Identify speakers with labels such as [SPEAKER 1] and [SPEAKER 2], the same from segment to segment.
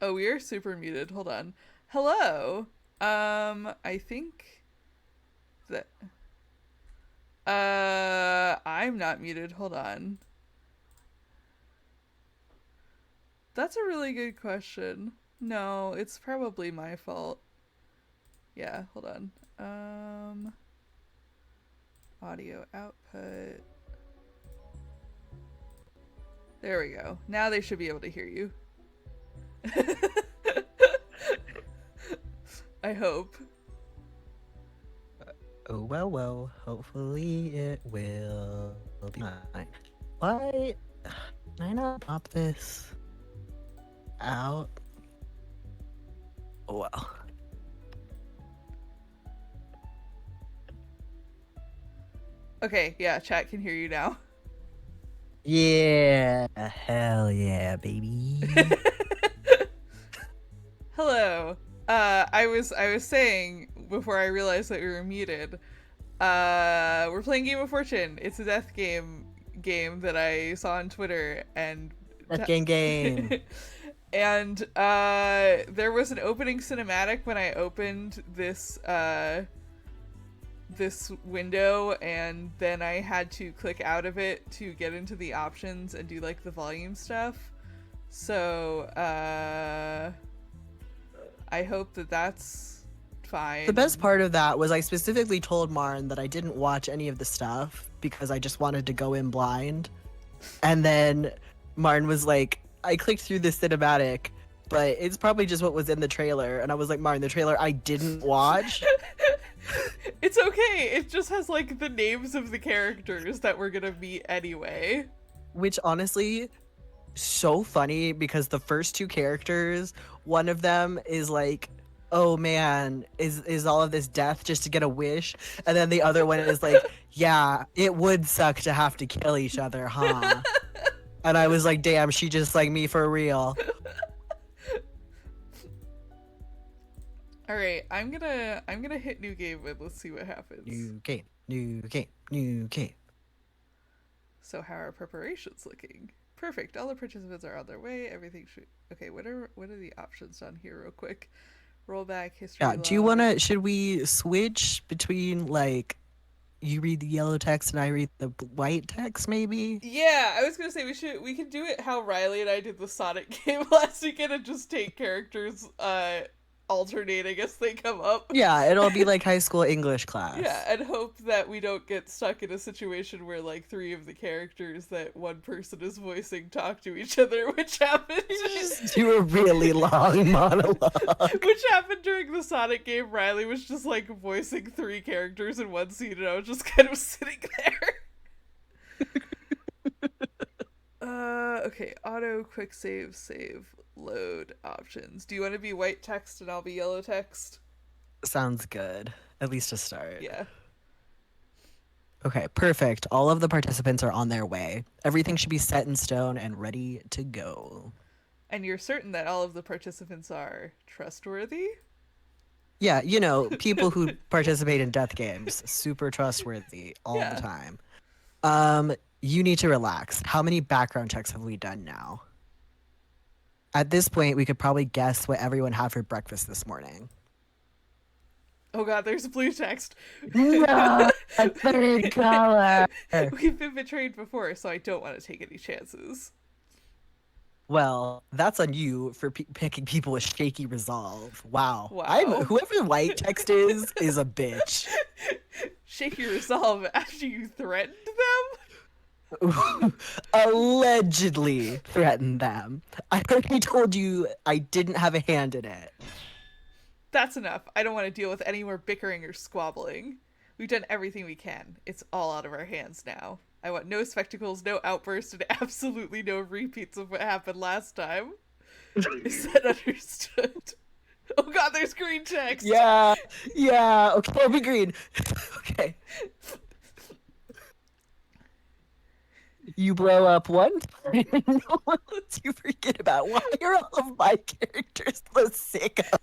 [SPEAKER 1] Oh, we are super muted. Hold on. Hello. I think that I'm not muted. Hold on. That's a really good question. No, it's probably my fault. Yeah, hold on. Audio output. There we go. Now they should be able to hear you. I hope.
[SPEAKER 2] Oh, well, hopefully it will be fine. Why? Can I not pop this out? Oh, well.
[SPEAKER 1] Okay, yeah, chat can hear you now.
[SPEAKER 2] Yeah, hell yeah, baby.
[SPEAKER 1] Hello. I was saying before I realized that we were muted. We're playing Game of Fortune. It's a death game that I saw on Twitter and
[SPEAKER 2] That game.
[SPEAKER 1] and there was an opening cinematic when I opened this this window, and then I had to click out of it to get into the options and do like the volume stuff. So I hope that that's fine.
[SPEAKER 2] The best part of that was I specifically told Marn that I didn't watch any of the stuff because I just wanted to go in blind. And then Marn was like, I clicked through the cinematic, but it's probably just what was in the trailer. And I was like, Marn, the trailer I didn't watch.
[SPEAKER 1] It's okay. It just has like the names of the characters that we're gonna meet anyway.
[SPEAKER 2] Which honestly, so funny because the first two characters, one of them is like, oh man, is all of this death just to get a wish? And then the other one is like, yeah, it would suck to have to kill each other, huh? And I was like, damn, she just like me for real.
[SPEAKER 1] All right, I'm gonna hit new game and let's see what happens.
[SPEAKER 2] New game.
[SPEAKER 1] So how are preparations looking? Perfect. All the participants are on their way. Everything should. Okay, what are the options down here, real quick? Rollback history.
[SPEAKER 2] Yeah, do you wanna? Should we switch between like, you read the yellow text and I read the white text, maybe?
[SPEAKER 1] Yeah, I was gonna say we can do it how Riley and I did the Sonic game last weekend and just take characters alternating as they come up.
[SPEAKER 2] Yeah, it'll be like high school English class.
[SPEAKER 1] Yeah, and hope that we don't get stuck in a situation where like three of the characters that one person is voicing talk to each other, which happened.
[SPEAKER 2] Just do a really long monologue.
[SPEAKER 1] Which happened during the Sonic game. Riley was just like voicing three characters in one scene, and I was just kind of sitting there. Okay, auto quick save load options. Do you want to be white text and I'll be yellow text?
[SPEAKER 2] Sounds good. At least to start.
[SPEAKER 1] Yeah.
[SPEAKER 2] Okay, perfect. All of the participants are on their way. Everything should be set in stone and ready to go.
[SPEAKER 1] And you're certain that all of the participants are trustworthy?
[SPEAKER 2] Yeah, you know, people who participate in death games, super trustworthy all
[SPEAKER 1] Yeah.
[SPEAKER 2] the time. You need to relax. How many background checks have we done now? At this point, we could probably guess what everyone had for breakfast this morning.
[SPEAKER 1] Oh god, there's blue text.
[SPEAKER 2] No, a third color.
[SPEAKER 1] We've been betrayed before, so I don't want to take any chances.
[SPEAKER 2] Well, that's on you for picking people with shaky resolve. Wow.
[SPEAKER 1] Wow.
[SPEAKER 2] Whoever white text is a bitch.
[SPEAKER 1] Shake your resolve after you threatened them?
[SPEAKER 2] Allegedly threatened them. I already told you I didn't have a hand in it.
[SPEAKER 1] That's enough. I don't want to deal with any more bickering or squabbling. We've done everything we can. It's all out of our hands now. I want no spectacles, no outbursts, and absolutely no repeats of what happened last time. Is that understood? Oh god, there's green text!
[SPEAKER 2] Yeah. Okay, I'll be green. Okay. You blow up one time and no one lets you forget about why are all of my characters so sick of.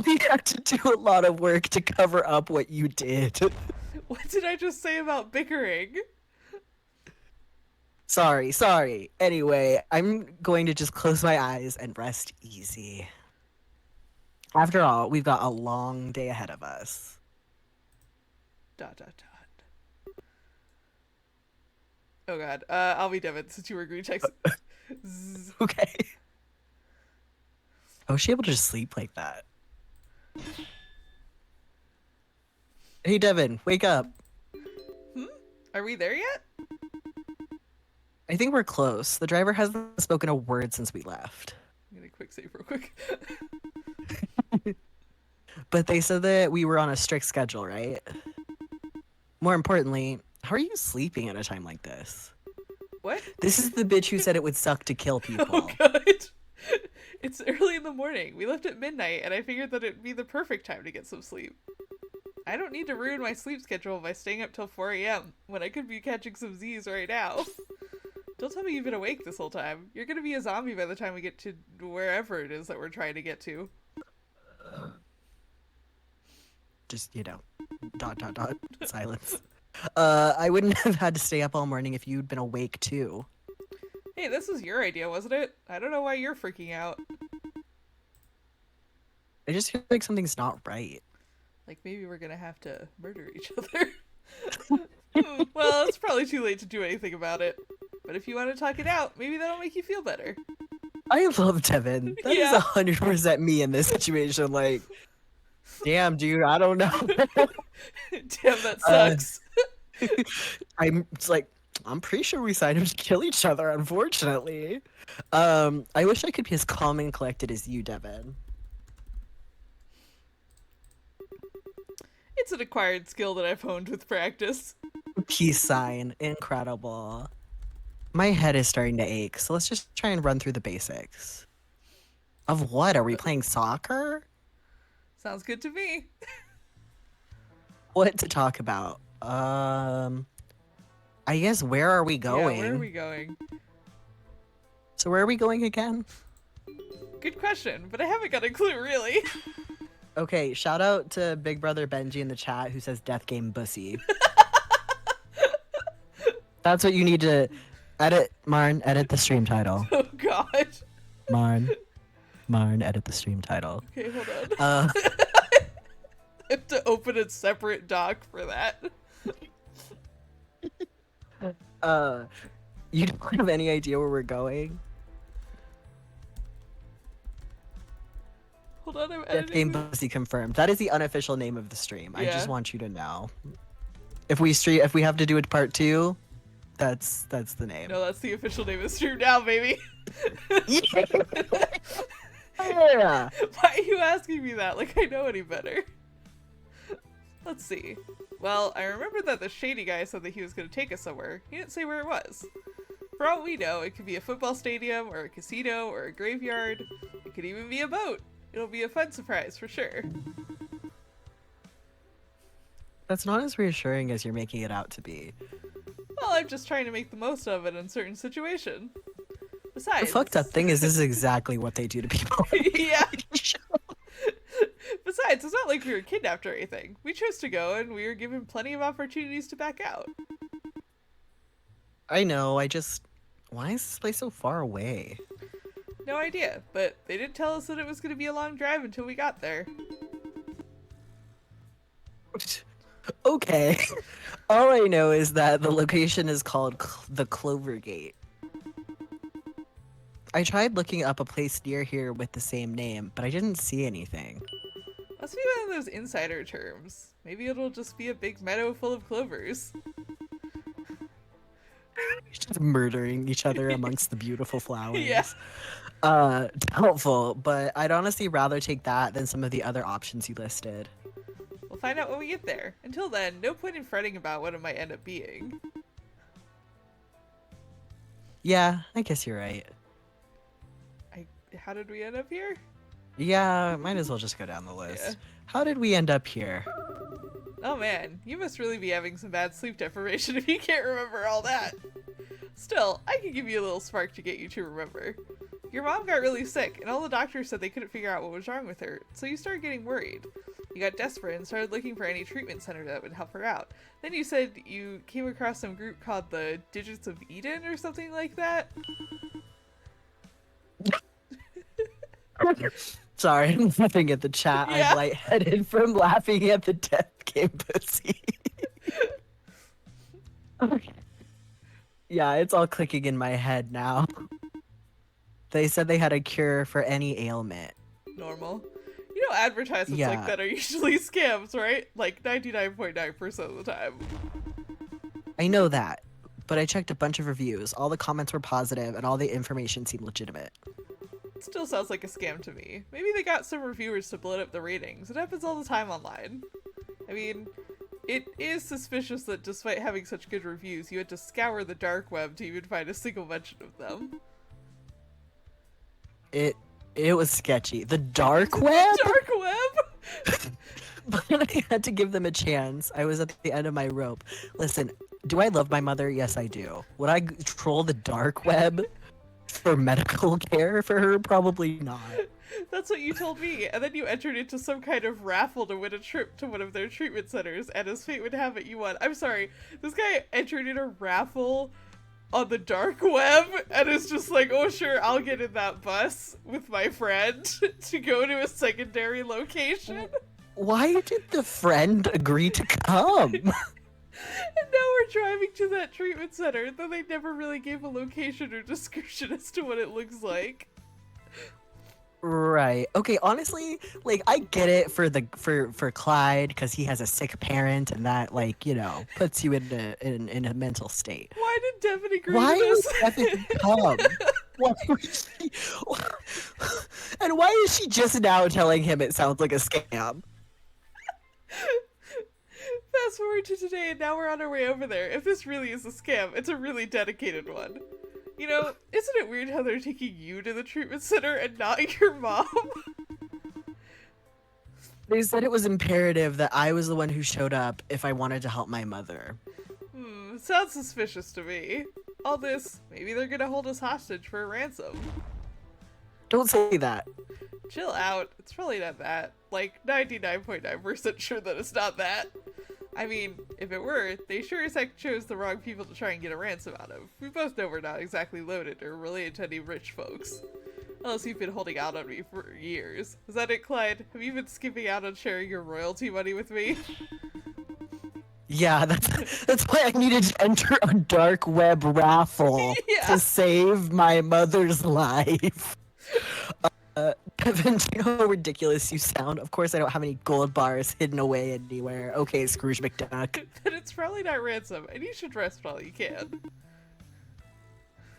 [SPEAKER 2] We have to do a lot of work to cover up what you did.
[SPEAKER 1] What did I just say about bickering?
[SPEAKER 2] Sorry. Anyway, I'm going to just close my eyes and rest easy. After all, we've got a long day ahead of us. ...
[SPEAKER 1] Oh god. I'll be Devin since you were green text.
[SPEAKER 2] Okay. I was she able to just sleep like that. Hey, Devin, wake up.
[SPEAKER 1] Are we there yet?
[SPEAKER 2] I think we're close. The driver hasn't spoken a word since we left.
[SPEAKER 1] I'm gonna quick save real quick.
[SPEAKER 2] But they said that we were on a strict schedule, right? More importantly, how are you sleeping at a time like this?
[SPEAKER 1] What?
[SPEAKER 2] This is the bitch who said it would suck to kill people.
[SPEAKER 1] Oh god. It's early in the morning. We left at midnight, and I figured that it'd be the perfect time to get some sleep. I don't need to ruin my sleep schedule by staying up till 4 a.m. when I could be catching some Z's right now. Don't tell me you've been awake this whole time. You're gonna be a zombie by the time we get to wherever it is that we're trying to get to.
[SPEAKER 2] Just, silence. I wouldn't have had to stay up all morning if you'd been awake too.
[SPEAKER 1] Hey, this was your idea, wasn't it? I don't know why you're freaking out.
[SPEAKER 2] I just feel like something's not right.
[SPEAKER 1] Like maybe we're gonna have to murder each other. Well, it's probably too late to do anything about it. But if you want to talk it out, maybe that'll make you feel better.
[SPEAKER 2] I love Devin. That is 100% me in this situation. Like, damn, dude, I don't know.
[SPEAKER 1] Damn, that sucks.
[SPEAKER 2] I'm pretty sure we signed up to kill each other, unfortunately. I wish I could be as calm and collected as you, Devin.
[SPEAKER 1] It's an acquired skill that I've honed with practice.
[SPEAKER 2] Peace sign. Incredible. My head is starting to ache, so let's just try and run through the basics. Of what? Are we playing soccer?
[SPEAKER 1] Sounds good to me.
[SPEAKER 2] What to talk about? I guess where are we going?
[SPEAKER 1] Yeah, where are we going?
[SPEAKER 2] So where are we going again?
[SPEAKER 1] Good question, but I haven't got a clue, really.
[SPEAKER 2] Okay, shout out to Big Brother Benji in the chat who says Death Game Bussy. That's what you need to edit, Marn, edit the stream title.
[SPEAKER 1] Oh god.
[SPEAKER 2] Marn, edit the stream title.
[SPEAKER 1] Okay, hold on. I have to open a separate doc for that.
[SPEAKER 2] You don't have any idea where we're going?
[SPEAKER 1] Hold on, I'm
[SPEAKER 2] Death
[SPEAKER 1] editing.
[SPEAKER 2] Game Bussy confirmed. That is the unofficial name of the stream. I
[SPEAKER 1] Yeah.
[SPEAKER 2] just want you to know. If we have to do it part 2, that's the name.
[SPEAKER 1] No, that's the official name of the stream now, baby.
[SPEAKER 2] Yeah.
[SPEAKER 1] Why are you asking me that? Like I know any better. Let's see. Well, I remember that the shady guy said that he was going to take us somewhere. He didn't say where it was. For all we know, it could be a football stadium, or a casino, or a graveyard. It could even be a boat. It'll be a fun surprise for sure.
[SPEAKER 2] That's not as reassuring as you're making it out to be.
[SPEAKER 1] Well, I'm just trying to make the most of an uncertain situation. Besides...
[SPEAKER 2] The fucked up thing is this is exactly what they do to people.
[SPEAKER 1] Yeah. Besides, it's not like we were kidnapped or anything. We chose to go, and we were given plenty of opportunities to back out.
[SPEAKER 2] I know, why is this place so far away?
[SPEAKER 1] No idea, but they didn't tell us that it was going to be a long drive until we got there.
[SPEAKER 2] Okay. All I know is that the location is called the Clover Gate. I tried looking up a place near here with the same name, but I didn't see anything.
[SPEAKER 1] Must be one of those insider terms. Maybe it'll just be a big meadow full of clovers.
[SPEAKER 2] Just murdering each other amongst the beautiful flowers.
[SPEAKER 1] Yeah.
[SPEAKER 2] Doubtful, but I'd honestly rather take that than some of the other options you listed.
[SPEAKER 1] We'll find out when we get there. Until then, no point in fretting about what it might end up being.
[SPEAKER 2] Yeah, I guess you're right.
[SPEAKER 1] How did we end up here?
[SPEAKER 2] Yeah, might as well just go down the list.
[SPEAKER 1] Yeah.
[SPEAKER 2] How did we end up here?
[SPEAKER 1] Oh man, you must really be having some bad sleep deprivation if you can't remember all that. Still, I can give you a little spark to get you to remember. Your mom got really sick, and all the doctors said they couldn't figure out what was wrong with her, so you started getting worried. You got desperate and started looking for any treatment center that would help her out. Then you said you came across some group called the Digits of Eden or something like that.
[SPEAKER 2] Sorry, I'm laughing at the chat.
[SPEAKER 1] Yeah.
[SPEAKER 2] I'm lightheaded from laughing at the death game pussy. Okay. Yeah, it's all clicking in my head now. They said they had a cure for any ailment.
[SPEAKER 1] Normal. You know, advertisements like that are usually scams, right? Like 99.9% of the time.
[SPEAKER 2] I know that, but I checked a bunch of reviews. All the comments were positive, and all the information seemed legitimate.
[SPEAKER 1] It still sounds like a scam to me. Maybe they got some reviewers to blow up the ratings. It happens all the time online. I mean, it is suspicious that despite having such good reviews, you had to scour the dark web to even find a single mention of them.
[SPEAKER 2] It was sketchy. The dark web?
[SPEAKER 1] Dark web?
[SPEAKER 2] But I had to give them a chance. I was at the end of my rope. Listen, do I love my mother? Yes, I do. Would I troll the dark web for medical care for her? Probably not.
[SPEAKER 1] That's what you told me, and then you entered into some kind of raffle to win a trip to one of their treatment centers, and as fate would have it, you won. I'm sorry, this guy entered in a raffle on the dark web, and is just like, oh sure, I'll get in that bus with my friend to go to a secondary location.
[SPEAKER 2] Why did the friend agree to come?
[SPEAKER 1] And now we're driving to that treatment center, though they never really gave a location or description as to what it looks like.
[SPEAKER 2] Right. Okay, honestly, like, I get it for Clyde, because he has a sick parent, and that, like, you know, puts you in a mental state.
[SPEAKER 1] Why did Devin agree
[SPEAKER 2] Why
[SPEAKER 1] to this?
[SPEAKER 2] would Devin come? Why was she... And why is she just now telling him it sounds like a scam?
[SPEAKER 1] Fast forward to today, and now we're on our way over there. If this really is a scam, it's a really dedicated one. You know, isn't it weird how they're taking you to the treatment center and not your mom?
[SPEAKER 2] They said it was imperative that I was the one who showed up if I wanted to help my mother.
[SPEAKER 1] Sounds suspicious to me. All this, maybe they're gonna hold us hostage for a ransom.
[SPEAKER 2] Don't say that.
[SPEAKER 1] Chill out, it's probably not that. Like, 99.9% sure that it's not that. I mean, if it were, they sure as heck chose the wrong people to try and get a ransom out of. We both know we're not exactly loaded or related to any rich folks. Unless you've been holding out on me for years. Is that it, Clyde? Have you been skipping out on sharing your royalty money with me?
[SPEAKER 2] Yeah, that's why I needed to enter a dark web raffle to save my mother's life. Kevin, do you know how ridiculous you sound? Of course I don't have any gold bars hidden away anywhere. Okay, Scrooge McDuck.
[SPEAKER 1] But it's probably not ransom, and you should rest while you can.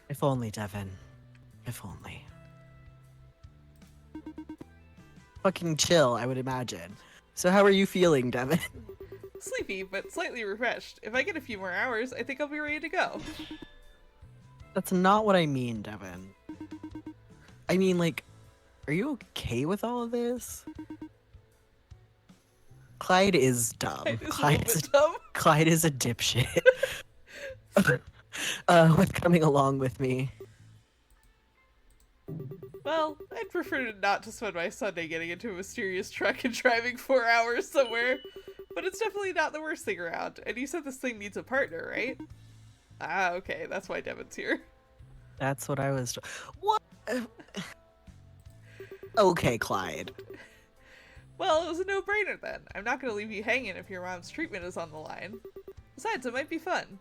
[SPEAKER 2] If only, Devin. If only. Fucking chill, I would imagine. So how are you feeling, Devin?
[SPEAKER 1] Sleepy, but slightly refreshed. If I get a few more hours, I think I'll be ready to go.
[SPEAKER 2] That's not what I mean, Devin. I mean, like, are you okay with all of this? Clyde is dumb. Clyde is a dipshit. With coming along with me.
[SPEAKER 1] Well, I'd prefer not to spend my Sunday getting into a mysterious truck and driving 4 hours somewhere. But it's definitely not the worst thing around. And you said this thing needs a partner, right? Ah, okay, that's why Devin's here.
[SPEAKER 2] That's what I was... What? Okay, Clyde.
[SPEAKER 1] Well, it was a no-brainer then. I'm not going to leave you hanging if your mom's treatment is on the line. Besides, it might be fun.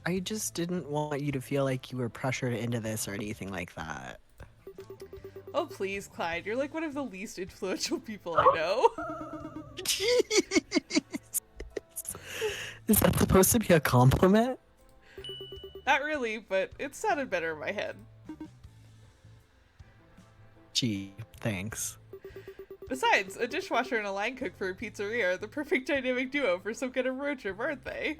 [SPEAKER 2] I just didn't want you to feel like you were pressured into this or anything like that.
[SPEAKER 1] Oh please, Clyde, you're like one of the least influential people I know.
[SPEAKER 2] Jeez. Is that supposed to be a compliment?
[SPEAKER 1] Not really, but it sounded better in my head.
[SPEAKER 2] Gee, thanks.
[SPEAKER 1] Besides, a dishwasher and a line cook for a pizzeria are the perfect dynamic duo for some kind of road trip, aren't they?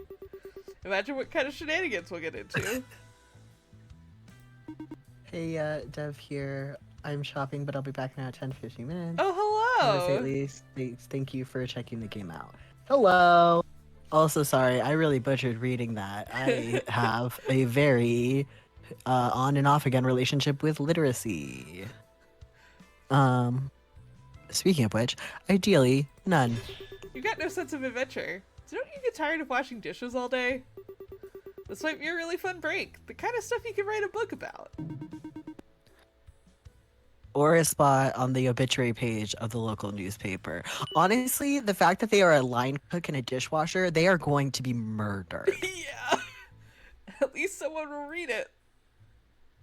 [SPEAKER 1] Imagine what kind of shenanigans we'll get into.
[SPEAKER 2] Hey, Dev here. I'm shopping, but I'll be back in about 10-15 minutes.
[SPEAKER 1] Oh, hello!
[SPEAKER 2] At least thank you for checking the game out. Hello! Also, sorry, I really butchered reading that. I have a very on and off again relationship with literacy. Um, Speaking of which, ideally, none.
[SPEAKER 1] You got no sense of adventure. Don't you get tired of washing dishes all day? This might be a really fun break. The kind of stuff you could write a book about.
[SPEAKER 2] Or a spot on the obituary page of the local newspaper. Honestly, the fact that they are a line cook and a dishwasher, they are going to be murdered.
[SPEAKER 1] Yeah. At least someone will read it.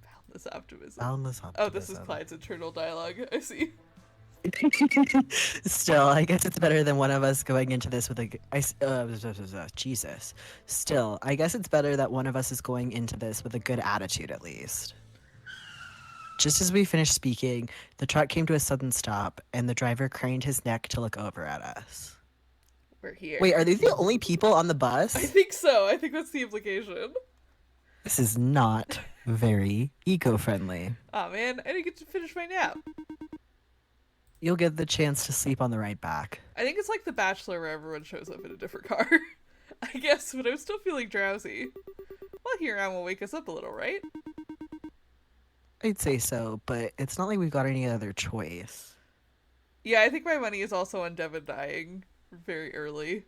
[SPEAKER 1] Boundless optimism.
[SPEAKER 2] Boundless optimism.
[SPEAKER 1] Oh, this is Clyde's internal dialogue. I see.
[SPEAKER 2] Still, I guess it's better than one of us going into this with Jesus. Still, I guess it's better that one of us is going into this with a good attitude at least. Just as we finished speaking, the truck came to a sudden stop, and the driver craned his neck to look over at us.
[SPEAKER 1] We're here.
[SPEAKER 2] Wait, are they the only people on the
[SPEAKER 1] I
[SPEAKER 2] bus?
[SPEAKER 1] think so. I think that's the implication.
[SPEAKER 2] This is not very eco-friendly.
[SPEAKER 1] Aw, man. I didn't get to finish my nap.
[SPEAKER 2] You'll get the chance to sleep on the ride back.
[SPEAKER 1] I think it's like The Bachelor where everyone shows up in a different car. I guess, but I'm still feeling drowsy. Well, here on will wake us up a little, right?
[SPEAKER 2] I'd say so, but it's not like we've got any other choice.
[SPEAKER 1] Yeah, I think my money is also on Devin dying very early.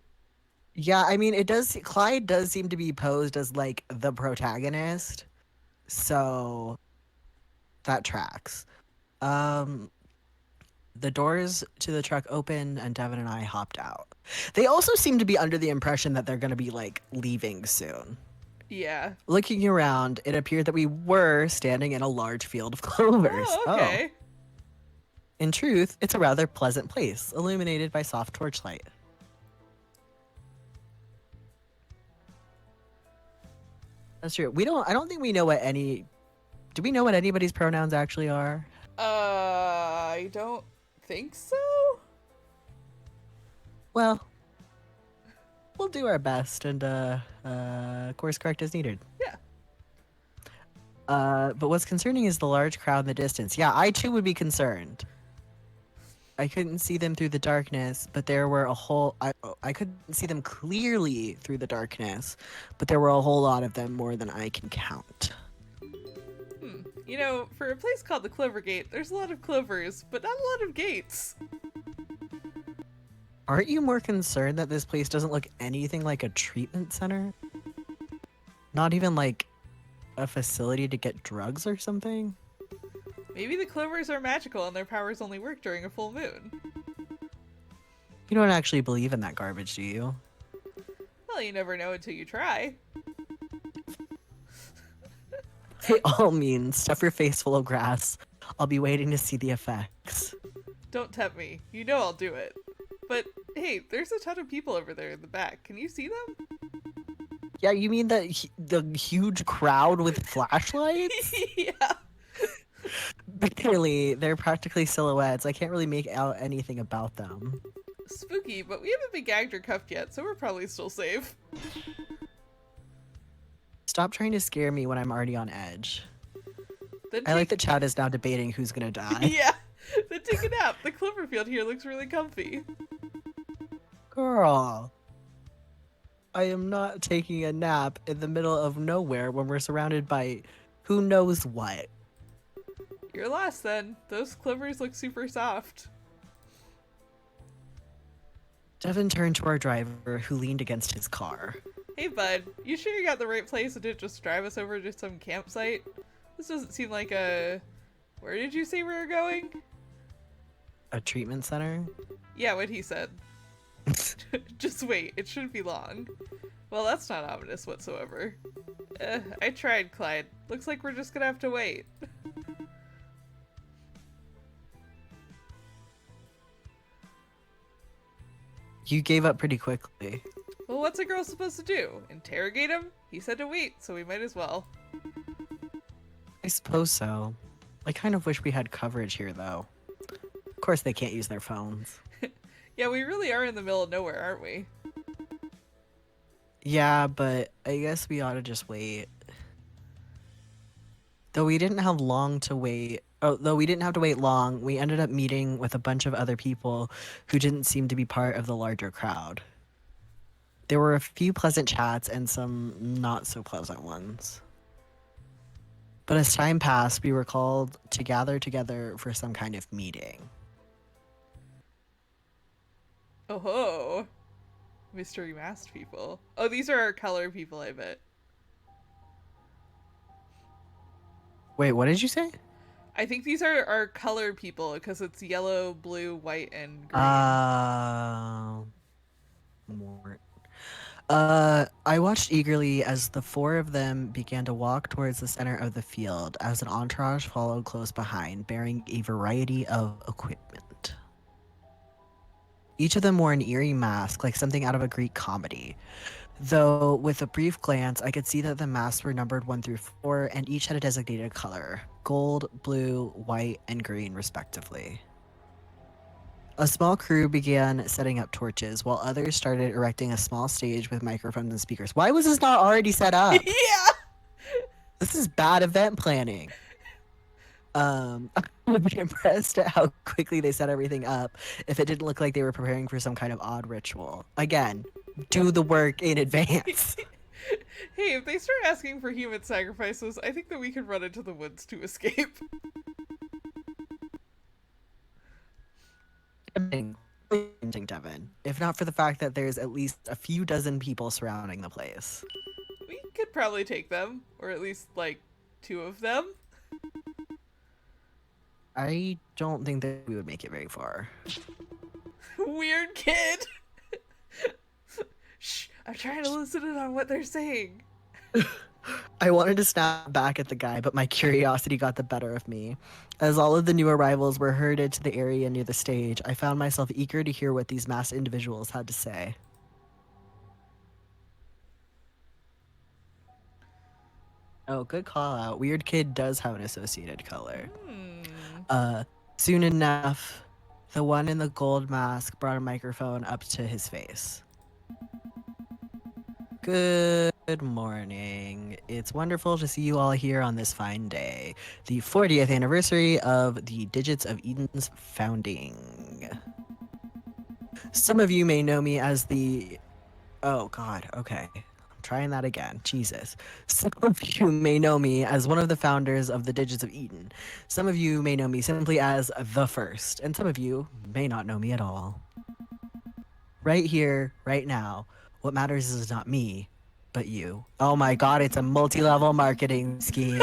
[SPEAKER 2] Yeah, I mean, Clyde does seem to be posed as, like, the protagonist, so that tracks. The doors to the truck opened, and Devin and I hopped out. They also seem to be under the impression that they're going to be, like, leaving soon.
[SPEAKER 1] Yeah.
[SPEAKER 2] Looking around, it appeared that we were standing in a large field of clovers.
[SPEAKER 1] Oh, okay.
[SPEAKER 2] In truth, it's a rather pleasant place, illuminated by soft torchlight. That's true. I don't think we know what do we know what anybody's pronouns actually are?
[SPEAKER 1] I don't think so.
[SPEAKER 2] Well, we'll do our best and course correct as needed.
[SPEAKER 1] Yeah.
[SPEAKER 2] But what's concerning is the large crowd in the distance. Yeah, I too would be concerned. I couldn't see them through the darkness, but there were I couldn't see them clearly through the darkness, but there were a whole lot of them, more than I can count.
[SPEAKER 1] You know, for a place called the Clover Gate, there's a lot of clovers, but not a lot of gates.
[SPEAKER 2] Aren't you more concerned that this place doesn't look anything like a treatment center? Not even like a facility to get drugs or something?
[SPEAKER 1] Maybe the clovers are magical and their powers only work during a full moon.
[SPEAKER 2] You don't actually believe in that garbage, do you?
[SPEAKER 1] Well, you never know until you try.
[SPEAKER 2] By all means, stuff your face full of grass. I'll be waiting to see the effects.
[SPEAKER 1] Don't tempt me. You know I'll do it. But hey, there's a ton of people over there in the back. Can you see them?
[SPEAKER 2] Yeah, you mean the huge crowd with flashlights?
[SPEAKER 1] Yeah.
[SPEAKER 2] Barely. They're practically silhouettes. I can't really make out anything about them.
[SPEAKER 1] Spooky, but we haven't been gagged or cuffed yet, so we're probably still safe.
[SPEAKER 2] Stop trying to scare me when I'm already on edge.
[SPEAKER 1] Then
[SPEAKER 2] I like that Chad is now debating who's gonna die.
[SPEAKER 1] Yeah. Then take a nap. The Cloverfield here looks really comfy.
[SPEAKER 2] Girl. I am not taking a nap in the middle of nowhere when we're surrounded by who knows what.
[SPEAKER 1] You're lost then. Those clovers look super soft.
[SPEAKER 2] Devin turned to our driver, who leaned against his car.
[SPEAKER 1] Hey bud, you sure you got the right place and didn't just drive us over to some campsite? This doesn't seem like a... Where did you say we were going?
[SPEAKER 2] A treatment center?
[SPEAKER 1] Yeah, what he said. Just wait, it shouldn't be long. Well, that's not ominous whatsoever. I tried, Clyde. Looks like we're just gonna have to wait.
[SPEAKER 2] You gave up pretty quickly.
[SPEAKER 1] Well, what's a girl supposed to do? Interrogate him? He said to wait, so we might as well.
[SPEAKER 2] I suppose so. I kind of wish we had coverage here, though. Of course they can't use their phones.
[SPEAKER 1] Yeah, we really are in the middle of nowhere, aren't we?
[SPEAKER 2] Yeah, but I guess we ought to just wait. Though we didn't have long to wait. Though we didn't have to wait long, we ended up meeting with a bunch of other people who didn't seem to be part of the larger crowd. There were a few pleasant chats and some not so pleasant ones. But as time passed, we were called to gather together for some kind of meeting.
[SPEAKER 1] Oh ho. Mystery masked people. Oh, these are our color people, I bet.
[SPEAKER 2] Wait, what did you say?
[SPEAKER 1] I think these are our color people because it's yellow, blue, white, and green.
[SPEAKER 2] More. I watched eagerly as the four of them began to walk towards the center of the field, as an entourage followed close behind, bearing a variety of equipment. Each of them wore an eerie mask, like something out of a Greek comedy. Though, with a brief glance, I could see that the masks were numbered 1 through 4, and each had a designated color: gold, blue, white, and green, respectively. A small crew began setting up torches, while others started erecting a small stage with microphones and speakers. Why was this not already set up?
[SPEAKER 1] Yeah!
[SPEAKER 2] This is bad event planning. I would be impressed at how quickly they set everything up if it didn't look like they were preparing for some kind of odd ritual. Again, do the work in advance.
[SPEAKER 1] Hey, if they start asking for human sacrifices, I think that we can run into the woods to escape.
[SPEAKER 2] Devin, if not for the fact that there's at least a few dozen people surrounding the place.
[SPEAKER 1] We could probably take them, or at least, like, 2 of them.
[SPEAKER 2] I don't think that we would make it very far.
[SPEAKER 1] Weird kid! Shh, I'm trying to listen in on what they're saying.
[SPEAKER 2] I wanted to snap back at the guy, but my curiosity got the better of me. As all of the new arrivals were herded to the area near the stage, I found myself eager to hear what these masked individuals had to say. Oh, good call out. Weird Kid does have an associated color. Soon enough, the one in the gold mask brought a microphone up to his face. Good morning. It's wonderful to see you all here on this fine day, the 40th anniversary of the Digits of Eden's founding. Some of you may know me as the... Oh, God, okay. Trying that again. Jesus. Some of you may know me as one of the founders of the Digits of Eden. Some of you may know me simply as the First, and some of you may not know me at all. Right here, right now, what matters is not me, but you. Oh my God, it's a multi-level marketing scheme.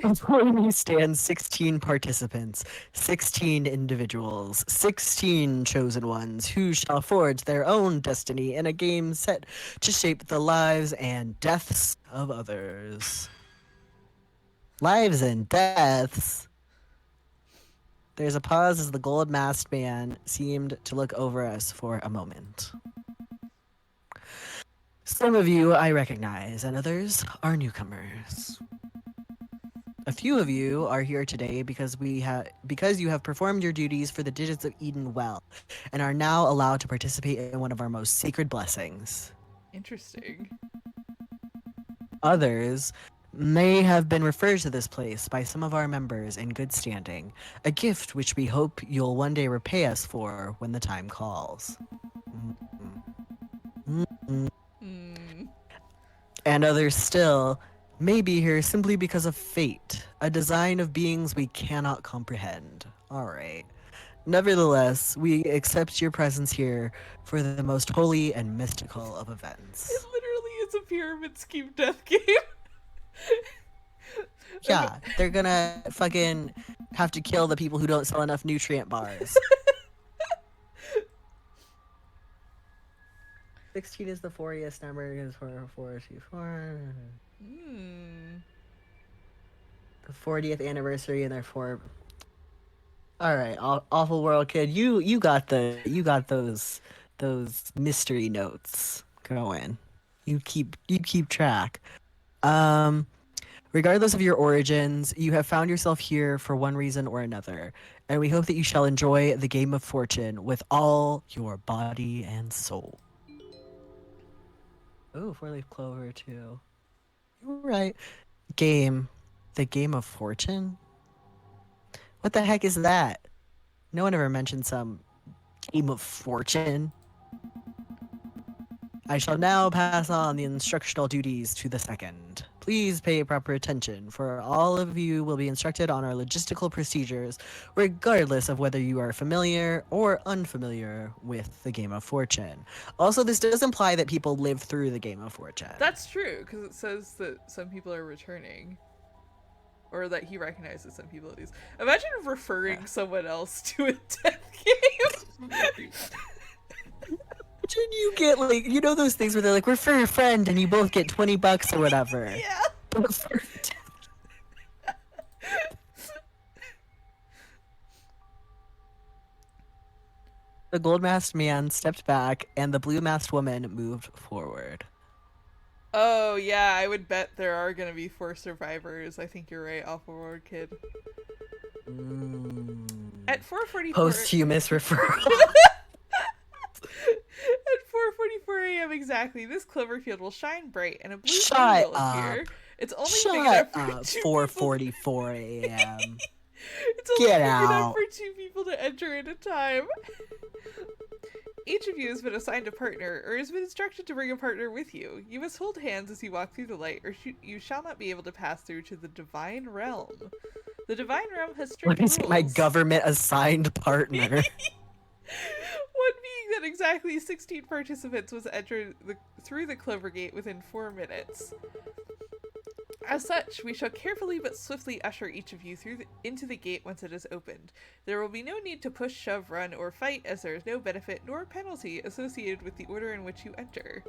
[SPEAKER 2] Before me stand 16 participants, 16 individuals, 16 chosen ones who shall forge their own destiny in a game set to shape the lives and deaths of others. Lives and deaths. There's a pause as the gold-masked man seemed to look over us for a moment. Some of you I recognize, and others are newcomers. A few of you are here today because you have performed your duties for the Digits of Eden well, and are now allowed to participate in one of our most sacred blessings.
[SPEAKER 1] Interesting.
[SPEAKER 2] Others may have been referred to this place by some of our members in good standing, a gift which we hope you'll one day repay us for when the time calls. And others still may be here simply because of fate, a design of beings we cannot comprehend. All right. Nevertheless, we accept your presence here for the most holy and mystical of events.
[SPEAKER 1] It literally is a pyramid scheme death game.
[SPEAKER 2] Yeah, they're gonna fucking have to kill the people who don't sell enough nutrient bars. 16 is the 40th number, is 424. The 40th anniversary, and therefore. All right, awful world kid, you got those mystery notes going. You keep track. Regardless of your origins, you have found yourself here for one reason or another, and we hope that you shall enjoy the Game of Fortune with all your body and soul. Oh, 4-leaf clover too. You're right. The Game of Fortune? What the heck is that? No one ever mentioned some Game of Fortune. I shall now pass on the instructional duties to the second. Please pay proper attention, for all of you will be instructed on our logistical procedures, regardless of whether you are familiar or unfamiliar with the Game of Fortune. Also, this does imply that people live through the Game of Fortune.
[SPEAKER 1] That's true, because it says that some people are returning. Or that he recognizes some people at least. Imagine referring someone else to a death game.
[SPEAKER 2] Imagine you get, like, you know those things where they're like, refer a friend, and you both get $20 or whatever.
[SPEAKER 1] Yeah.
[SPEAKER 2] But for the gold-masked man stepped back, and the blue-masked woman moved forward.
[SPEAKER 1] Oh, yeah, I would bet there are going to be 4 survivors. I think you're right, Alpha Ward Kid. At 4:44...
[SPEAKER 2] Posthumous referral.
[SPEAKER 1] At 4:44 a.m. exactly, this Cloverfield will shine bright and a blue sun will appear. It's only big enough for
[SPEAKER 2] 4:44 a.m.
[SPEAKER 1] It's only
[SPEAKER 2] Get
[SPEAKER 1] big enough
[SPEAKER 2] out.
[SPEAKER 1] for 2 people to enter at a time. Each of you has been assigned a partner, or has been instructed to bring a partner with you. You must hold hands as you walk through the light, or you shall not be able to pass through to the Divine Realm. The Divine Realm has strict
[SPEAKER 2] What is
[SPEAKER 1] rules.
[SPEAKER 2] my government-assigned partner?
[SPEAKER 1] One being that exactly 16 participants was entered through the Clover Gate within 4 minutes. As such, we shall carefully but swiftly usher each of you into the gate once it is opened. There will be no need to push, shove, run, or fight, as there is no benefit nor penalty associated with the order in which you enter.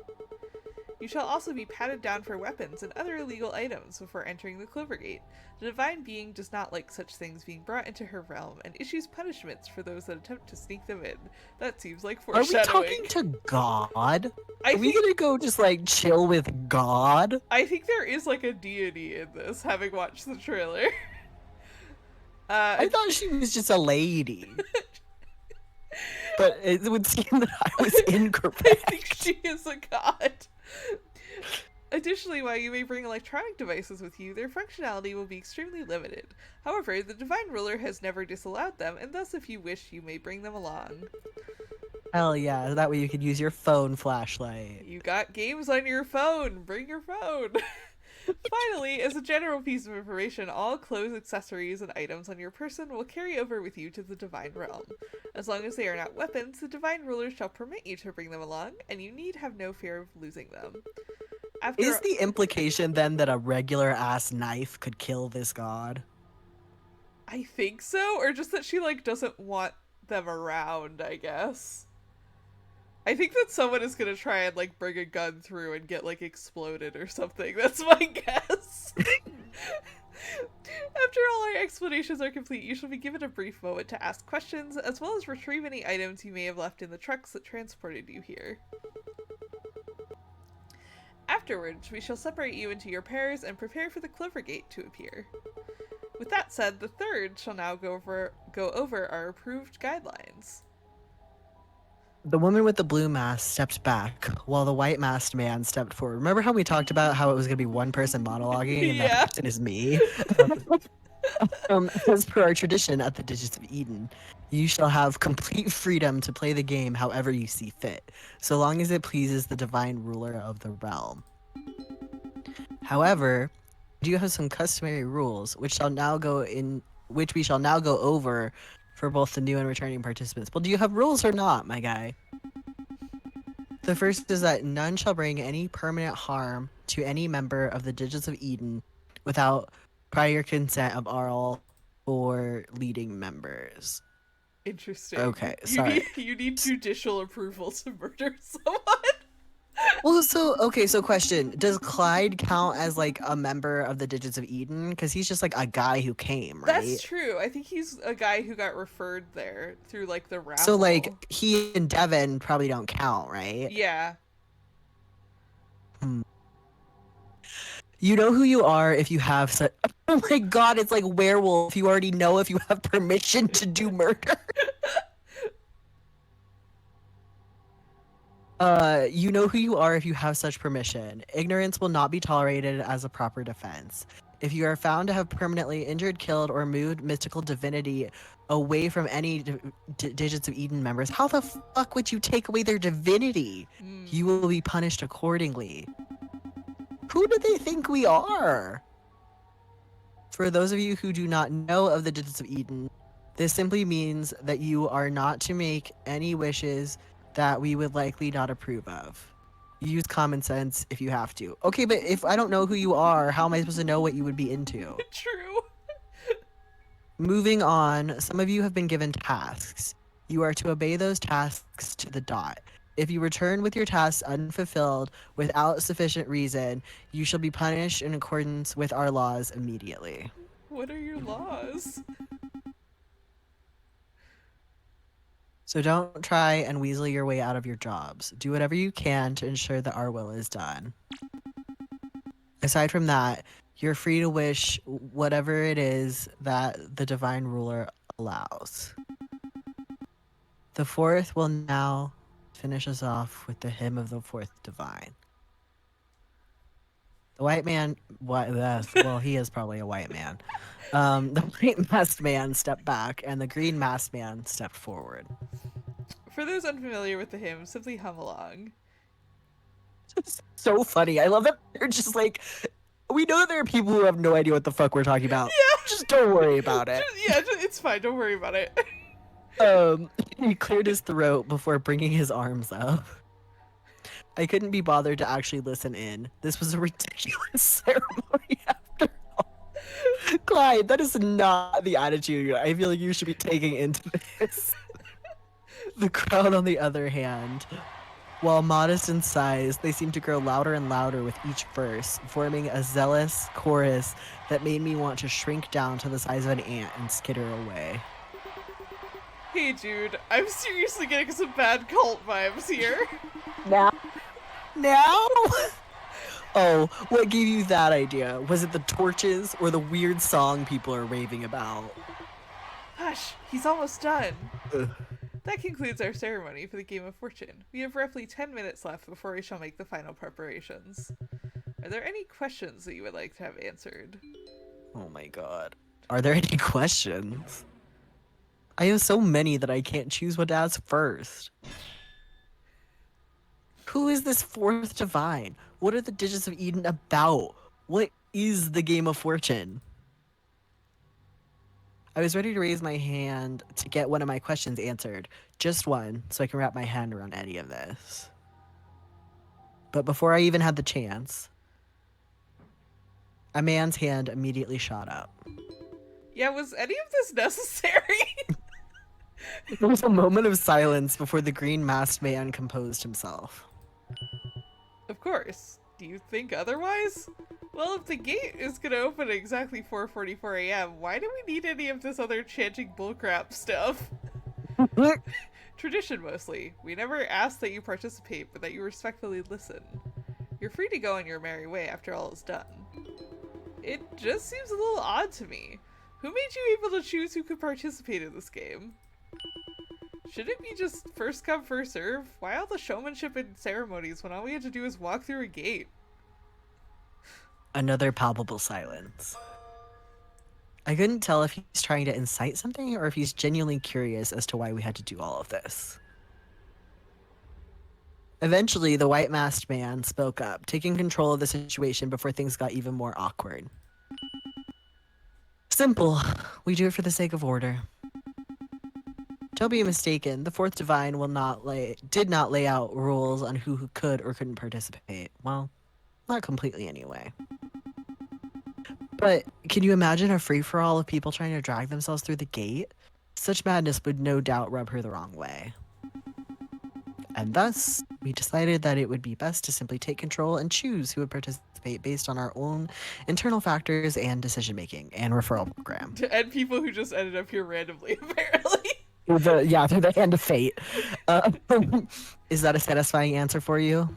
[SPEAKER 1] You shall also be patted down for weapons and other illegal items before entering the Clover Gate. The Divine Being does not like such things being brought into her realm, and issues punishments for those that attempt to sneak them in. That seems like
[SPEAKER 2] Are
[SPEAKER 1] foreshadowing.
[SPEAKER 2] we talking to God? Are we gonna go just, like, chill with God?
[SPEAKER 1] I think there is, like, a deity in this, having watched the trailer.
[SPEAKER 2] I thought she was just a lady. But it would seem that I was incorrect.
[SPEAKER 1] I think she is a god. Additionally, while you may bring electronic devices with you, their functionality will be extremely limited. However, the Divine Ruler has never disallowed them, and thus if you wish, you may bring them along.
[SPEAKER 2] Hell yeah, that way you could use your phone flashlight.
[SPEAKER 1] You got games on your phone! Bring your phone! Finally, as a general piece of information, all clothes, accessories, and items on your person will carry over with you to the Divine Realm. As long as they are not weapons, the Divine Ruler shall permit you to bring them along, and you need have no fear of losing them.
[SPEAKER 2] Is the implication then that a regular ass knife could kill this god?
[SPEAKER 1] I think so, or just that she, like, doesn't want them around, I guess. I think that someone is gonna try and, like, bring a gun through and get, like, exploded or something. That's my guess. After all our explanations are complete, you shall be given a brief moment to ask questions, as well as retrieve any items you may have left in the trucks that transported you here. Afterwards, we shall separate you into your pairs and prepare for the Clover Gate to appear. With that said, the third shall now go over our approved guidelines.
[SPEAKER 2] The woman with the blue mask stepped back, while the white masked man stepped forward. Remember how we talked about how it was going to be one person monologuing, and
[SPEAKER 1] Yeah.
[SPEAKER 2] that person is me? As per our tradition at the Digits of Eden, you shall have complete freedom to play the game however you see fit, so long as it pleases the divine ruler of the realm. However, we do have some customary rules, which we shall now go over for both the new and returning participants. Well, do you have rules or not, my guy? The first is that none shall bring any permanent harm to any member of the Digits of Eden without prior consent of all 4 leading members.
[SPEAKER 1] Interesting.
[SPEAKER 2] Okay, sorry.
[SPEAKER 1] You need judicial approval to murder someone?
[SPEAKER 2] Well, so question. Does Clyde count as, like, a member of the Digits of Eden? Because he's just, like, a guy who came, right?
[SPEAKER 1] That's true. I think he's a guy who got referred there through, like, the raffle.
[SPEAKER 2] So, like, he and Devin probably don't count, right?
[SPEAKER 1] Yeah.
[SPEAKER 2] You know who you are if you have such... Oh my god, it's like werewolf. You already know if you have permission to do murder. You know who you are if you have such permission. Ignorance will not be tolerated as a proper defense. If you are found to have permanently injured, killed, or moved mystical divinity away from any Digits of Eden members, how the fuck would you take away their divinity? You will be punished accordingly. Who do they think we are? For those of you who do not know of the Digits of Eden, this simply means that you are not to make any wishes that we would likely not approve of. Use common sense if you have to. Okay, but if I don't know who you are, how am I supposed to know what you would be into?
[SPEAKER 1] True.
[SPEAKER 2] Moving on, some of you have been given tasks. You are to obey those tasks to the dot. If you return with your tasks unfulfilled without sufficient reason, you shall be punished in accordance with our laws immediately.
[SPEAKER 1] What are your laws?
[SPEAKER 2] So don't try and weasel your way out of your jobs. Do whatever you can to ensure that our will is done. Aside from that, you're free to wish whatever it is that the Divine Ruler allows. The fourth will now finish us off with the hymn of the fourth divine. The white man, well, he is probably a white man. The white masked man stepped back, and the green masked man stepped forward.
[SPEAKER 1] For those unfamiliar with the hymn, simply hum along.
[SPEAKER 2] It's so funny. I love that they're just like, we know that there are people who have no idea what the fuck we're talking about.
[SPEAKER 1] Yeah.
[SPEAKER 2] Just don't worry about it.
[SPEAKER 1] It's fine. Don't worry about it.
[SPEAKER 2] He cleared his throat before bringing his arms up. I couldn't be bothered to actually listen in. This was a ridiculous ceremony after all. Clyde, that is not the attitude I feel like you should be taking into this. The crowd, on the other hand, while modest in size, they seemed to grow louder and louder with each verse, forming a zealous chorus that made me want to shrink down to the size of an ant and skitter away.
[SPEAKER 1] Hey, Jude, I'm seriously getting some bad cult vibes here.
[SPEAKER 2] Now? Oh, what gave you that idea? Was it the torches or the weird song people are raving about?
[SPEAKER 1] Hush, he's almost done.
[SPEAKER 2] Ugh.
[SPEAKER 1] That concludes our ceremony for the Game of Fortune. We have roughly 10 minutes left before we shall make the final preparations. Are there any questions that you would like to have answered?
[SPEAKER 2] Oh my god. Are there any questions? I have so many that I can't choose what to ask first. Who is this fourth divine? What are the Digits of Eden about? What is the Game of Fortune? I was ready to raise my hand to get one of my questions answered. Just one, so I can wrap my hand around any of this. But before I even had the chance, a man's hand immediately shot up.
[SPEAKER 1] Yeah, was any of this necessary?
[SPEAKER 2] There was a moment of silence before the green masked man composed himself.
[SPEAKER 1] Of course. Do you think otherwise? Well, if the gate is gonna open at exactly 4:44 a.m., why do we need any of this other chanting bullcrap stuff? Tradition, mostly. We never ask that you participate, but that you respectfully listen. You're free to go on your merry way after all is done. It just seems a little odd to me. Who made you able to choose who could participate in this game? Should it be just first come, first serve? Why all the showmanship and ceremonies when all we had to do is walk through a gate?
[SPEAKER 2] Another palpable silence. I couldn't tell if he's trying to incite something or if he's genuinely curious as to why we had to do all of this. Eventually, the white masked man spoke up, taking control of the situation before things got even more awkward. Simple. We do it for the sake of order. Don't be mistaken, the fourth divine did not lay out rules on who could or couldn't participate. Well, not completely anyway. But can you imagine a free-for-all of people trying to drag themselves through the gate? Such madness would no doubt rub her the wrong way. And thus, we decided that it would be best to simply take control and choose who would participate based on our own internal factors and decision-making and referral program.
[SPEAKER 1] And people who just ended up here randomly, apparently.
[SPEAKER 2] Through the hand of fate. Is that a satisfying answer for you?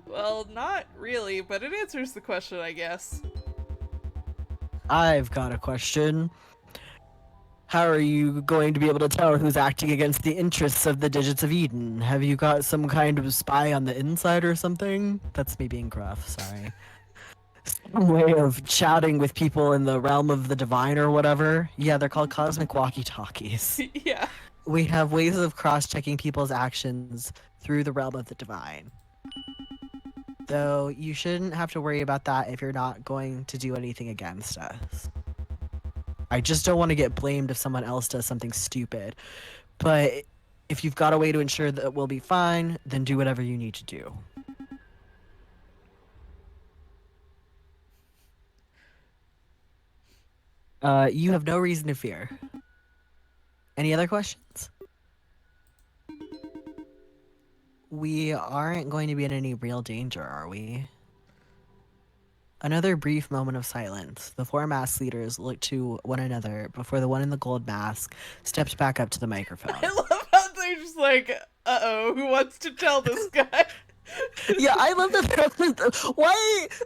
[SPEAKER 1] Well, not really, but it answers the question, I guess.
[SPEAKER 2] I've got a question. How are you going to be able to tell who's acting against the interests of the Digits of Eden? Have you got some kind of spy on the inside or something? That's me being gruff, sorry. some way of chatting with people in the realm of the divine or whatever. Yeah, they're called cosmic walkie-talkies.
[SPEAKER 1] Yeah.
[SPEAKER 2] We have ways of cross-checking people's actions through the realm of the divine. Though you shouldn't have to worry about that if you're not going to do anything against us. I just don't want to get blamed if someone else does something stupid. But if you've got a way to ensure that we'll be fine, then do whatever you need to do. You have no reason to fear. Any other questions? We aren't going to be in any real danger, are we? Another brief moment of silence. The four masked leaders looked to one another before the one in the gold mask stepped back up to the microphone.
[SPEAKER 1] I love how they're just like, uh-oh, who wants to tell this guy?
[SPEAKER 2] Yeah, I love that.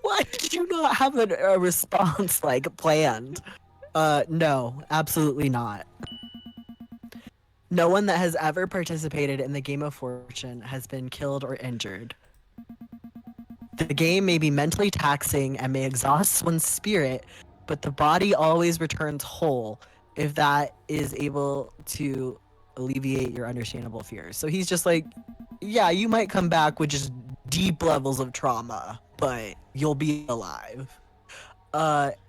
[SPEAKER 2] Why did you not have a response like planned? No, absolutely not. No one that has ever participated in the Game of Fortune has been killed or injured. The game may be mentally taxing and may exhaust one's spirit, but the body always returns whole if that is able to alleviate your understandable fears. So he's just like, yeah, you might come back with just deep levels of trauma, but you'll be alive.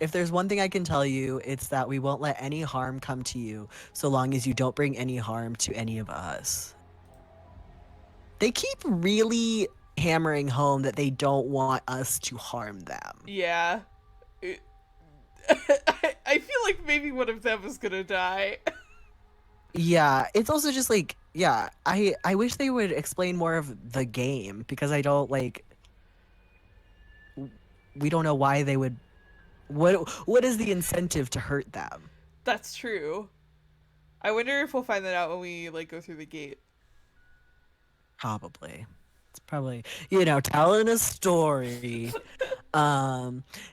[SPEAKER 2] If there's one thing I can tell you, it's that we won't let any harm come to you so long as you don't bring any harm to any of us. They keep really hammering home that they don't want us to harm them.
[SPEAKER 1] Yeah. I feel like maybe one of them is gonna die.
[SPEAKER 2] Yeah, it's also just like, yeah, I wish they would explain more of the game because I don't like. We don't know why they would. What is the incentive to hurt them?
[SPEAKER 1] That's true. I wonder if we'll find that out when we like go through the gate.
[SPEAKER 2] Probably. It's probably, telling a story.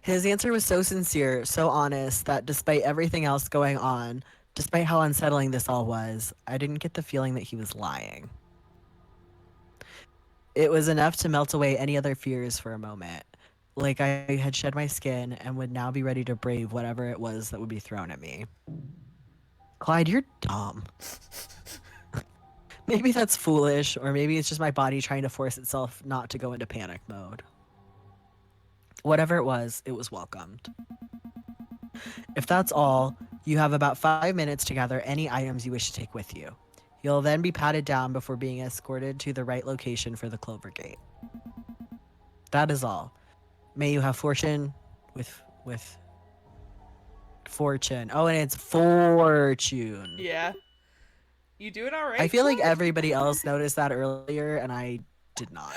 [SPEAKER 2] His answer was so sincere, so honest that despite everything else going on, despite how unsettling this all was, I didn't get the feeling that he was lying. It was enough to melt away any other fears for a moment. Like I had shed my skin and would now be ready to brave whatever it was that would be thrown at me. Clyde, you're dumb. Maybe that's foolish, or maybe it's just my body trying to force itself not to go into panic mode. Whatever it was welcomed. If that's all, you have about 5 minutes to gather any items you wish to take with you. You'll then be patted down before being escorted to the right location for the Clover Gate. That is all. May you have fortune with fortune. Oh, and it's fortune.
[SPEAKER 1] Yeah. You doing all right?
[SPEAKER 2] I feel like
[SPEAKER 1] Clyde?
[SPEAKER 2] everybody else noticed that earlier, and I did not.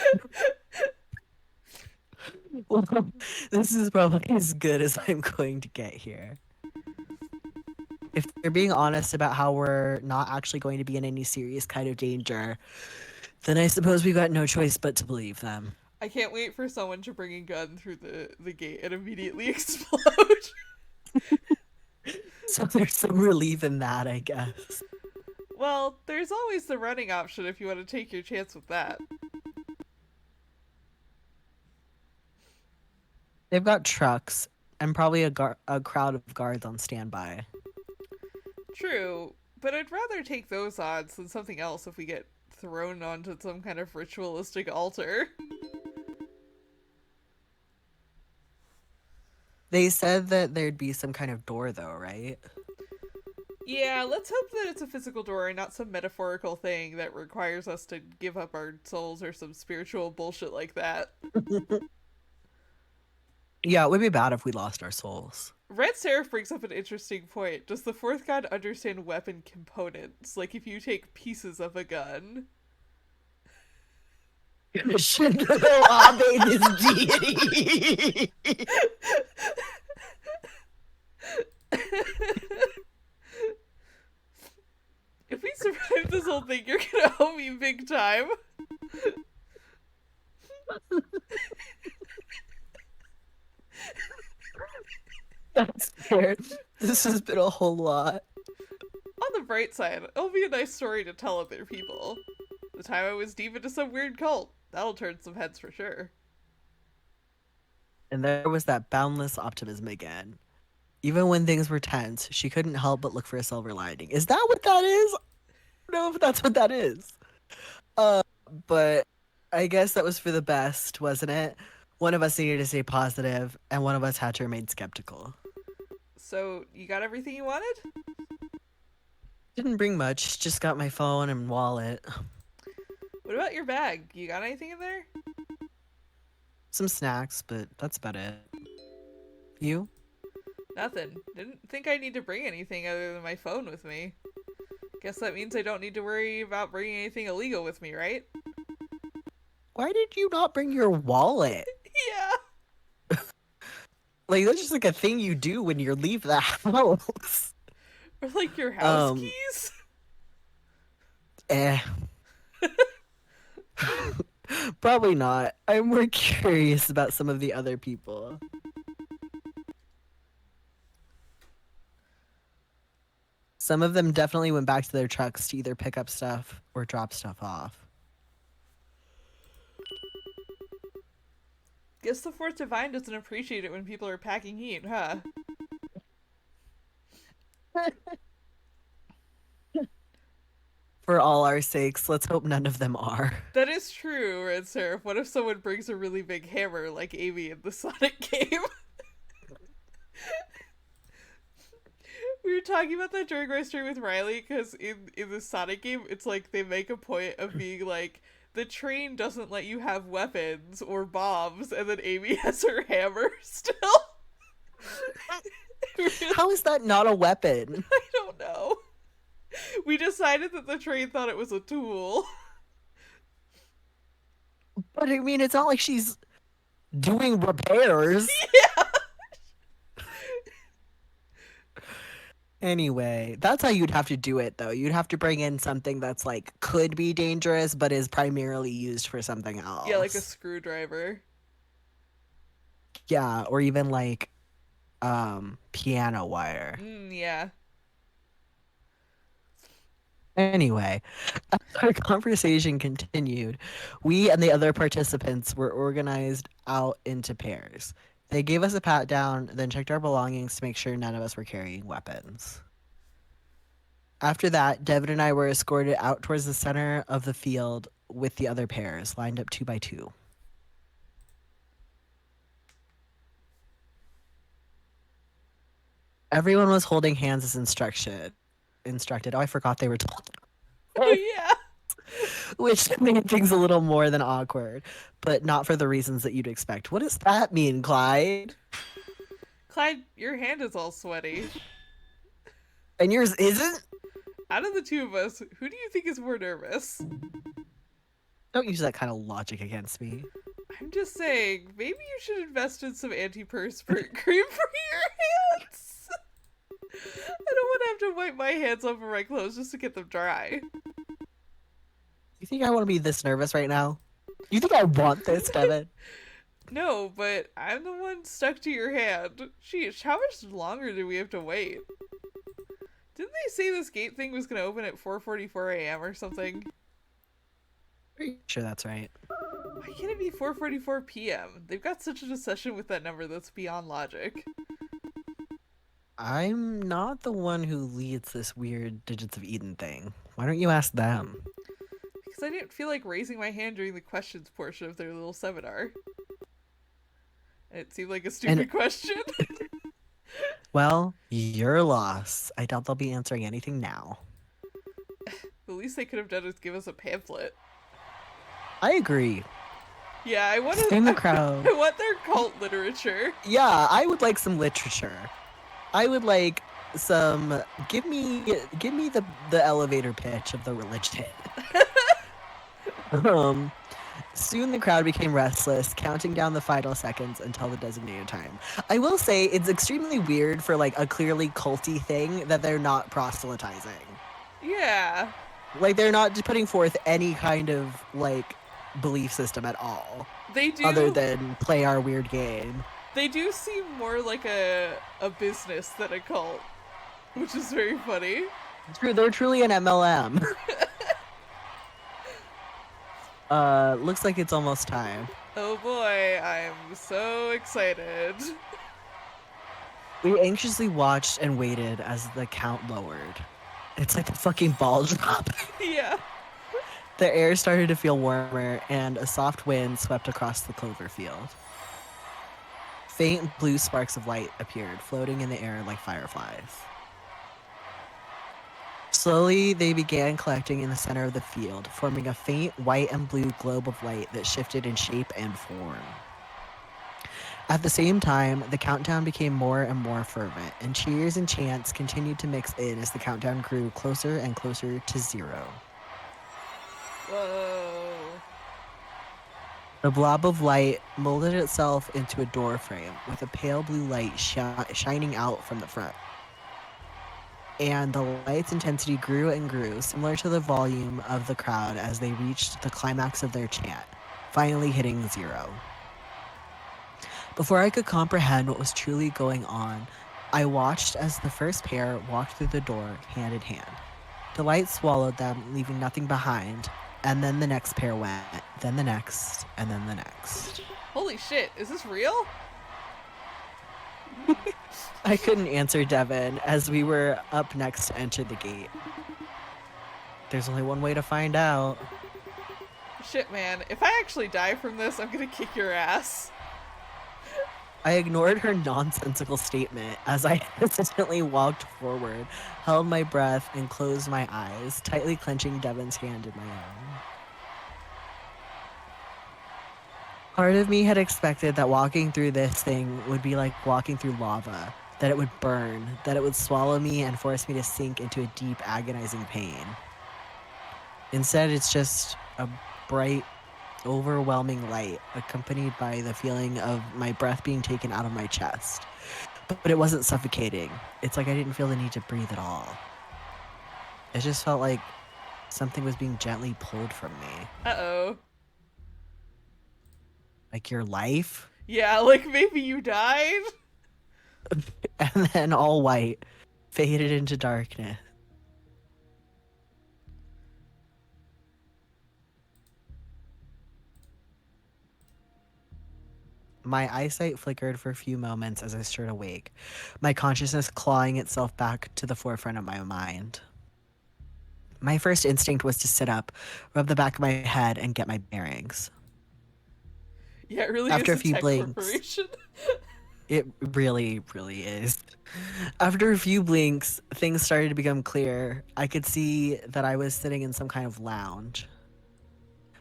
[SPEAKER 2] Well, this is probably as good as I'm going to get here. If they're being honest about how we're not actually going to be in any serious kind of danger, then I suppose we've got no choice but to believe them.
[SPEAKER 1] I can't wait for someone to bring a gun through the gate and immediately explode.
[SPEAKER 2] So there's some relief in that, I guess.
[SPEAKER 1] Well, there's always the running option if you want to take your chance with that.
[SPEAKER 2] They've got trucks and probably a crowd of guards on standby.
[SPEAKER 1] True, but I'd rather take those odds than something else if we get thrown onto some kind of ritualistic altar.
[SPEAKER 2] They said that there'd be some kind of door, though, right?
[SPEAKER 1] Yeah, let's hope that it's a physical door and not some metaphorical thing that requires us to give up our souls or some spiritual bullshit like that.
[SPEAKER 2] Yeah, it would be bad if we lost our souls.
[SPEAKER 1] Red Seraph brings up an interesting point. Does the fourth god understand weapon components? Like if you take pieces of a gun?
[SPEAKER 2] Should obey this deity.
[SPEAKER 1] If we survive this whole thing, you're gonna owe me big time.
[SPEAKER 2] That's fair. This has been a whole lot.
[SPEAKER 1] On the bright side, it'll be a nice story to tell other people. The time I was deep into some weird cult. That'll turn some heads for sure.
[SPEAKER 2] And there was that boundless optimism again. Even when things were tense, she couldn't help but look for a silver lining. Is that what that is? I don't know if that's what that is. Uh, but I guess that was for the best, wasn't it? One of us needed to stay positive, and one of us had to remain skeptical.
[SPEAKER 1] So, you got everything you wanted?
[SPEAKER 2] Didn't bring much, just got my phone and wallet.
[SPEAKER 1] What about your bag? You got anything in there?
[SPEAKER 2] Some snacks, but that's about it. You?
[SPEAKER 1] Nothing. Didn't think I need to bring anything other than my phone with me. Guess that means I don't need to worry about bringing anything illegal with me, right?
[SPEAKER 2] Why did you not bring your wallet?
[SPEAKER 1] Yeah.
[SPEAKER 2] Like, that's just like a thing you do when you leave the house.
[SPEAKER 1] Or like your house keys?
[SPEAKER 2] Eh. Probably not. I'm more curious about some of the other people. Some of them definitely went back to their trucks to either pick up stuff or drop stuff off.
[SPEAKER 1] Guess the Fourth Divine doesn't appreciate it when people are packing heat, huh?
[SPEAKER 2] For all our sakes, let's hope none of them are.
[SPEAKER 1] That is true, Red Seraph. What if someone brings a really big hammer like Amy in the Sonic game? We were talking about that during my stream with Riley, because in the Sonic game, it's like they make a point of being like, the train doesn't let you have weapons or bombs, and then Amy has her hammer still.
[SPEAKER 2] How is that not a weapon?
[SPEAKER 1] I don't know. We decided that the train thought it was a tool.
[SPEAKER 2] But I mean, it's not like she's doing repairs.
[SPEAKER 1] Yeah.
[SPEAKER 2] Anyway, that's how you'd have to do it, though. You'd have to bring in something that's like could be dangerous, but is primarily used for something else.
[SPEAKER 1] Yeah, like a screwdriver.
[SPEAKER 2] Yeah, or even like piano wire.
[SPEAKER 1] Yeah.
[SPEAKER 2] Anyway, as our conversation continued, we and the other participants were organized out into pairs. They gave us a pat down, then checked our belongings to make sure none of us were carrying weapons. After that, Devin and I were escorted out towards the center of the field with the other pairs, lined up 2 by 2. Everyone was holding hands as instructed. Oh, I forgot they were told.
[SPEAKER 1] Oh, yeah.
[SPEAKER 2] Which made things a little more than awkward, but not for the reasons that you'd expect. What does that mean, Clyde?
[SPEAKER 1] Clyde, your hand is all sweaty.
[SPEAKER 2] And yours isn't?
[SPEAKER 1] Out of the two of us, who do you think is more nervous?
[SPEAKER 2] Don't use that kind of logic against me.
[SPEAKER 1] I'm just saying, maybe you should invest in some antiperspirant cream for your hands. I don't want to have to wipe my hands over my clothes just to get them dry.
[SPEAKER 2] You think I want to be this nervous right now? You think I want this, Devin?
[SPEAKER 1] No, but I'm the one stuck to your hand. Sheesh, how much longer do we have to wait? Didn't they say this gate thing was going to open at 4:44 a.m. or something?
[SPEAKER 2] Pretty sure that's right.
[SPEAKER 1] Why can't it be 4:44 p.m.? They've got such an obsession with that number that's beyond logic.
[SPEAKER 2] I'm not the one who leads this weird Digits of Eden thing. Why don't you ask them?
[SPEAKER 1] Because I didn't feel like raising my hand during the questions portion of their little seminar. And it seemed like a stupid question.
[SPEAKER 2] Well, your loss. I doubt they'll be answering anything now.
[SPEAKER 1] The least they could have done is give us a pamphlet.
[SPEAKER 2] I agree.
[SPEAKER 1] Yeah, I want
[SPEAKER 2] Stay in the crowd.
[SPEAKER 1] I want their cult literature.
[SPEAKER 2] Yeah, I would like some literature. I would like some. Give me the elevator pitch of the religion. Soon the crowd became restless, counting down the final seconds until the designated time. I will say it's extremely weird for like a clearly culty thing that they're not proselytizing.
[SPEAKER 1] Yeah.
[SPEAKER 2] Like they're not just putting forth any kind of like belief system at all.
[SPEAKER 1] They do.
[SPEAKER 2] Other than play our weird game.
[SPEAKER 1] They do seem more like a business than a cult, which is very funny.
[SPEAKER 2] True, they're truly an MLM. Looks like it's almost time.
[SPEAKER 1] Oh boy, I'm so excited.
[SPEAKER 2] We anxiously watched and waited as the count lowered. It's like the fucking ball drop.
[SPEAKER 1] Yeah.
[SPEAKER 2] The air started to feel warmer, and a soft wind swept across the clover field. Faint blue sparks of light appeared, floating in the air like fireflies. Slowly, they began collecting in the center of the field, forming a faint white and blue globe of light that shifted in shape and form. At the same time, the countdown became more and more fervent, and cheers and chants continued to mix in as the countdown grew closer and closer to 0.
[SPEAKER 1] Whoa.
[SPEAKER 2] The blob of light molded itself into a door frame with a pale blue light shining out from the front. And the light's intensity grew and grew, similar to the volume of the crowd as they reached the climax of their chant, finally hitting 0. Before I could comprehend what was truly going on, I watched as the first pair walked through the door hand in hand. The light swallowed them, leaving nothing behind, and then the next pair went, then the next, and then the next.
[SPEAKER 1] Holy shit, is this real?
[SPEAKER 2] I couldn't answer Devin as we were up next to enter the gate. There's only one way to find out.
[SPEAKER 1] Shit, man. If I actually die from this, I'm gonna kick your ass.
[SPEAKER 2] I ignored her nonsensical statement as I hesitantly walked forward, held my breath, and closed my eyes, tightly clenching Devin's hand in my own. Part of me had expected that walking through this thing would be like walking through lava, that it would burn, that it would swallow me and force me to sink into a deep, agonizing pain. Instead, it's just a bright, overwhelming light, accompanied by the feeling of my breath being taken out of my chest. But it wasn't suffocating. It's like I didn't feel the need to breathe at all. It just felt like something was being gently pulled from me.
[SPEAKER 1] Uh-oh.
[SPEAKER 2] Like your life?
[SPEAKER 1] Yeah, like maybe you died?
[SPEAKER 2] And then all white faded into darkness. My eyesight flickered for a few moments as I stirred awake, my consciousness clawing itself back to the forefront of my mind. My first instinct was to sit up, rub the back of my head, and get my bearings.
[SPEAKER 1] Yeah, it really
[SPEAKER 2] After
[SPEAKER 1] is
[SPEAKER 2] a few
[SPEAKER 1] tech
[SPEAKER 2] blinks,
[SPEAKER 1] corporation.
[SPEAKER 2] it really, really is. After a few blinks, things started to become clear. I could see that I was sitting in some kind of lounge.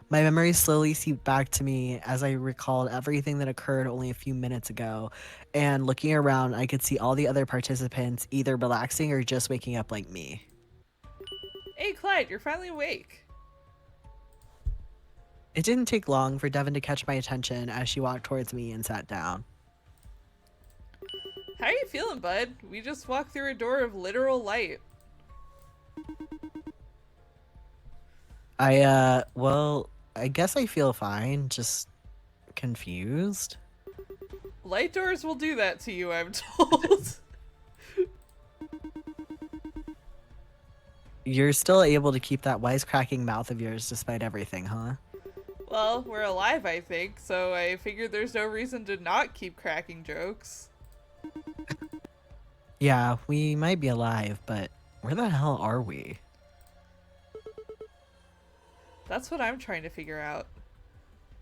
[SPEAKER 2] My memories slowly seeped back to me as I recalled everything that occurred only a few minutes ago, and looking around, I could see all the other participants either relaxing or just waking up like me.
[SPEAKER 1] Hey, Clyde, you're finally awake.
[SPEAKER 2] It didn't take long for Devin to catch my attention as she walked towards me and sat down.
[SPEAKER 1] How are you feeling, bud? We just walked through a door of literal light.
[SPEAKER 2] Well, I guess I feel fine, just confused.
[SPEAKER 1] Light doors will do that to you, I'm told.
[SPEAKER 2] You're still able to keep that wisecracking mouth of yours despite everything, huh?
[SPEAKER 1] Well, we're alive, I think, so I figured there's no reason to not keep cracking jokes.
[SPEAKER 2] Yeah, we might be alive, but where the hell are we?
[SPEAKER 1] That's what I'm trying to figure out.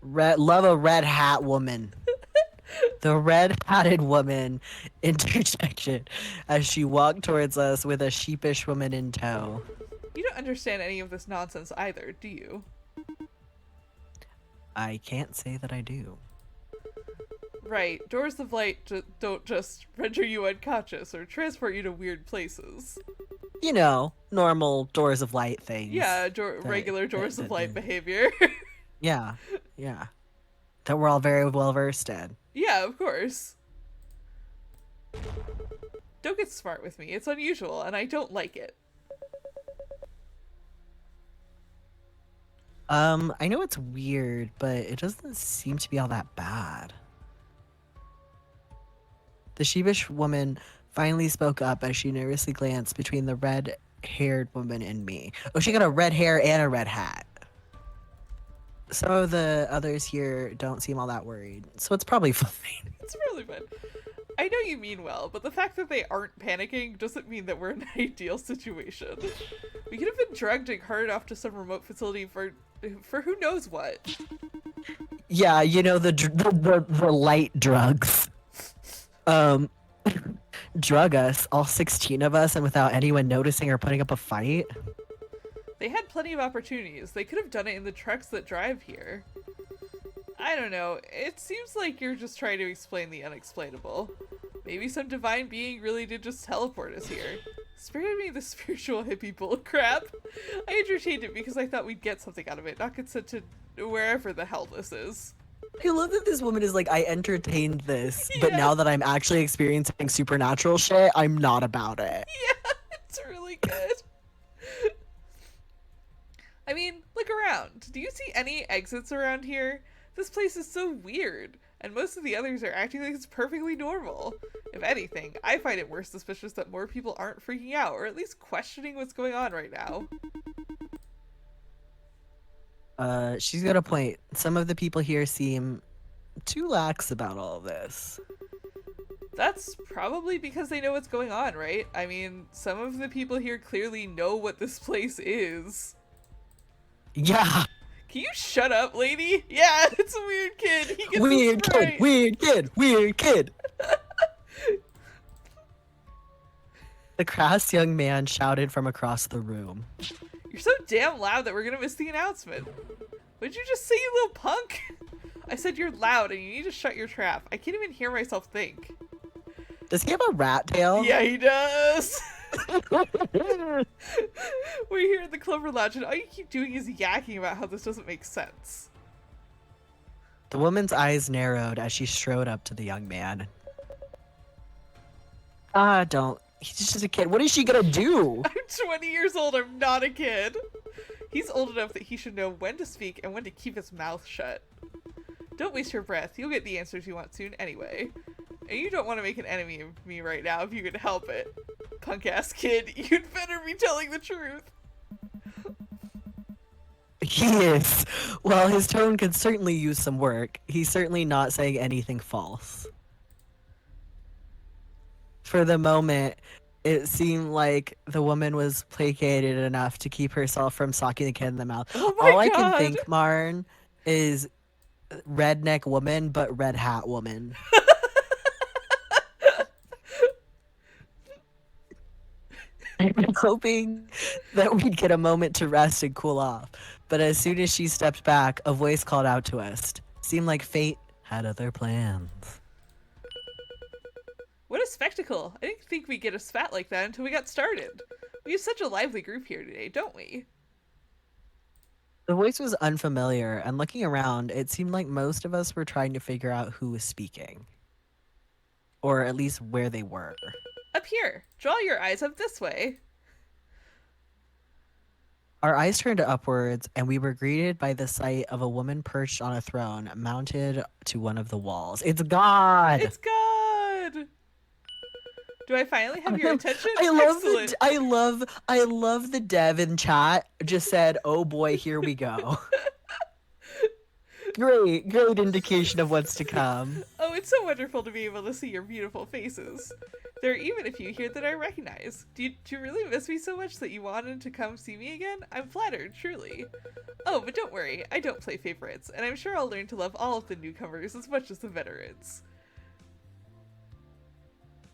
[SPEAKER 2] Love a red hat woman. The red-hatted woman interjected as she walked towards us with a sheepish woman in tow.
[SPEAKER 1] You don't understand any of this nonsense either, do you?
[SPEAKER 2] I can't say that I do.
[SPEAKER 1] Right, doors of light don't just render you unconscious or transport you to weird places.
[SPEAKER 2] You know, normal doors of light things.
[SPEAKER 1] Yeah, regular doors of light behavior.
[SPEAKER 2] Yeah. That we're all very well versed in.
[SPEAKER 1] Yeah, of course. Don't get smart with me. It's unusual, and I don't like it.
[SPEAKER 2] I know it's weird, but it doesn't seem to be all that bad. The sheepish woman finally spoke up as she nervously glanced between the red-haired woman and me. Oh, she got a red hair and a red hat. Some of the others here don't seem all that worried, so it's probably fine.
[SPEAKER 1] It's really fun. I know you mean well, but the fact that they aren't panicking doesn't mean that we're in an ideal situation. We could have been drugged and carted off to some remote facility for who knows what.
[SPEAKER 2] Yeah, you know, the light drugs. Um, drug us, all 16 of us, and without anyone noticing or putting up a fight.
[SPEAKER 1] They had plenty of opportunities. They could have done it in the trucks that drive here. I don't know. It seems like you're just trying to explain the unexplainable. Maybe some divine being really did just teleport us here. Spared me the spiritual hippie bull crap. I entertained it because I thought we'd get something out of it, not get sent to wherever the hell this is.
[SPEAKER 2] I love that this woman is like, I entertained this, but
[SPEAKER 1] Yeah.
[SPEAKER 2] now that I'm actually experiencing supernatural shit, I'm not about it.
[SPEAKER 1] Yeah, it's really good. I mean, look around. Do you see any exits around here? This place is so weird, and most of the others are acting like it's perfectly normal. If anything, I find it more suspicious that more people aren't freaking out, or at least questioning what's going on right now.
[SPEAKER 2] She's got a point. Some of the people here seem too lax about all of this.
[SPEAKER 1] That's probably because they know what's going on, right? I mean, some of the people here clearly know what this place is.
[SPEAKER 2] Yeah,
[SPEAKER 1] Can you shut up, lady? Yeah, it's a weird kid. He gets
[SPEAKER 2] weird
[SPEAKER 1] this
[SPEAKER 2] kid,
[SPEAKER 1] right.
[SPEAKER 2] weird kid, weird kid. The crass young man shouted from across the room.
[SPEAKER 1] You're so damn loud that we're gonna miss the announcement. What'd you just say, you little punk? I said you're loud and you need to shut your trap. I can't even hear myself think.
[SPEAKER 2] Does he have a rat tail?
[SPEAKER 1] Yeah, he does. We're here at the Clover Lodge and all you keep doing is yakking about how this doesn't make sense.
[SPEAKER 2] The woman's eyes narrowed as she strode up to the young man. Don't. He's just a kid. What is she gonna do?
[SPEAKER 1] I'm 20 years old. I'm not a kid. He's old enough that he should know when to speak and when to keep his mouth shut. Don't waste your breath. You'll get the answers you want soon anyway. And you don't want to make an enemy of me right now if you can help it. Punk-ass kid, you'd better be telling the truth.
[SPEAKER 2] He is. Well, his tone could certainly use some work. He's certainly not saying anything false. For the moment, it seemed like the woman was placated enough to keep herself from socking the kid in the mouth.
[SPEAKER 1] Oh my
[SPEAKER 2] All I
[SPEAKER 1] God.
[SPEAKER 2] can think, Marn, is redneck woman, but red hat woman. I was hoping that we'd get a moment to rest and cool off, but as soon as she stepped back, a voice called out to us. Seemed like fate had other plans.
[SPEAKER 1] What a spectacle. I didn't think we'd get a spat like that until we got started. We have such a lively group here today, don't we?
[SPEAKER 2] The voice was unfamiliar, and looking around, it seemed like most of us were trying to figure out who was speaking. Or at least where they were.
[SPEAKER 1] Up here. Draw your eyes up this way.
[SPEAKER 2] Our eyes turned upwards, and we were greeted by the sight of a woman perched on a throne, mounted to one of the walls. It's God!
[SPEAKER 1] It's God! Do I finally have your attention?
[SPEAKER 2] I love
[SPEAKER 1] Excellent.
[SPEAKER 2] I love the dev in chat just said, "Oh boy, here we go." Great indication of what's to come.
[SPEAKER 1] Oh, it's so wonderful to be able to see your beautiful faces. There are even a few here that I recognize. Do you really miss me so much that you wanted to come see me again? I'm flattered, truly. Oh, but don't worry, I don't play favorites, and I'm sure I'll learn to love all of the newcomers as much as the veterans.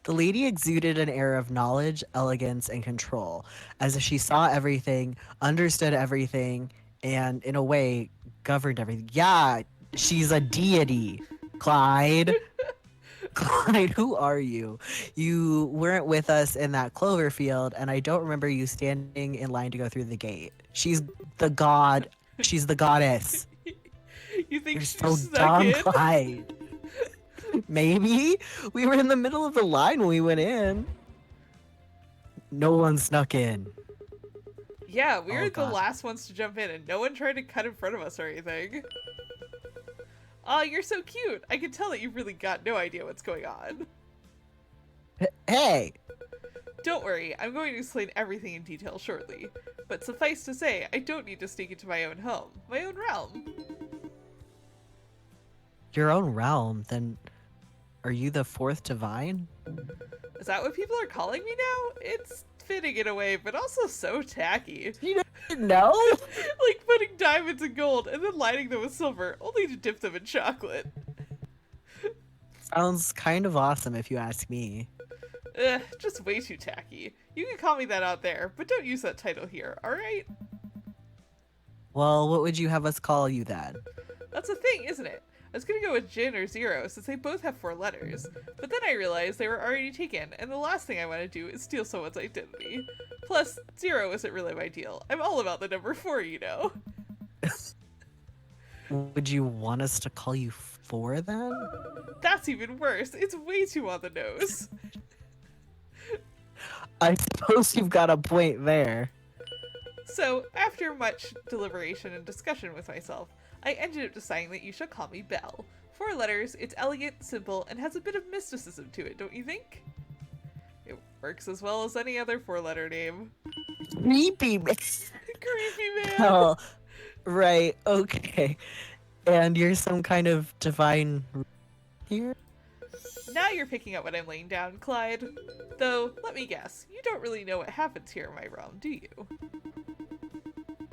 [SPEAKER 2] The lady exuded an air of knowledge, elegance, and control, as if she saw everything, understood everything, and, in a way, governed everything. Yeah, she's a deity. Clyde. Clyde, who are you? You weren't with us in that clover field, and I don't remember you standing in line to go through the gate. She's the god. She's the goddess.
[SPEAKER 1] You think
[SPEAKER 2] You're
[SPEAKER 1] she's
[SPEAKER 2] so
[SPEAKER 1] snuck
[SPEAKER 2] dumb,
[SPEAKER 1] in?
[SPEAKER 2] Clyde. Maybe. We were in the middle of the line when we went in. No one snuck in.
[SPEAKER 1] Yeah, we were
[SPEAKER 2] Oh,
[SPEAKER 1] the
[SPEAKER 2] God.
[SPEAKER 1] last ones to jump in, and no one tried to cut in front of us or anything. Oh, you're so cute. I can tell that you've really got no idea what's going on.
[SPEAKER 2] Hey!
[SPEAKER 1] Don't worry, I'm going to explain everything in detail shortly. But suffice to say, I don't need to sneak into my own home, my own realm.
[SPEAKER 2] your own realm, then are you the fourth divine?
[SPEAKER 1] Is that what people are calling me now? It's fitting in a way, but also so tacky.
[SPEAKER 2] You didn't know?
[SPEAKER 1] Like putting diamonds in gold and then lining them with silver, only to dip them in chocolate.
[SPEAKER 2] Sounds kind of awesome if you ask me.
[SPEAKER 1] Just way too tacky. You can call me that out there, but don't use that title here, alright?
[SPEAKER 2] Well, what would you have us call you then?
[SPEAKER 1] That's a thing, isn't it? I was gonna go with Jin or Zero since they both have 4 letters, but then I realized they were already taken, and the last thing I want to do is steal someone's identity. Plus, 0 isn't really my deal. I'm all about the number 4, you know?
[SPEAKER 2] Would you want us to call you 4 then?
[SPEAKER 1] That's even worse. It's way too on the nose.
[SPEAKER 2] I suppose you've got a point there.
[SPEAKER 1] So, after much deliberation and discussion with myself, I ended up deciding that you should call me Belle. 4 letters, it's elegant, simple, and has a bit of mysticism to it, don't you think? It works as well as any other 4-letter name.
[SPEAKER 2] Creepy man.
[SPEAKER 1] Creepy man!
[SPEAKER 2] Oh, right, okay. And you're some kind of divine here?
[SPEAKER 1] Now you're picking up what I'm laying down, Clyde. Though, let me guess, you don't really know what happens here in my realm, do you?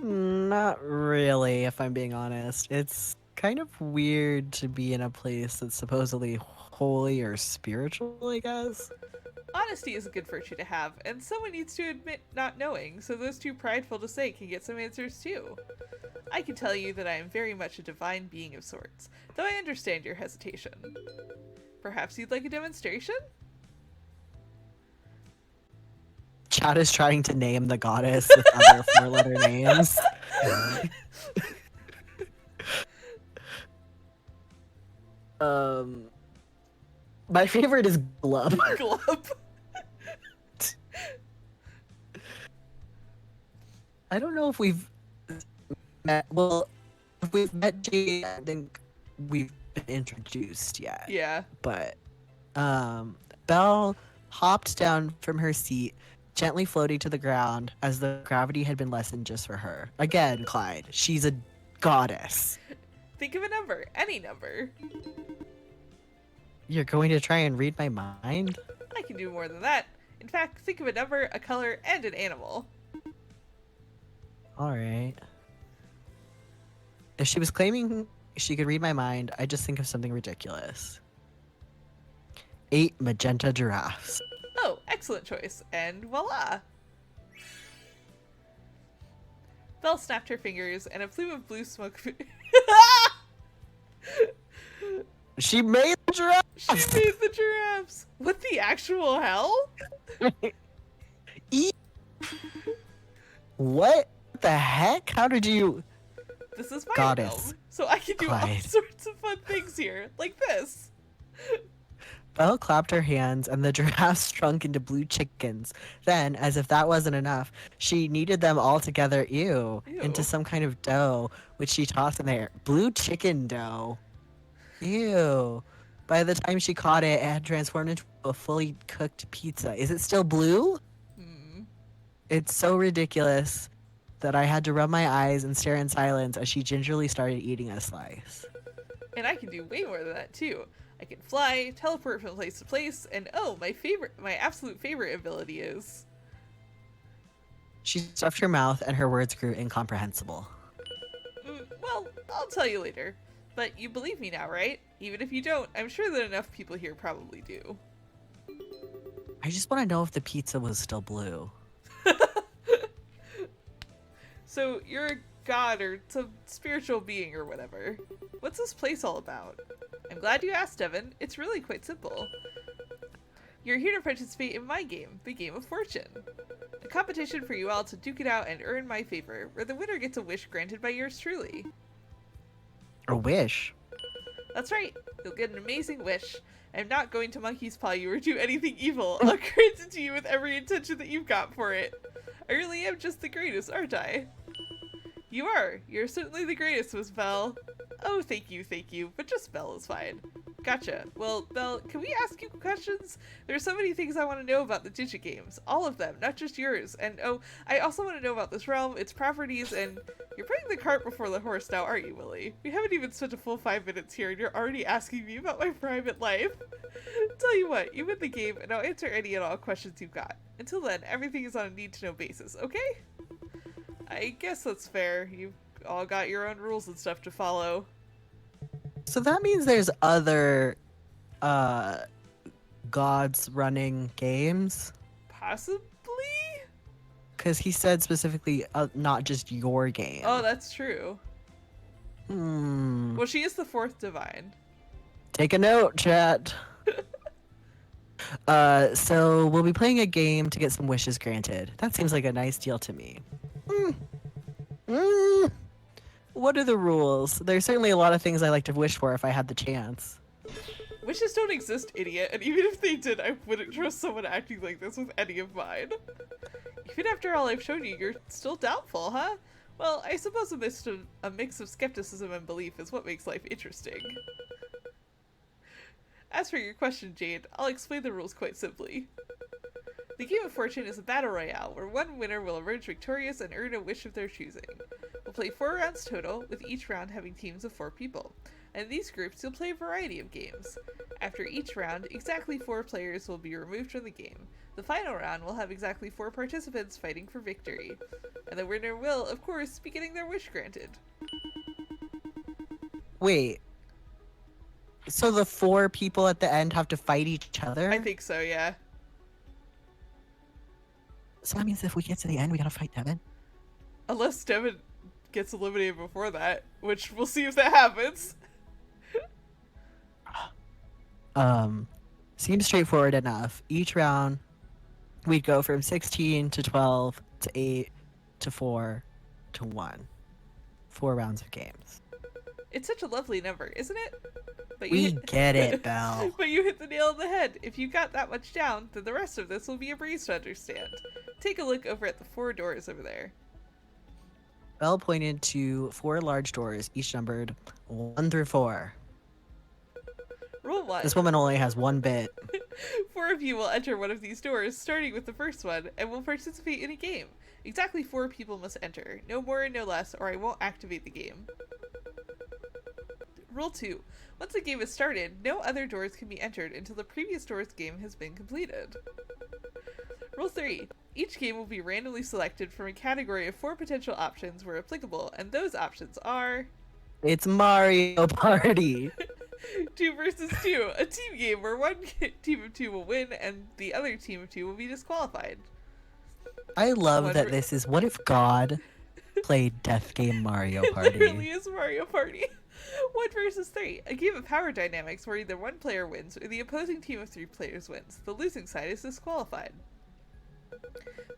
[SPEAKER 2] Not really, if I'm being honest. It's kind of weird to be in a place that's supposedly holy or spiritual, I guess.
[SPEAKER 1] Honesty is a good virtue to have, and someone needs to admit not knowing, so those too prideful to say can get some answers too. I can tell you that I am very much a divine being of sorts, though I understand your hesitation. Perhaps you'd like a demonstration?
[SPEAKER 2] Chad is trying to name the goddess with other 4-letter names. My favorite is Glub.
[SPEAKER 1] Glub.
[SPEAKER 2] I don't know if we've met. Well, if we've met Jade, I think we've been introduced yet.
[SPEAKER 1] Yeah.
[SPEAKER 2] But Belle hopped down from her seat, gently floating to the ground as the gravity had been lessened just for her. Again, Clyde, she's a goddess.
[SPEAKER 1] Think of a number. Any number.
[SPEAKER 2] You're going to try and read my mind?
[SPEAKER 1] I can do more than that. In fact, think of a number, a color, and an animal.
[SPEAKER 2] Alright. If she was claiming she could read my mind, I'd just think of something ridiculous. 8 magenta giraffes.
[SPEAKER 1] Oh, excellent choice. And voila! Belle snapped her fingers, and a plume of blue smoke...
[SPEAKER 2] She made the giraffes!
[SPEAKER 1] She made the giraffes! What the actual hell?
[SPEAKER 2] What the heck? How did you...
[SPEAKER 1] This is my
[SPEAKER 2] Goddess.
[SPEAKER 1] realm, so I can do all
[SPEAKER 2] Clyde.
[SPEAKER 1] sorts of fun things here, like this.
[SPEAKER 2] Belle clapped her hands, and the giraffes shrunk into blue chickens. Then, as if that wasn't enough, she kneaded them all together,
[SPEAKER 1] Ew.
[SPEAKER 2] into some kind of dough, which she tossed in there. Blue chicken dough. Ew. By the time she caught it, it had transformed into a fully cooked pizza. Is it still blue?
[SPEAKER 1] Hmm.
[SPEAKER 2] It's so ridiculous that I had to rub my eyes and stare in silence as she gingerly started eating a slice.
[SPEAKER 1] And I can do way more than that too. I can fly, teleport from place to place, and oh, my absolute favorite ability is...
[SPEAKER 2] She stuffed her mouth and her words grew incomprehensible.
[SPEAKER 1] Well, I'll tell you later. But you believe me now, right? Even if you don't, I'm sure that enough people here probably do.
[SPEAKER 2] I just want to know if the pizza was still blue.
[SPEAKER 1] So, you're a god or some spiritual being or whatever. What's this place all about? I'm glad you asked, Devin. It's really quite simple. You're here to participate in my game, the Game of Fortune. A competition for you all to duke it out and earn my favor, where the winner gets a wish granted by yours truly.
[SPEAKER 2] A wish?
[SPEAKER 1] That's right, you'll get an amazing wish. I'm not going to monkey's paw you or do anything evil. I'll grant it to you with every intention that you've got for it. I really am just the greatest, aren't I? You are. You're certainly the greatest, Miss Belle. Oh, thank you, but just Belle is fine. Gotcha. Well, Belle, can we ask you questions? There's so many things I want to know about the Digit games. All of them, not just yours. And oh, I also want to know about this realm, its properties, and you're putting the cart before the horse now, aren't you, Willie? We haven't even spent a full 5 minutes here, and you're already asking me about my private life. Tell you what, you win the game, and I'll answer any and all questions you've got. Until then, everything is on a need-to-know basis, okay? I guess that's fair. You've all got your own rules and stuff to follow.
[SPEAKER 2] So that means there's other gods running games?
[SPEAKER 1] Possibly?
[SPEAKER 2] Because he said specifically not just your game.
[SPEAKER 1] Oh, that's true.
[SPEAKER 2] Hmm.
[SPEAKER 1] Well, she is the fourth divine.
[SPEAKER 2] Take a note, chat. So we'll be playing a game to get some wishes granted. That seems like a nice deal to me. What are the rules? There's certainly a lot of things I like to wish for if I had the chance.
[SPEAKER 1] Wishes don't exist, idiot, and even if they did, I wouldn't trust someone acting like this with any of mine. Even after all I've shown you, you're still doubtful, huh? Well, I suppose a mix of skepticism and belief is what makes life interesting. As for your question, Jade, I'll explain the rules quite simply. The Game of Fortune is a battle royale where one winner will emerge victorious and earn a wish of their choosing. We'll play 4 rounds total, with each round having teams of 4 people. And in these groups, you'll play a variety of games. After each round, exactly 4 players will be removed from the game. The final round will have exactly 4 participants fighting for victory. And the winner will, of course, be getting their wish granted.
[SPEAKER 2] Wait. So the 4 people at the end have to fight each other?
[SPEAKER 1] I think so, yeah.
[SPEAKER 2] So that means if we get to the end, we gotta fight Devin?
[SPEAKER 1] Unless Devin gets eliminated before that, which we'll see if that happens.
[SPEAKER 2] Seems straightforward enough. Each round, we'd go from 16 to 12 to 8 to 4 to 1. 4 rounds of games.
[SPEAKER 1] It's such a lovely number, isn't it? But
[SPEAKER 2] We get it, Belle.
[SPEAKER 1] But you hit the nail on the head. If you got that much down, then the rest of this will be a breeze to understand. Take a look over at the 4 doors over there.
[SPEAKER 2] Belle pointed to 4 large doors, each numbered 1 through 4.
[SPEAKER 1] Rule 1.
[SPEAKER 2] This woman only has 1 bit.
[SPEAKER 1] 4 of you will enter one of these doors, starting with the first one, and will participate in a game. Exactly 4 people must enter. No more and no less, or I won't activate the game. Rule 2. Once the game is started, no other doors can be entered until the previous door's game has been completed. Rule 3. Each game will be randomly selected from a category of 4 potential options where applicable, and those options are...
[SPEAKER 2] It's Mario Party!
[SPEAKER 1] 2 versus 2, a team game where one team of 2 will win and the other team of 2 will be disqualified.
[SPEAKER 2] I love that this is what if God played Death Game Mario Party.
[SPEAKER 1] It literally is Mario Party. 1 versus 3, a game of power dynamics where either one player wins or the opposing team of 3 players wins. The losing side is disqualified.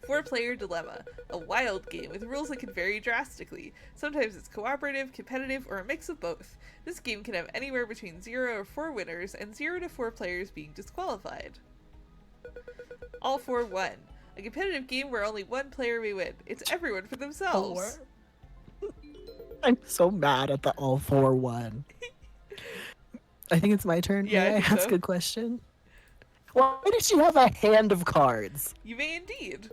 [SPEAKER 1] 4-player dilemma, a wild game with rules that can vary drastically. Sometimes it's cooperative, competitive, or a mix of both. This game can have anywhere between 0 or 4 winners and 0 to 4 players being disqualified. All for one, a competitive game where only one player may win. It's everyone for themselves.
[SPEAKER 2] 4? I'm so mad at the all 4 one. I think it's my turn.
[SPEAKER 1] Yeah,
[SPEAKER 2] May I
[SPEAKER 1] I think
[SPEAKER 2] ask
[SPEAKER 1] so.
[SPEAKER 2] a question? Why does she have a hand of cards?
[SPEAKER 1] You may indeed.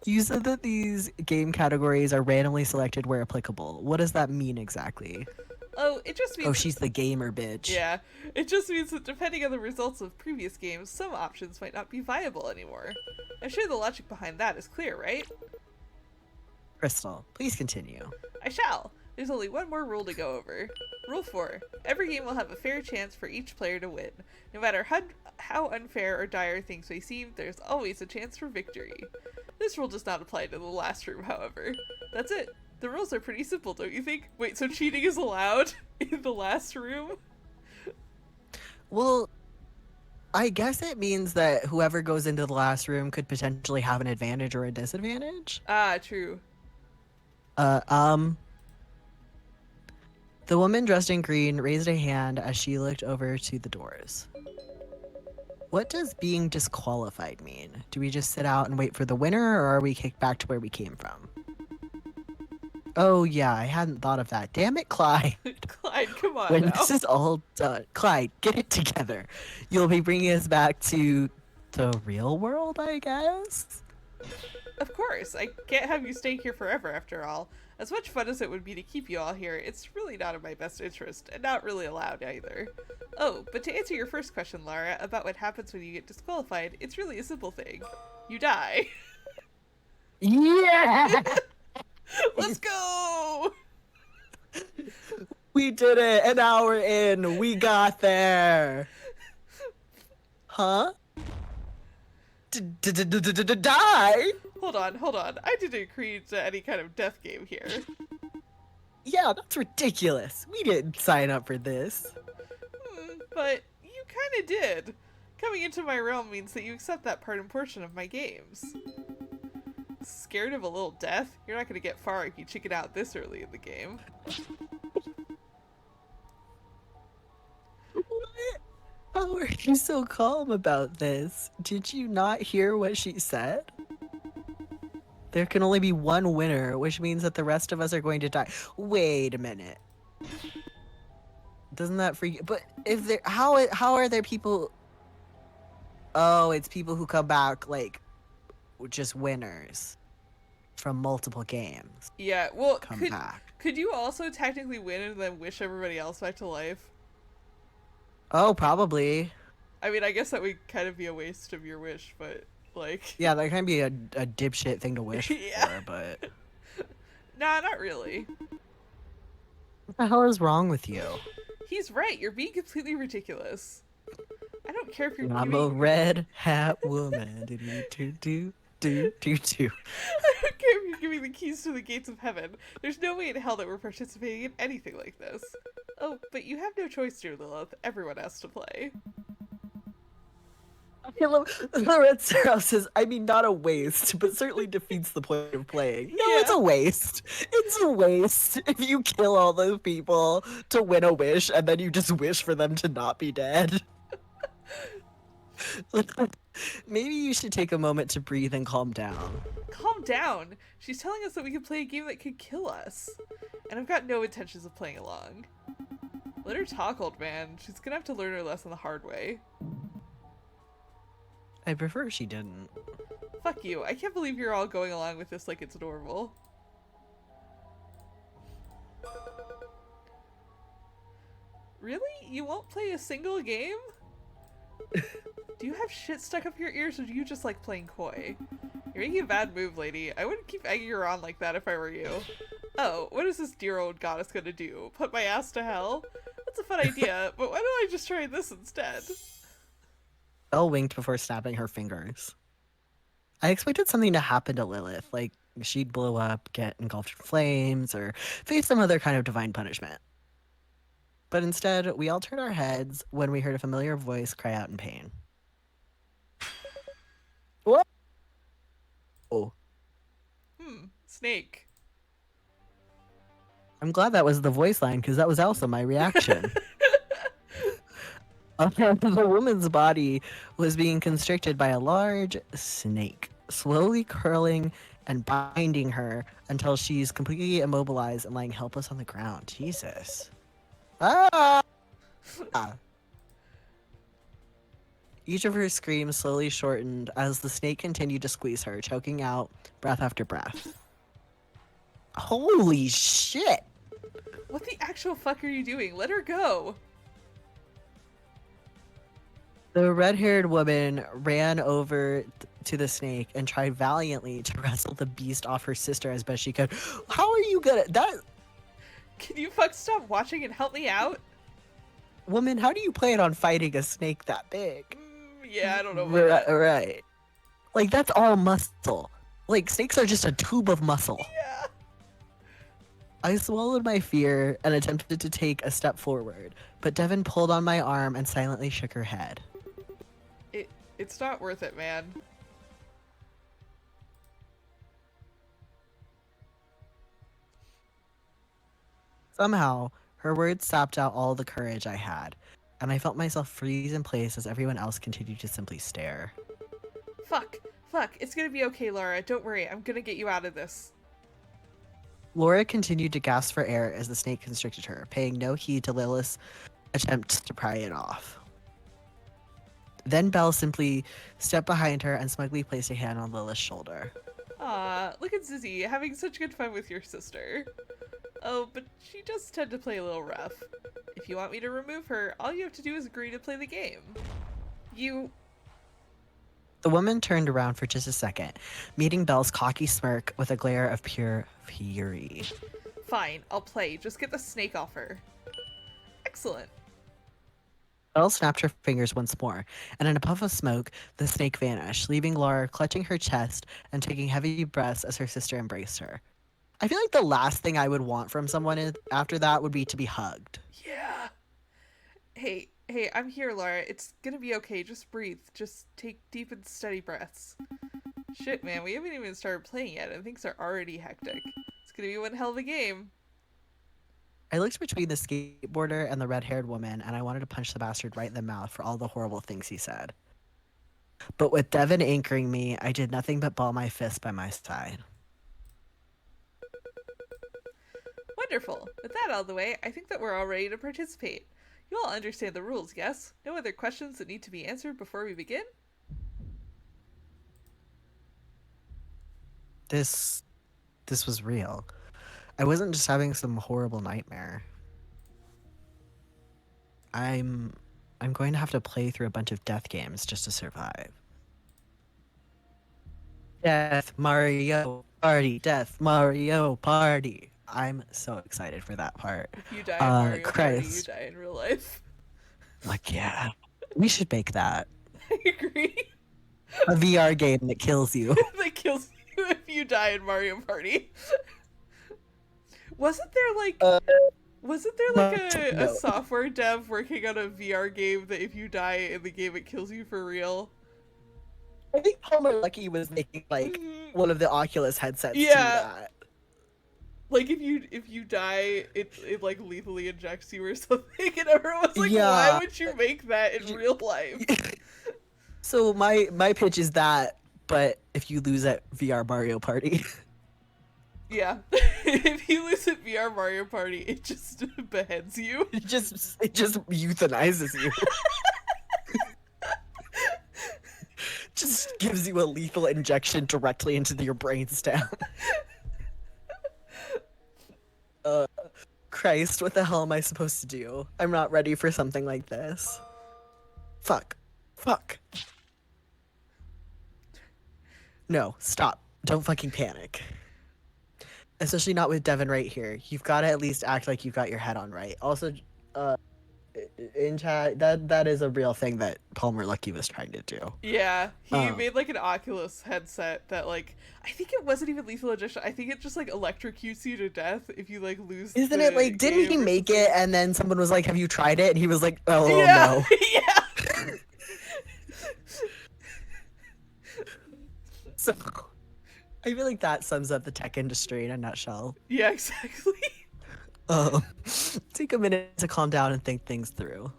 [SPEAKER 2] You said that these game categories are randomly selected where applicable. What does that mean exactly?
[SPEAKER 1] Oh, it just means...
[SPEAKER 2] Oh, she's the gamer bitch.
[SPEAKER 1] Yeah, it just means that depending on the results of previous games, some options might not be viable anymore. I'm sure the logic behind that is clear, right?
[SPEAKER 2] Crystal, please continue.
[SPEAKER 1] I shall. There's only one more rule to go over. Rule 4. Every game will have a fair chance for each player to win. No matter how unfair or dire things may seem, there's always a chance for victory. This rule does not apply to the last room, however. That's it. The rules are pretty simple, don't you think? Wait, so cheating is allowed in the last room?
[SPEAKER 2] Well, I guess it means that whoever goes into the last room could potentially have an advantage or a disadvantage.
[SPEAKER 1] Ah, true.
[SPEAKER 2] The woman dressed in green raised a hand as she looked over to the doors. What does being disqualified mean? Do we just sit out and wait for the winner, or are we kicked back to where we came from? Oh yeah, I hadn't thought of that. Damn it, Clyde.
[SPEAKER 1] Clyde, come on
[SPEAKER 2] When
[SPEAKER 1] now.
[SPEAKER 2] this is all done, Clyde, get it together. You'll be bringing us back to the real world, I guess?
[SPEAKER 1] Of course, I can't have you stay here forever after all. As much fun as it would be to keep you all here, it's really not in my best interest, and not really allowed either. Oh, but to answer your first question, Lara, about what happens when you get disqualified, it's really a simple thing. You die.
[SPEAKER 2] Yeah!
[SPEAKER 1] Let's go!
[SPEAKER 2] We did it! An hour in! We got there! Huh? Die?
[SPEAKER 1] Hold on. I didn't agree to any kind of death game here.
[SPEAKER 2] Yeah, that's ridiculous. We didn't sign up for this.
[SPEAKER 1] But you kinda did. Coming into my realm means that you accept that part and portion of my games. Scared of a little death? You're not gonna get far if you chicken out this early in the game.
[SPEAKER 2] What? How are you so calm about this? Did you not hear what she said? There can only be one winner, which means that the rest of us are going to die. Wait a minute. Doesn't that freak you? But if there, how are there people? Oh, it's people who come back like just winners from multiple games.
[SPEAKER 1] Yeah, well,
[SPEAKER 2] Come back.
[SPEAKER 1] could you also technically win and then wish everybody else back to life?
[SPEAKER 2] Oh, probably.
[SPEAKER 1] I mean, I guess that would kind of be a waste of your wish, but, like...
[SPEAKER 2] Yeah, that can be a dipshit thing to wish
[SPEAKER 1] Yeah.
[SPEAKER 2] for, but...
[SPEAKER 1] Nah, not really.
[SPEAKER 2] What the hell is wrong with you?
[SPEAKER 1] He's right, you're being completely ridiculous. I don't care if you're
[SPEAKER 2] I'm
[SPEAKER 1] giving...
[SPEAKER 2] a red hat woman. do do do do do do.
[SPEAKER 1] I don't care if you're giving the keys to the gates of heaven. There's no way in hell that we're participating in anything like this. Oh, but you have no choice, dear Lilith. Everyone has to play.
[SPEAKER 2] I love the Red Sarah says, I mean, not a waste, but certainly defeats the point of playing. No,
[SPEAKER 1] Yeah.
[SPEAKER 2] it's a waste. It's a waste if you kill all those people to win a wish and then you just wish for them to not be dead. Maybe you should take a moment to breathe and calm down.
[SPEAKER 1] Calm down. She's telling us that we can play a game that could kill us. And I've got no intentions of playing along. Let her talk, old man. She's gonna have to learn her lesson the hard way.
[SPEAKER 2] I prefer she didn't.
[SPEAKER 1] Fuck you. I can't believe you're all going along with this like it's normal. Really? You won't play a single game? Do you have shit stuck up your ears or do you just like playing coy? You're making a bad move, lady. I wouldn't keep egging her on like that if I were you. Oh, what is this dear old goddess gonna do? Put my ass to hell? That's a fun idea, but why don't I just try this instead?
[SPEAKER 2] Elle winked before snapping her fingers. I expected something to happen to Lilith, like she'd blow up, get engulfed in flames, or face some other kind of divine punishment. But instead, we all turned our heads when we heard a familiar voice cry out in pain. What? Oh,
[SPEAKER 1] Snake.
[SPEAKER 2] I'm glad that was the voice line, because that was also my reaction. The woman's body was being constricted by a large snake, slowly curling and binding her until she's completely immobilized and lying helpless on the ground. Jesus. Ah! Each of her screams slowly shortened as the snake continued to squeeze her, choking out breath after breath. Holy shit!
[SPEAKER 1] What the actual fuck are you doing? Let her go!
[SPEAKER 2] The red-haired woman ran over to the snake and tried valiantly to wrestle the beast off her sister as best she could. How are you gonna... That...
[SPEAKER 1] Can you fuck stop watching and help me out?
[SPEAKER 2] Woman, how do you plan on fighting a snake that big?
[SPEAKER 1] Yeah, I don't know about that.
[SPEAKER 2] Right. Like, that's all muscle. Like, snakes are just a tube of muscle.
[SPEAKER 1] Yeah.
[SPEAKER 2] I swallowed my fear and attempted to take a step forward, but Devin pulled on my arm and silently shook her head.
[SPEAKER 1] It's not worth it, man.
[SPEAKER 2] Somehow, her words sapped out all the courage I had, and I felt myself freeze in place as everyone else continued to simply stare.
[SPEAKER 1] Fuck. It's gonna be okay, Laura. Don't worry. I'm gonna get you out of this.
[SPEAKER 2] Laura continued to gasp for air as the snake constricted her, paying no heed to Lilith's attempts to pry it off. Then Belle simply stepped behind her and smugly placed a hand on Lilith's shoulder.
[SPEAKER 1] Aw, look at Zizzy, having such good fun with your sister. Oh, but she does tend to play a little rough. If you want me to remove her, all you have to do is agree to play the game. You...
[SPEAKER 2] The woman turned around for just a second, meeting Belle's cocky smirk with a glare of pure fury.
[SPEAKER 1] Fine, I'll play. Just get the snake off her. Excellent.
[SPEAKER 2] Belle snapped her fingers once more, and in a puff of smoke, the snake vanished, leaving Laura clutching her chest and taking heavy breaths as her sister embraced her. I feel like the last thing I would want from someone after that would be to be hugged.
[SPEAKER 1] Yeah. Hey, I'm here, Laura. It's gonna be okay. Just breathe. Just take deep and steady breaths. Shit, man, we haven't even started playing yet, and things are already hectic. It's gonna be one hell of a game.
[SPEAKER 2] I looked between the skateboarder and the red-haired woman, and I wanted to punch the bastard right in the mouth for all the horrible things he said. But with Devin anchoring me, I did nothing but ball my fist by my side.
[SPEAKER 1] Wonderful. With that out of the way, I think that we're all ready to participate. You all understand the rules, yes? No other questions that need to be answered before we begin?
[SPEAKER 2] This was real. I wasn't just having some horrible nightmare. I'm going to have to play through a bunch of death games just to survive. Death Mario Party, Death Mario Party. I'm so excited for that part.
[SPEAKER 1] If you die in Mario Party, you
[SPEAKER 2] Christ.
[SPEAKER 1] die in real life.
[SPEAKER 2] Like, yeah, we should make that
[SPEAKER 1] I agree.
[SPEAKER 2] a VR game that kills you.
[SPEAKER 1] That kills you if you die in Mario Party. Wasn't there like a software dev working on a VR game that if you die in the game it kills you for real?
[SPEAKER 2] I think Palmer Lucky was making like one of the Oculus headsets to that.
[SPEAKER 1] Like if you die, it like lethally injects you or something, and everyone was like,
[SPEAKER 2] Yeah.
[SPEAKER 1] "Why would you make that in real life?"
[SPEAKER 2] So my pitch is that, but if you lose at VR Mario Party.
[SPEAKER 1] Yeah, if you lose at VR Mario Party, it just beheads you.
[SPEAKER 2] It just euthanizes you. Just gives you a lethal injection directly into your brainstem. Christ, what the hell am I supposed to do? I'm not ready for something like this. Fuck. No, stop. Don't fucking panic. Especially not with Devin right here. You've got to at least act like you've got your head on right. Also, in chat, that is a real thing that Palmer Lucky was trying to do.
[SPEAKER 1] Yeah, he made like an Oculus headset that like, I think it wasn't even lethal injection. I think it just like electrocutes you to death if you like lose.
[SPEAKER 2] Isn't it like, didn't he make it and then someone was like, have you tried it? And he was like, oh,
[SPEAKER 1] yeah.
[SPEAKER 2] no.
[SPEAKER 1] Yeah.
[SPEAKER 2] So, I feel like that sums up the tech industry in a nutshell.
[SPEAKER 1] Yeah, exactly.
[SPEAKER 2] Take a minute to calm down and think things through.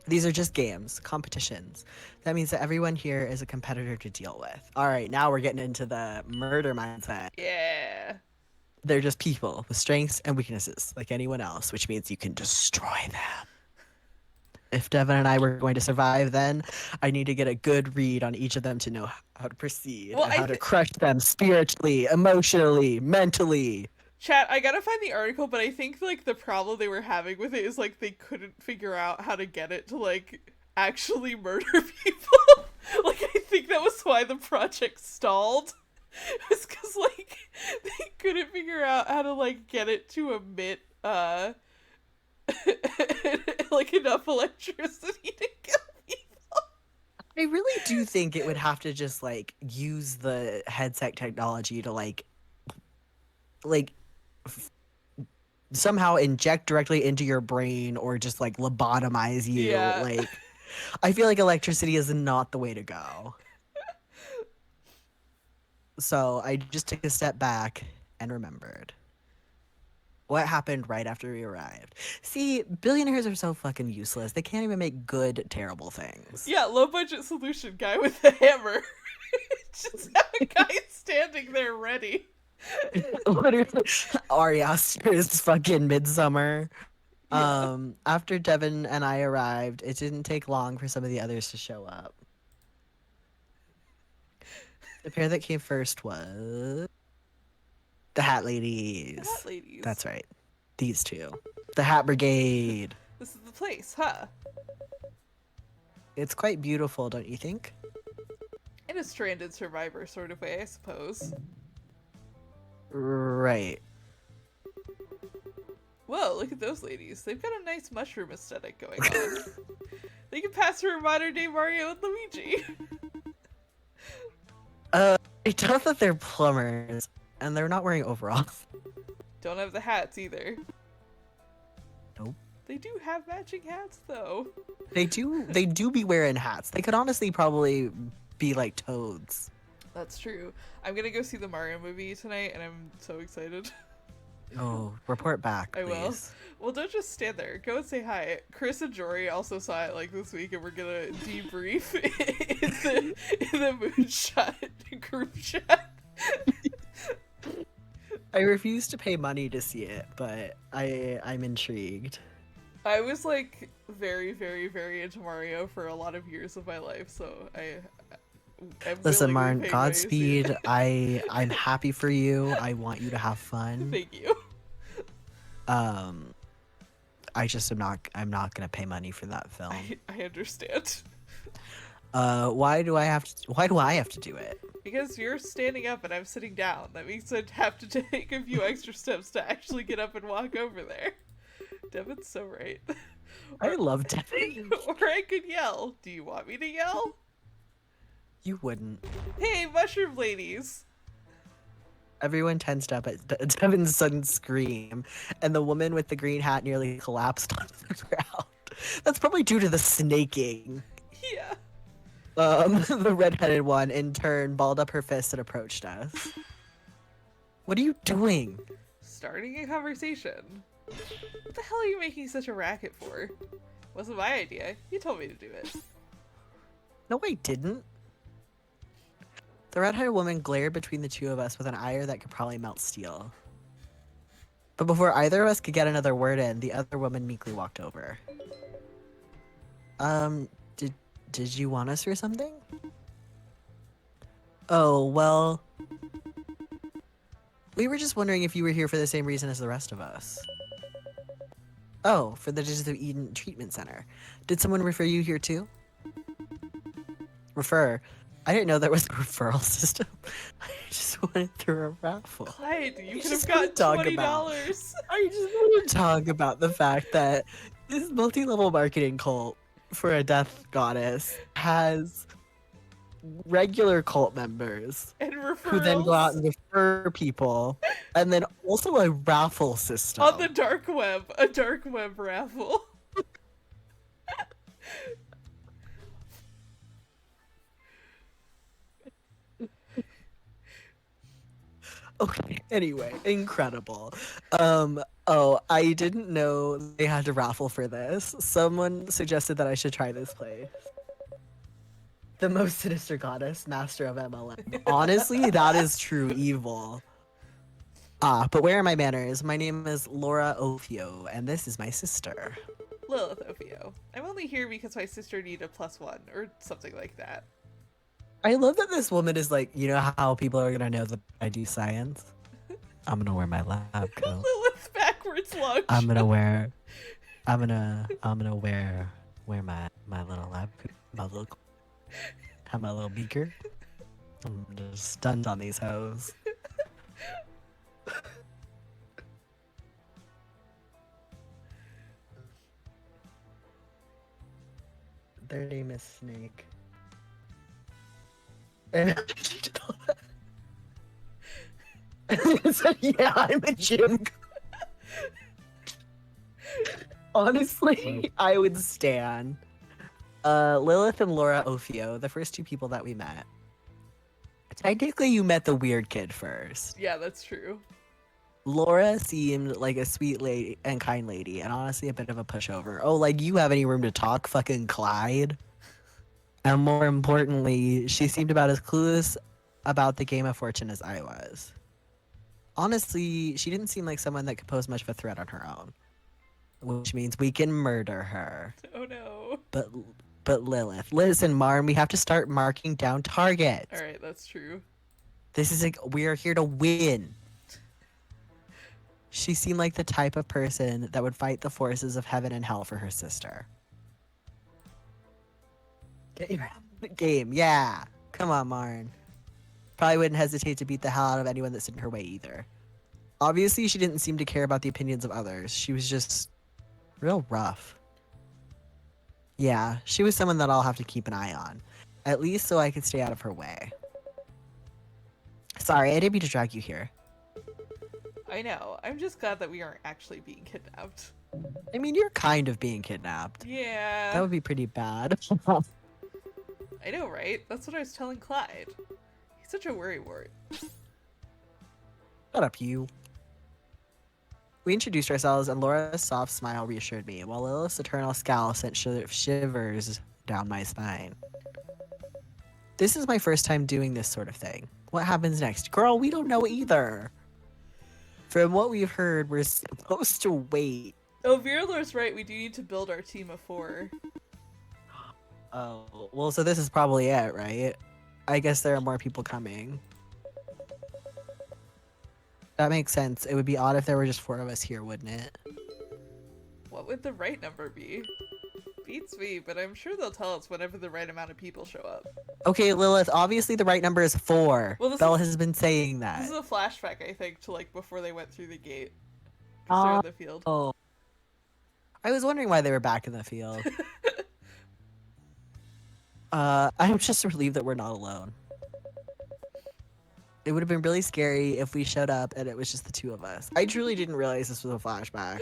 [SPEAKER 2] These are just games, competitions. That means that everyone here is a competitor to deal with. All right, now we're getting into the murder mindset.
[SPEAKER 1] Yeah.
[SPEAKER 2] They're just people with strengths and weaknesses, like anyone else, which means you can destroy them. If Devin and I were going to survive, then I need to get a good read on each of them to know how to proceed, and how to crush them spiritually, emotionally, mentally.
[SPEAKER 1] Chat, I gotta find the article, but I think like the problem they were having with it is like they couldn't figure out how to get it to like actually murder people. Like I think that was why the project stalled. It's because like they couldn't figure out how to like get it to emit like enough electricity to kill people.
[SPEAKER 2] I really do think it would have to just like use the headset technology to like somehow inject directly into your brain or just like lobotomize you.
[SPEAKER 1] Yeah.
[SPEAKER 2] Like, I feel like electricity is not the way to go. So I just took a step back and remembered what happened right after we arrived. See, billionaires are so fucking useless. They can't even make good, terrible things.
[SPEAKER 1] Yeah, low budget solution, guy with a hammer. Just have a guy standing there ready.
[SPEAKER 2] Literally, Ari Aster is fucking Midsummer.
[SPEAKER 1] Yeah.
[SPEAKER 2] After Devin and I arrived, it didn't take long for some of the others to show up. The pair that came first was the Hat
[SPEAKER 1] The Hat
[SPEAKER 2] Ladies.
[SPEAKER 1] Ladies.
[SPEAKER 2] That's right. These two. The Hat Brigade.
[SPEAKER 1] This is the place, huh?
[SPEAKER 2] It's quite beautiful, don't you think?
[SPEAKER 1] In a stranded survivor sort of way, I suppose.
[SPEAKER 2] Right.
[SPEAKER 1] Whoa, look at those ladies. They've got a nice mushroom aesthetic going on. They can pass for a modern day Mario and Luigi.
[SPEAKER 2] I doubt that they're plumbers, and they're not wearing overalls.
[SPEAKER 1] Don't have the hats either.
[SPEAKER 2] Nope.
[SPEAKER 1] They do have matching hats though.
[SPEAKER 2] They do be wearing hats. They could honestly probably be like toads.
[SPEAKER 1] That's true. I'm gonna go see the Mario movie tonight and I'm so excited.
[SPEAKER 2] Oh, report back,
[SPEAKER 1] I
[SPEAKER 2] please.
[SPEAKER 1] will. Well, don't just stand there. Go and say hi. Chris and Jory also saw it like this week and we're gonna debrief in the Moonshot group chat.
[SPEAKER 2] I refuse to pay money to see it, but I'm intrigued.
[SPEAKER 1] I was like very, very, very into Mario for a lot of years of my life, so I'm
[SPEAKER 2] Listen, Marn,
[SPEAKER 1] willingly paying money to see
[SPEAKER 2] Godspeed.
[SPEAKER 1] it.
[SPEAKER 2] I'm happy for you. I want you to have fun.
[SPEAKER 1] Thank you.
[SPEAKER 2] I'm not gonna pay money for that film.
[SPEAKER 1] I understand.
[SPEAKER 2] Why do I have to do it?
[SPEAKER 1] Because you're standing up and I'm sitting down. That means I'd have to take a few extra steps to actually get up and walk over there. Devin's so right.
[SPEAKER 2] I love Devin.
[SPEAKER 1] Or I could yell. Do you want me to yell?
[SPEAKER 2] You wouldn't.
[SPEAKER 1] Hey, mushroom ladies!
[SPEAKER 2] Everyone tensed up at Devin's sudden scream, and the woman with the green hat nearly collapsed onto the ground. That's probably due to the snaking.
[SPEAKER 1] Yeah.
[SPEAKER 2] The redheaded one, in turn, balled up her fist and approached us. What are you doing?
[SPEAKER 1] Starting a conversation. What the hell are you making such a racket for? Wasn't my idea. You told me to do it.
[SPEAKER 2] No, I didn't. The red-haired woman glared between the two of us with an ire that could probably melt steel. But before either of us could get another word in, the other woman meekly walked over. Did you want us for something? Oh, well... We were just wondering if you were here for the same reason as the rest of us. Oh, for the Digits of Eden Treatment Center. Did someone refer you here too? Refer? I didn't know there was a referral system. I just went through a raffle.
[SPEAKER 1] Clyde, you could have
[SPEAKER 2] just
[SPEAKER 1] got
[SPEAKER 2] wanna talk
[SPEAKER 1] $20.
[SPEAKER 2] I just want to talk about the fact that this multi-level marketing cult for a death goddess has regular cult members
[SPEAKER 1] And referrals.
[SPEAKER 2] who then go out and refer people, and then also a raffle system.
[SPEAKER 1] On the dark web. A dark web raffle.
[SPEAKER 2] Okay, anyway, incredible. Oh, I didn't know they had to raffle for this. Someone suggested that I should try this place. The most sinister goddess, master of MLM. Honestly, that is true evil. But where are my manners? My name is Laura Ophio, and this is my sister.
[SPEAKER 1] Lilith Ophio. I'm only here because my sister needed a +1, or something like that.
[SPEAKER 2] I love that this woman is like, you know how people are gonna know that I do science? I'm gonna wear my lab coat.
[SPEAKER 1] Lilith backwards lunch.
[SPEAKER 2] I'm gonna wear my little lab coat, have my little beaker. I'm just stunned on these hoes. Their name is Snake. And it said, yeah, I'm a gym. Honestly, I would stan. Lilith and Laura Ophio, the first two people that we met. Technically, you met the weird kid first.
[SPEAKER 1] Yeah, that's true.
[SPEAKER 2] Laura seemed like a sweet lady and kind lady, and honestly a bit of a pushover. Oh, like, you have any room to talk, fucking Clyde? And more importantly, she seemed about as clueless about the Game of Fortune as I was. Honestly, she didn't seem like someone that could pose much of a threat on her own, which means we can murder her.
[SPEAKER 1] Oh no.
[SPEAKER 2] But Lilith, listen, Marn, we have to start marking down targets.
[SPEAKER 1] All right, that's true.
[SPEAKER 2] We are here to win. She seemed like the type of person that would fight the forces of heaven and hell for her sister. Game, yeah. Come on, Marn. Probably wouldn't hesitate to beat the hell out of anyone that stood in her way either. Obviously, she didn't seem to care about the opinions of others. She was just real rough. Yeah, she was someone that I'll have to keep an eye on. At least so I could stay out of her way. Sorry, I didn't mean to drag you here.
[SPEAKER 1] I know. I'm just glad that we aren't actually being kidnapped.
[SPEAKER 2] I mean, you're kind of being kidnapped.
[SPEAKER 1] Yeah.
[SPEAKER 2] That would be pretty bad.
[SPEAKER 1] I know, right? That's what I was telling Clyde. He's such a worrywart.
[SPEAKER 2] Shut up, you. We introduced ourselves, and Laura's soft smile reassured me, while Lilith's eternal scowl sent shivers down my spine. This is my first time doing this sort of thing. What happens next? Girl, we don't know either. From what we've heard, we're supposed to wait.
[SPEAKER 1] Oh, Viralor's right. We do need to build our team of 4.
[SPEAKER 2] Oh, well, so this is probably it, right? I guess there are more people coming. That makes sense. It would be odd if there were just 4 of us here, wouldn't it?
[SPEAKER 1] What would the right number be? Beats me, but I'm sure they'll tell us whenever the right amount of people show up.
[SPEAKER 2] Okay, Lilith, obviously the right number is 4.
[SPEAKER 1] Well,
[SPEAKER 2] Belle has been saying that.
[SPEAKER 1] This is a flashback, I think, to like before they went through the gate. 'Cause they're in the field.
[SPEAKER 2] Oh. I was wondering why they were back in the field. I'm just relieved that we're not alone. It would have been really scary if we showed up and it was just the 2 of us. I truly didn't realize this was a flashback.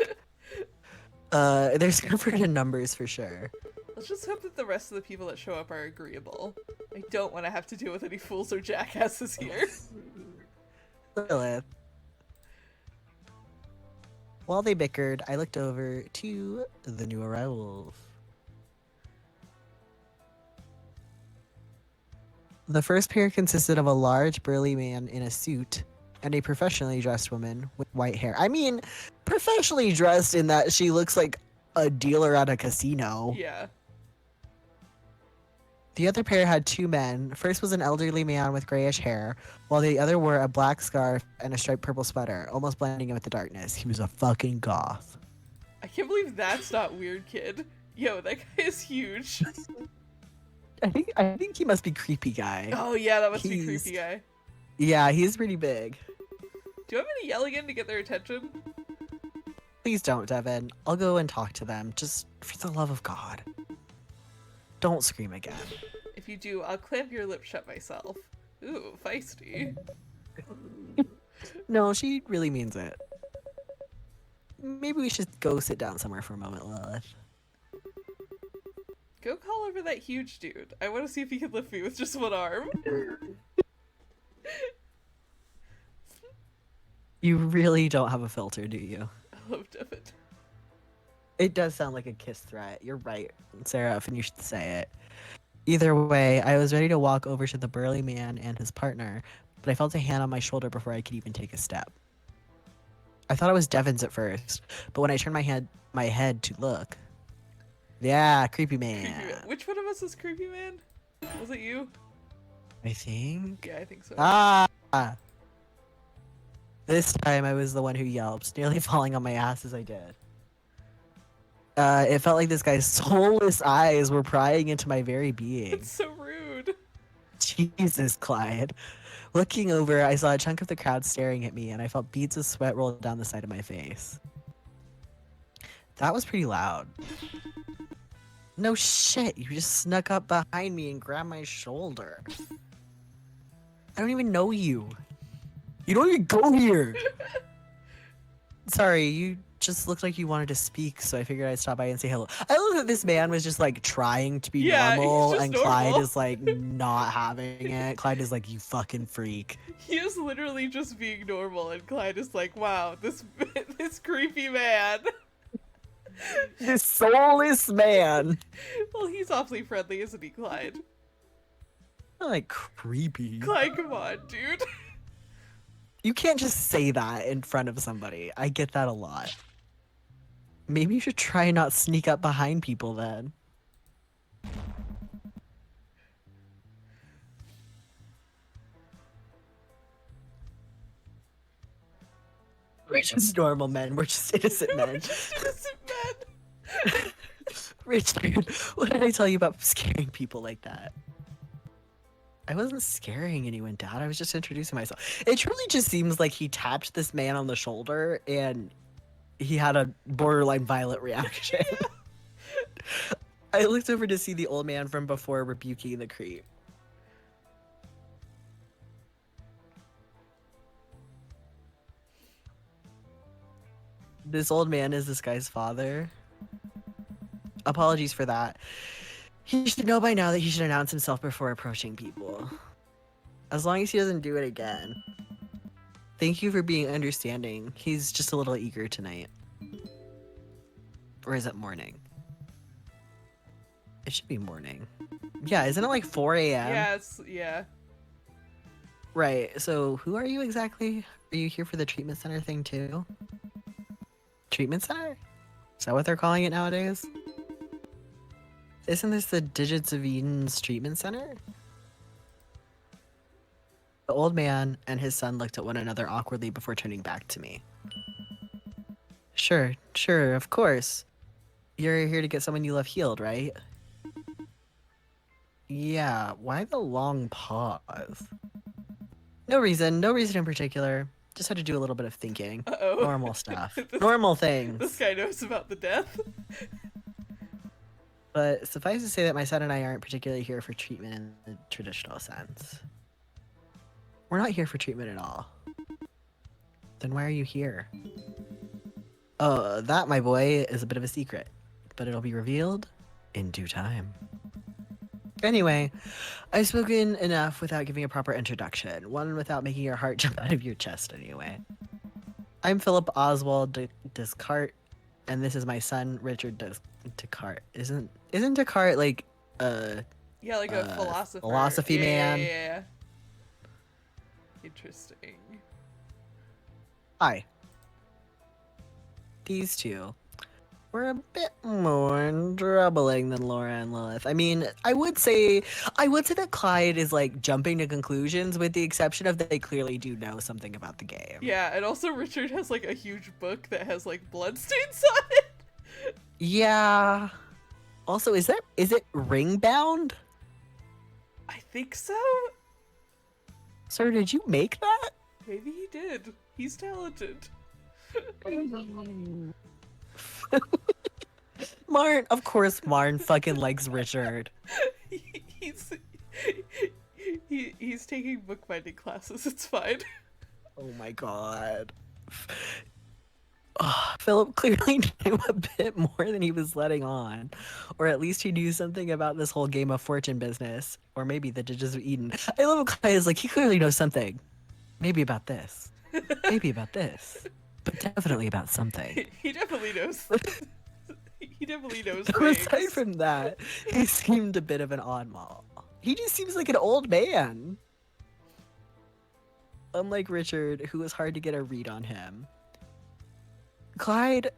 [SPEAKER 2] There's comfort in numbers for sure.
[SPEAKER 1] Let's just hope that the rest of the people that show up are agreeable. I don't want to have to deal with any fools or jackasses here.
[SPEAKER 2] Lilith. While they bickered, I looked over to the new arrivals. The first pair consisted of a large, burly man in a suit and a professionally dressed woman with white hair. I mean, professionally dressed in that she looks like a dealer at a casino.
[SPEAKER 1] Yeah.
[SPEAKER 2] The other pair had 2 men. First was an elderly man with grayish hair, while the other wore a black scarf and a striped purple sweater, almost blending in with the darkness. He was a fucking goth.
[SPEAKER 1] I can't believe that's not weird, kid. Yo, that guy is huge.
[SPEAKER 2] I think he must be creepy guy.
[SPEAKER 1] Oh yeah, that must be creepy guy.
[SPEAKER 2] Yeah, he's pretty big.
[SPEAKER 1] Do you want me to yell again to get their attention?
[SPEAKER 2] Please don't, Devin. I'll go and talk to them, just for the love of God. Don't scream again.
[SPEAKER 1] If you do, I'll clamp your lips shut myself. Ooh, feisty.
[SPEAKER 2] No, she really means it. Maybe we should go sit down somewhere for a moment, Lilith.
[SPEAKER 1] Go call over that huge dude. I want to see if he can lift me with just one arm.
[SPEAKER 2] You really don't have a filter, do you?
[SPEAKER 1] I love Devin.
[SPEAKER 2] It does sound like a kiss threat. You're right, Sarah, and you should say it. Either way, I was ready to walk over to the burly man and his partner, but I felt a hand on my shoulder before I could even take a step. I thought it was Devin's at first, but when I turned my head to look... Yeah, creepy man.
[SPEAKER 1] Creepy man. Which one of us is creepy man? Was it you?
[SPEAKER 2] I think...
[SPEAKER 1] Yeah, I think so.
[SPEAKER 2] Ah! This time I was the one who yelped, nearly falling on my ass as I did. It felt like this guy's soulless eyes were prying into my very being.
[SPEAKER 1] It's so rude.
[SPEAKER 2] Jesus, Clyde. Looking over, I saw a chunk of the crowd staring at me, and I felt beads of sweat roll down the side of my face. That was pretty loud. No shit, you just snuck up behind me and grabbed my shoulder. I don't even know you. You don't even go here. Sorry, you just looked like you wanted to speak, so I figured I'd stop by and say hello. I love that this man was just like trying to be normal,
[SPEAKER 1] he's just
[SPEAKER 2] and
[SPEAKER 1] normal.
[SPEAKER 2] Clyde is like not having it. Clyde is like, you fucking freak.
[SPEAKER 1] He is literally just being normal, and Clyde is like, wow, this creepy man.
[SPEAKER 2] This soulless man.
[SPEAKER 1] Well, he's awfully friendly, isn't he, Clyde?
[SPEAKER 2] Not like creepy.
[SPEAKER 1] Clyde, come on, dude.
[SPEAKER 2] You can't just say that in front of somebody. I get that a lot. Maybe you should try not sneak up behind people then. We're just normal men. We're just innocent
[SPEAKER 1] We're
[SPEAKER 2] men.
[SPEAKER 1] just innocent men.
[SPEAKER 2] Richard, what did I tell you about scaring people like that? I wasn't scaring anyone, Dad. I was just introducing myself. It truly just seems like he tapped this man on the shoulder and he had a borderline violent reaction. I looked over to see the old man from before rebuking the creep. This old man is this guy's father. Apologies for that. He should know by now that he should announce himself before approaching people. As long as he doesn't do it again. Thank you for being understanding. He's just a little eager tonight. Or is it morning? It should be morning. Yeah, isn't it like 4 a.m.?
[SPEAKER 1] Yeah.
[SPEAKER 2] Right, so who are you exactly? Are you here for the treatment center thing too? Treatment center? Is that what they're calling it nowadays? Isn't this the Digits of Eden's treatment center? The old man and his son looked at one another awkwardly before turning back to me. Sure, of course. You're here to get someone you love healed, right? Yeah, why the long pause? No reason in particular. Just had to do a little bit of thinking.
[SPEAKER 1] Uh-oh.
[SPEAKER 2] Normal stuff. Normal things.
[SPEAKER 1] This guy knows about the death.
[SPEAKER 2] But suffice to say that my son and I aren't particularly here for treatment in the traditional sense. We're not here for treatment at all. Then why are you here? That, my boy, is a bit of a secret. But it'll be revealed in due time. Anyway, I've spoken enough without giving a proper introduction. One without making your heart jump out of your chest, anyway. I'm Philip Oswald Descartes, and this is my son, Richard Descartes. Isn't Descartes like
[SPEAKER 1] Yeah, like a philosopher.
[SPEAKER 2] Philosophy man?
[SPEAKER 1] Yeah. Interesting.
[SPEAKER 2] Hi. These two were a bit more troubling than Laura and Lilith. I mean, I would say that Clyde is like jumping to conclusions, with the exception of that they clearly do know something about the game.
[SPEAKER 1] Yeah, and also Richard has like a huge book that has like bloodstains on it.
[SPEAKER 2] Yeah. Also, is it ring bound?
[SPEAKER 1] I think so.
[SPEAKER 2] Sir, did you make that?
[SPEAKER 1] Maybe he did. He's talented.
[SPEAKER 2] Marn, of course Marn fucking likes Richard.
[SPEAKER 1] He's taking bookbinding classes. It's fine.
[SPEAKER 2] Oh my god. Philip clearly knew a bit more than he was letting on. Or at least he knew something about this whole Game of Fortune business. Or maybe the Digits of Eden. I love how Clyde is like, he clearly knows something. Maybe about this. Maybe about this. But definitely about something.
[SPEAKER 1] He definitely knows. He definitely knows
[SPEAKER 2] Aside
[SPEAKER 1] things.
[SPEAKER 2] from that, he seemed a bit of an oddball. He just seems like an old man. Unlike Richard, who was hard to get a read on him. Clyde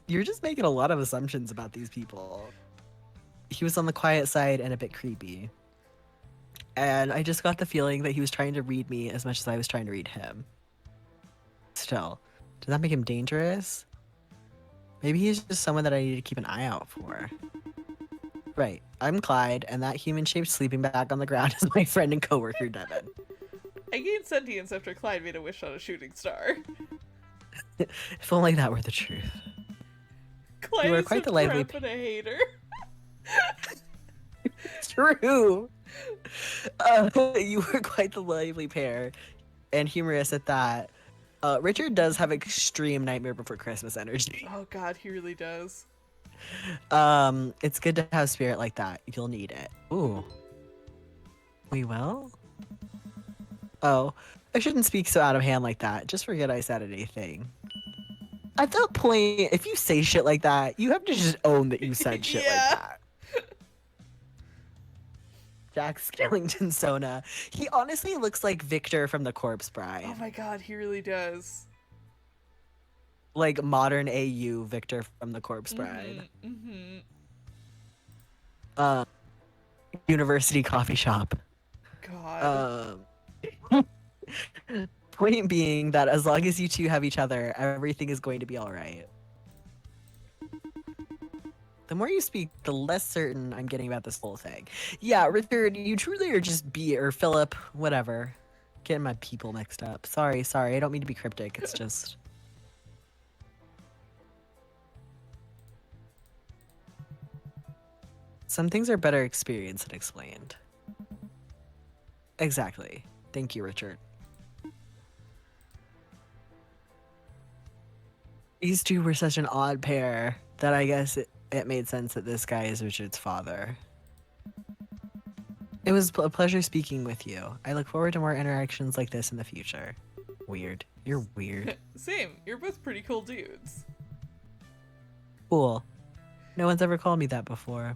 [SPEAKER 2] you're just making a lot of assumptions about these people. He was on the quiet side and a bit creepy. And I just got the feeling that he was trying to read me as much as I was trying to read him. Still, does that make him dangerous? Maybe he's just someone that I need to keep an eye out for. Right, I'm Clyde, and that human-shaped sleeping bag on the ground is my friend and coworker, Devin.
[SPEAKER 1] I gained sentience after Clyde made a wish on a shooting star.
[SPEAKER 2] If only that were the truth.
[SPEAKER 1] Clyde
[SPEAKER 2] You were
[SPEAKER 1] is
[SPEAKER 2] quite
[SPEAKER 1] a
[SPEAKER 2] the lively
[SPEAKER 1] prep and a hater.
[SPEAKER 2] True! You were quite the lively pair, and humorous at that. Richard does have extreme Nightmare Before Christmas energy.
[SPEAKER 1] Oh god, he really does.
[SPEAKER 2] It's good to have spirit like that. You'll need it. Ooh. We will? Oh, I shouldn't speak so out of hand like that. Just forget I said anything. At that point, if you say shit like that, you have to just own that you said shit like
[SPEAKER 1] Yeah.
[SPEAKER 2] that. Jack Skellington Sona. He honestly looks like Victor from The Corpse Bride.
[SPEAKER 1] Oh my god, he really does.
[SPEAKER 2] Like modern AU Victor from The Corpse Bride.
[SPEAKER 1] Mm-hmm.
[SPEAKER 2] University coffee shop.
[SPEAKER 1] God.
[SPEAKER 2] Point being that as long as you two have each other, everything is going to be all right. The more you speak, the less certain I'm getting about this whole thing. Yeah, Richard, you truly are just B, or Philip, whatever. Getting my people mixed up. Sorry, I don't mean to be cryptic. It's just... Some things are better experienced than explained. Exactly. Thank you, Richard. These two were such an odd pair that I guess it made sense that this guy is Richard's father. It was a pleasure speaking with you. I look forward to more interactions like this in the future. Weird. You're weird.
[SPEAKER 1] Same. You're both pretty cool dudes.
[SPEAKER 2] Cool. No one's ever called me that before.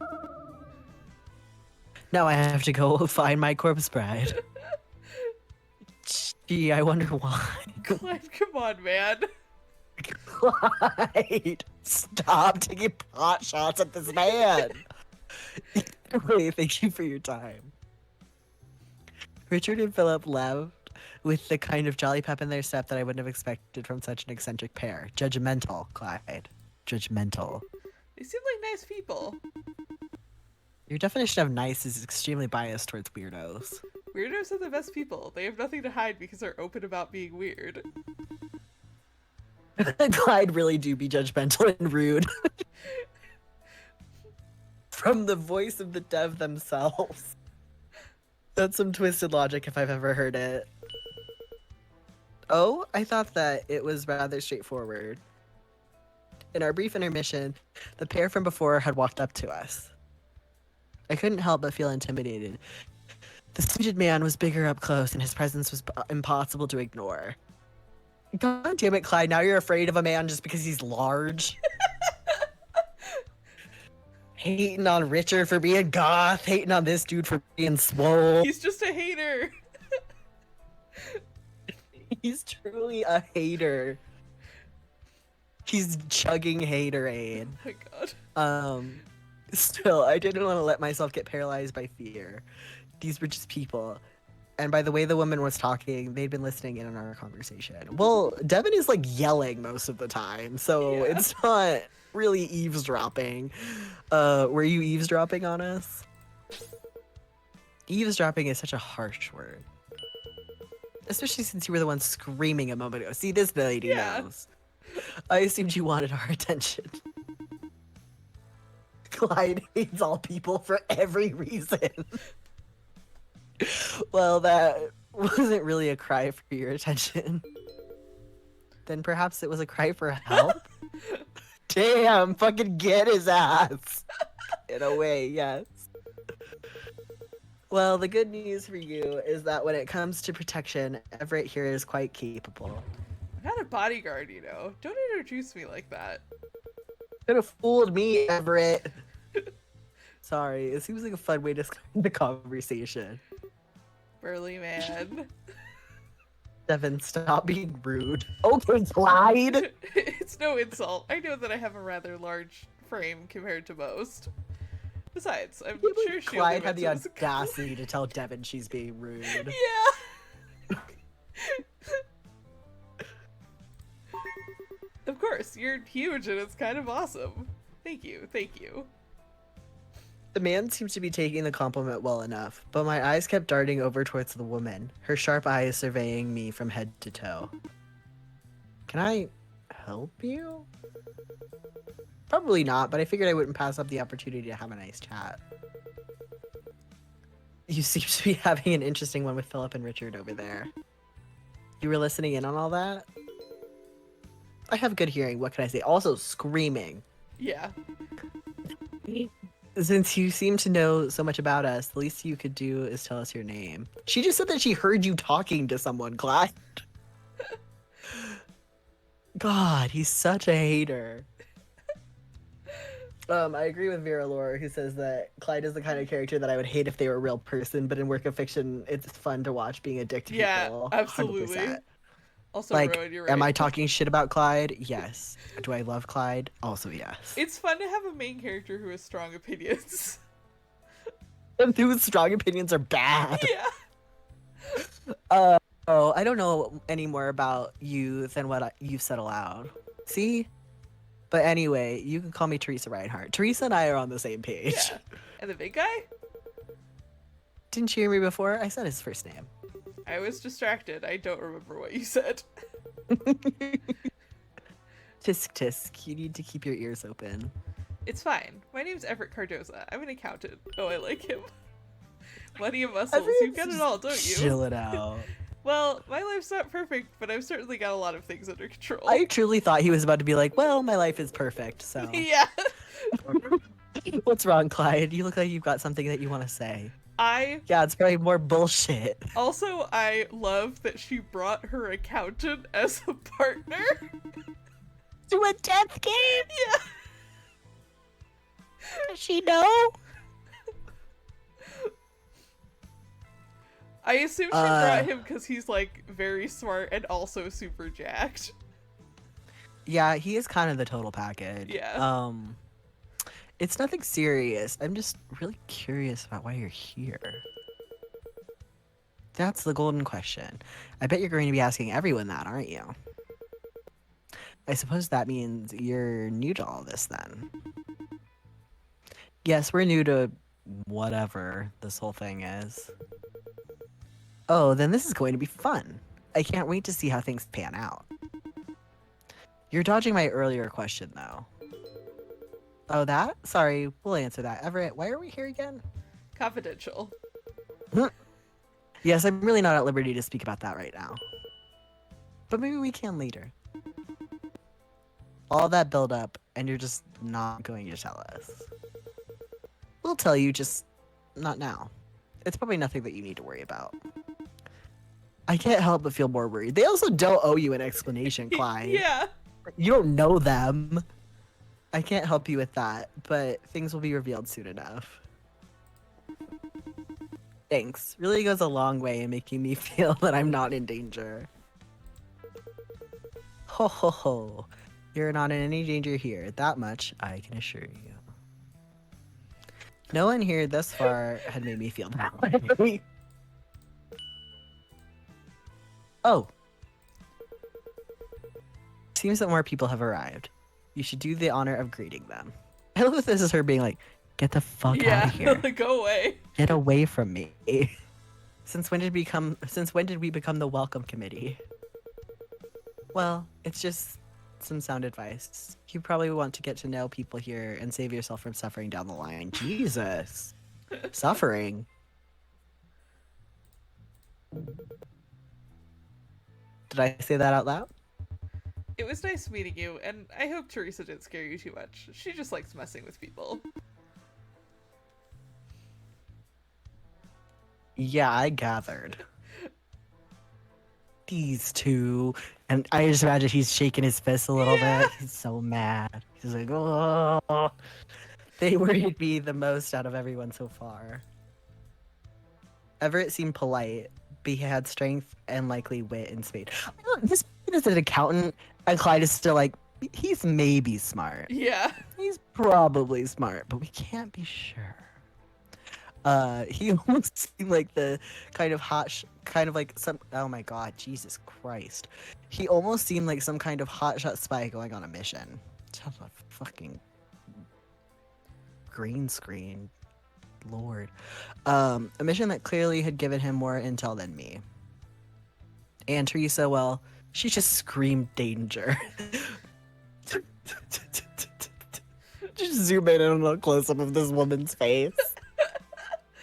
[SPEAKER 2] Now I have to go find my corpse bride. Gee, I wonder why.
[SPEAKER 1] Clyde, come on, man.
[SPEAKER 2] Clyde, stop taking pot shots at this man. Anyway, thank you for your time. Richard and Philip left with the kind of jolly pep in their step that I wouldn't have expected from such an eccentric pair. Judgmental, Clyde. Judgmental.
[SPEAKER 1] They seem like nice people.
[SPEAKER 2] Your definition of nice is extremely biased towards weirdos.
[SPEAKER 1] Weirdos are the best people. They have nothing to hide because they're open about being weird.
[SPEAKER 2] Clyde really do be judgmental and rude. From the voice of the dev themselves. That's some twisted logic if I've ever heard it. Oh, I thought that it was rather straightforward. In our brief intermission, the pair from before had walked up to us. I couldn't help but feel intimidated. The suited man was bigger up close, and his presence was impossible to ignore. God damn it, Clyde, now you're afraid of a man just because he's large? Hating on Richard for being goth, hating on this dude for being swole.
[SPEAKER 1] He's just a hater.
[SPEAKER 2] He's truly a hater. He's chugging haterade.
[SPEAKER 1] Oh my god.
[SPEAKER 2] Still, I didn't want to let myself get paralyzed by fear. These were just people. And by the way the woman was talking, they'd been listening in on our conversation. Well, Devin is like yelling most of the time, so
[SPEAKER 1] Yeah.
[SPEAKER 2] It's not really eavesdropping. Were you eavesdropping on us? Eavesdropping is such a harsh word. Especially since you were the one screaming a moment ago. See, this lady knows. I assumed you wanted our attention. Clyde hates all people for every reason. Well, that wasn't really a cry for your attention. Then perhaps it was a cry for help? Damn, fucking get his ass. In a way, yes. Well, the good news for you is that when it comes to protection, Everett here is quite capable.
[SPEAKER 1] I'm not a bodyguard, you know. Don't introduce me like that.
[SPEAKER 2] Could have fooled me, Everett. Sorry, it seems like a fun way to start the conversation.
[SPEAKER 1] Burly man.
[SPEAKER 2] Devin, stop being rude. Okay, Clyde.
[SPEAKER 1] It's no insult. I know that I have a rather large frame compared to most. Besides, I'm sure she
[SPEAKER 2] Clyde had the
[SPEAKER 1] only meant it was-
[SPEAKER 2] audacity to tell Devin she's being rude.
[SPEAKER 1] Yeah. Of course, you're huge and it's kind of awesome. Thank you, thank you.
[SPEAKER 2] The man seemed to be taking the compliment well enough, but my eyes kept darting over towards the woman, her sharp eyes surveying me from head to toe. Can I help you? Probably not, but I figured I wouldn't pass up the opportunity to have a nice chat. You seem to be having an interesting one with Philip and Richard over there. You were listening in on all that? I have good hearing, what can I say? Also, screaming.
[SPEAKER 1] Yeah.
[SPEAKER 2] Since you seem to know so much about us, the least you could do is tell us your name. She just said that she heard you talking to someone, Clyde. God, he's such a hater. I agree with Vera Laura, who says that Clyde is the kind of character that I would hate if they were a real person, but in work of fiction, it's fun to watch being a dick to
[SPEAKER 1] Yeah,
[SPEAKER 2] people. 100%.
[SPEAKER 1] absolutely. Also,
[SPEAKER 2] Like,
[SPEAKER 1] Rowan, you're
[SPEAKER 2] am
[SPEAKER 1] right.
[SPEAKER 2] I talking shit about Clyde? Yes. Do I love Clyde? Also, yes.
[SPEAKER 1] It's fun to have a main character who has strong opinions.
[SPEAKER 2] And whose strong opinions are bad.
[SPEAKER 1] Yeah.
[SPEAKER 2] Oh, I don't know any more about you than what you've said aloud. See? But anyway, you can call me Teresa Reinhardt. Teresa and I are on the same page.
[SPEAKER 1] Yeah. And the big guy?
[SPEAKER 2] Didn't you hear me before? I said his first name.
[SPEAKER 1] I was distracted. I don't remember what you said.
[SPEAKER 2] Tisk tisk. You need to keep your ears open.
[SPEAKER 1] It's fine. My name's Everett Cardoza. I'm an accountant. Oh, I like him. Money and muscles. You've got it all, don't you?
[SPEAKER 2] Chill it out.
[SPEAKER 1] Well, my life's not perfect, but I've certainly got a lot of things under control.
[SPEAKER 2] I truly thought he was about to be like, well, my life is perfect, so.
[SPEAKER 1] Yeah.
[SPEAKER 2] What's wrong, Clyde? You look like you've got something that you want to say. Yeah, it's probably more bullshit.
[SPEAKER 1] Also, I love that she brought her accountant as a partner.
[SPEAKER 2] To a death game?
[SPEAKER 1] Yeah.
[SPEAKER 2] Does she know?
[SPEAKER 1] I assume she brought him because he's, like, very smart and also super jacked.
[SPEAKER 2] Yeah, he is kind of the total package.
[SPEAKER 1] Yeah.
[SPEAKER 2] It's nothing serious. I'm just really curious about why you're here. That's the golden question. I bet you're going to be asking everyone that, aren't you? I suppose that means you're new to all this then. Yes, we're new to whatever this whole thing is. Oh, then this is going to be fun. I can't wait to see how things pan out. You're dodging my earlier question, though. Oh, that? Sorry, we'll answer that. Everett, why are we here again?
[SPEAKER 1] Confidential.
[SPEAKER 2] Yes, I'm really not at liberty to speak about that right now. But maybe we can later. All that build up, and you're just not going to tell us. We'll tell you, just not now. It's probably nothing that you need to worry about. I can't help but feel more worried. They also don't owe you an explanation, Clyde.
[SPEAKER 1] Yeah.
[SPEAKER 2] You don't know them. I can't help you with that, but things will be revealed soon enough. Thanks. Really goes a long way in making me feel that I'm not in danger. Ho ho ho. You're not in any danger here. That much I can assure you. No one here thus far had made me feel that way. Oh. Seems that more people have arrived. You should do the honor of greeting them. I love that this is her being like, get the fuck out of here.
[SPEAKER 1] Go away.
[SPEAKER 2] Get away from me. Since when did we become the welcome committee? Well, it's just some sound advice. You probably want to get to know people here and save yourself from suffering down the line. Jesus. Suffering. Did I say that out loud?
[SPEAKER 1] It was nice meeting you, and I hope Teresa didn't scare you too much. She just likes messing with people.
[SPEAKER 2] Yeah, I gathered. These two. And I just imagine he's shaking his fist a little bit. He's so mad. He's like, oh. They worried me the most out of everyone so far. Everett seemed polite, but he had strength and likely wit and spade. This is an accountant, and Clyde is still like, he's maybe smart.
[SPEAKER 1] Yeah.
[SPEAKER 2] He's probably smart, but we can't be sure. He almost seemed like the kind of oh my god, Jesus Christ. He almost seemed like some kind of hotshot spy going on a mission. Just a fucking green screen. Lord. A mission that clearly had given him more intel than me. And Teresa, well, she just screamed danger. Just zoom in on a close-up of this woman's face.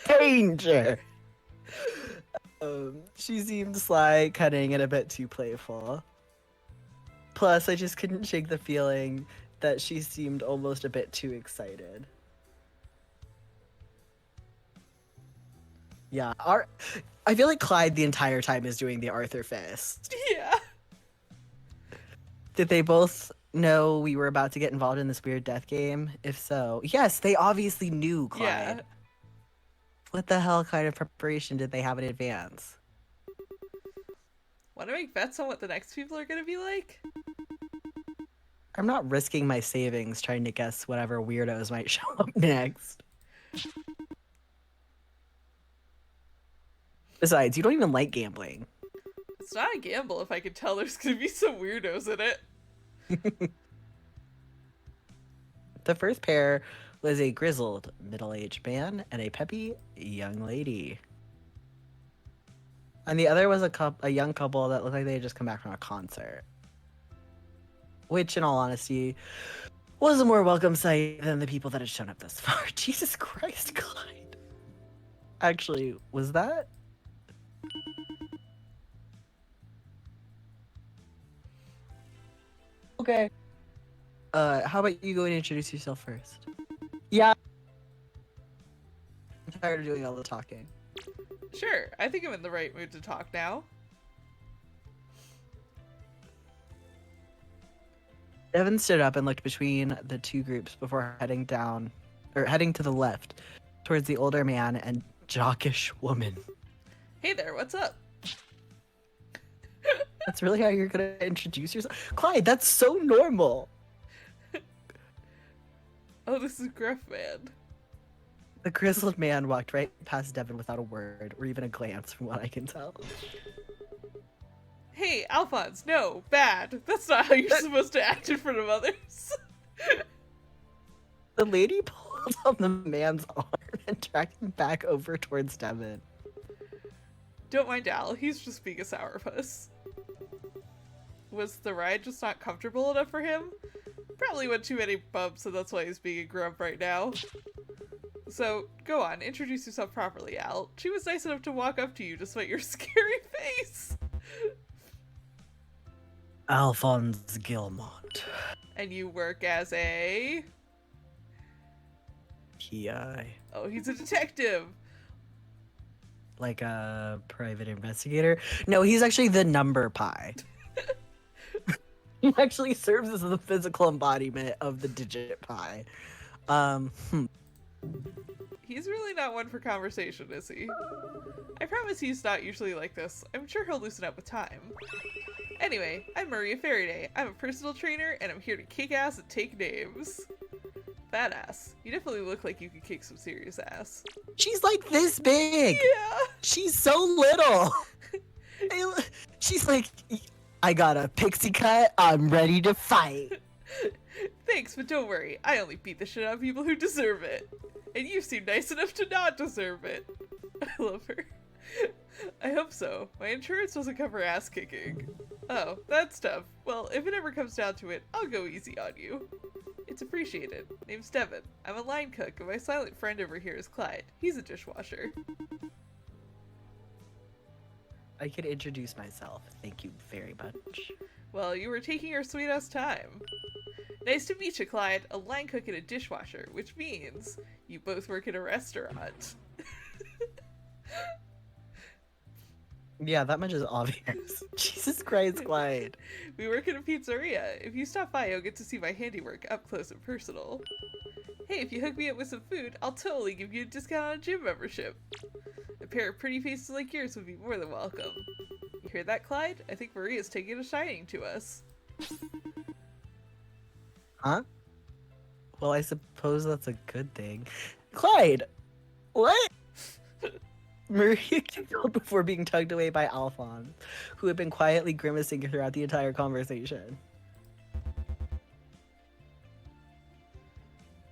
[SPEAKER 2] Danger! She seemed sly, cunning, and a bit too playful. Plus, I just couldn't shake the feeling that she seemed almost a bit too excited. Yeah, I feel like Clyde the entire time is doing the Arthur fist.
[SPEAKER 1] Yeah.
[SPEAKER 2] Did they both know we were about to get involved in this weird death game? If so, yes, they obviously knew,
[SPEAKER 1] Yeah.
[SPEAKER 2] Clyde. What the hell kind of preparation did they have in advance?
[SPEAKER 1] Want to make bets on what the next people are going to be like?
[SPEAKER 2] I'm not risking my savings trying to guess whatever weirdos might show up next. Besides, you don't even like gambling.
[SPEAKER 1] It's not a gamble if I can tell there's going to be some weirdos in it.
[SPEAKER 2] The first pair was a grizzled middle-aged man and a peppy young lady. And the other was a young couple that looked like they had just come back from a concert. Which, in all honesty, was a more welcome sight than the people that had shown up thus far. Jesus Christ, Clyde. Actually, was that? Okay. How about you go and introduce yourself first? Yeah. I'm tired of doing all the talking.
[SPEAKER 1] Sure, I think I'm in the right mood to talk now.
[SPEAKER 2] Devin stood up and looked between the two groups before heading to the left, towards the older man and jockish woman.
[SPEAKER 1] Hey there, what's up?
[SPEAKER 2] That's really how you're gonna introduce yourself? Clyde, that's so normal!
[SPEAKER 1] Oh, this is Gruff Man.
[SPEAKER 2] The grizzled man walked right past Devin without a word, or even a glance, from what I can tell.
[SPEAKER 1] Hey, Alphonse, no, bad. That's not how you're supposed to act in front of others.
[SPEAKER 2] The lady pulled on the man's arm and dragged him back over towards Devin.
[SPEAKER 1] Don't mind Al, he's just being a sourpuss. Was the ride just not comfortable enough for him? Probably went too many bumps, and that's why he's being a grump right now. So, go on, introduce yourself properly, Al. She was nice enough to walk up to you despite your scary face.
[SPEAKER 2] Alphonse Gilmont.
[SPEAKER 1] And you work as a...
[SPEAKER 2] PI.
[SPEAKER 1] Oh, he's a detective.
[SPEAKER 2] Like a private investigator? No, he's actually the number pie. He actually serves as the physical embodiment of the digit pie.
[SPEAKER 1] He's really not one for conversation, is he? I promise he's not usually like this. I'm sure he'll loosen up with time. Anyway, I'm Maria Faraday. I'm a personal trainer, and I'm here to kick ass and take names. Badass. You definitely look like you could kick some serious ass.
[SPEAKER 2] She's like this big!
[SPEAKER 1] Yeah!
[SPEAKER 2] She's so little! She's like, I got a pixie cut, I'm ready to fight.
[SPEAKER 1] Thanks, but don't worry. I only beat the shit out of people who deserve it. And you seem nice enough to not deserve it. I love her. I hope so. My insurance doesn't cover ass kicking. Oh, that's tough. Well, if it ever comes down to it, I'll go easy on you. It's appreciated. Name's Devin. I'm a line cook, and my silent friend over here is Clyde. He's a dishwasher.
[SPEAKER 2] I could introduce myself. Thank you very much.
[SPEAKER 1] Well, you were taking your sweet-ass time. Nice to meet you, Clyde. A line cook and a dishwasher, which means you both work in a restaurant.
[SPEAKER 2] Yeah, that much is obvious. Jesus Christ, Clyde.
[SPEAKER 1] We work in a pizzeria. If you stop by, you'll get to see my handiwork up close and personal. Hey, if you hook me up with some food, I'll totally give you a discount on a gym membership. A pair of pretty faces like yours would be more than welcome. You hear that, Clyde? I think Maria's taking a shining to us.
[SPEAKER 2] Huh? Well, I suppose that's a good thing. Clyde! What? Maria giggled before being tugged away by Alphonse, who had been quietly grimacing throughout the entire conversation.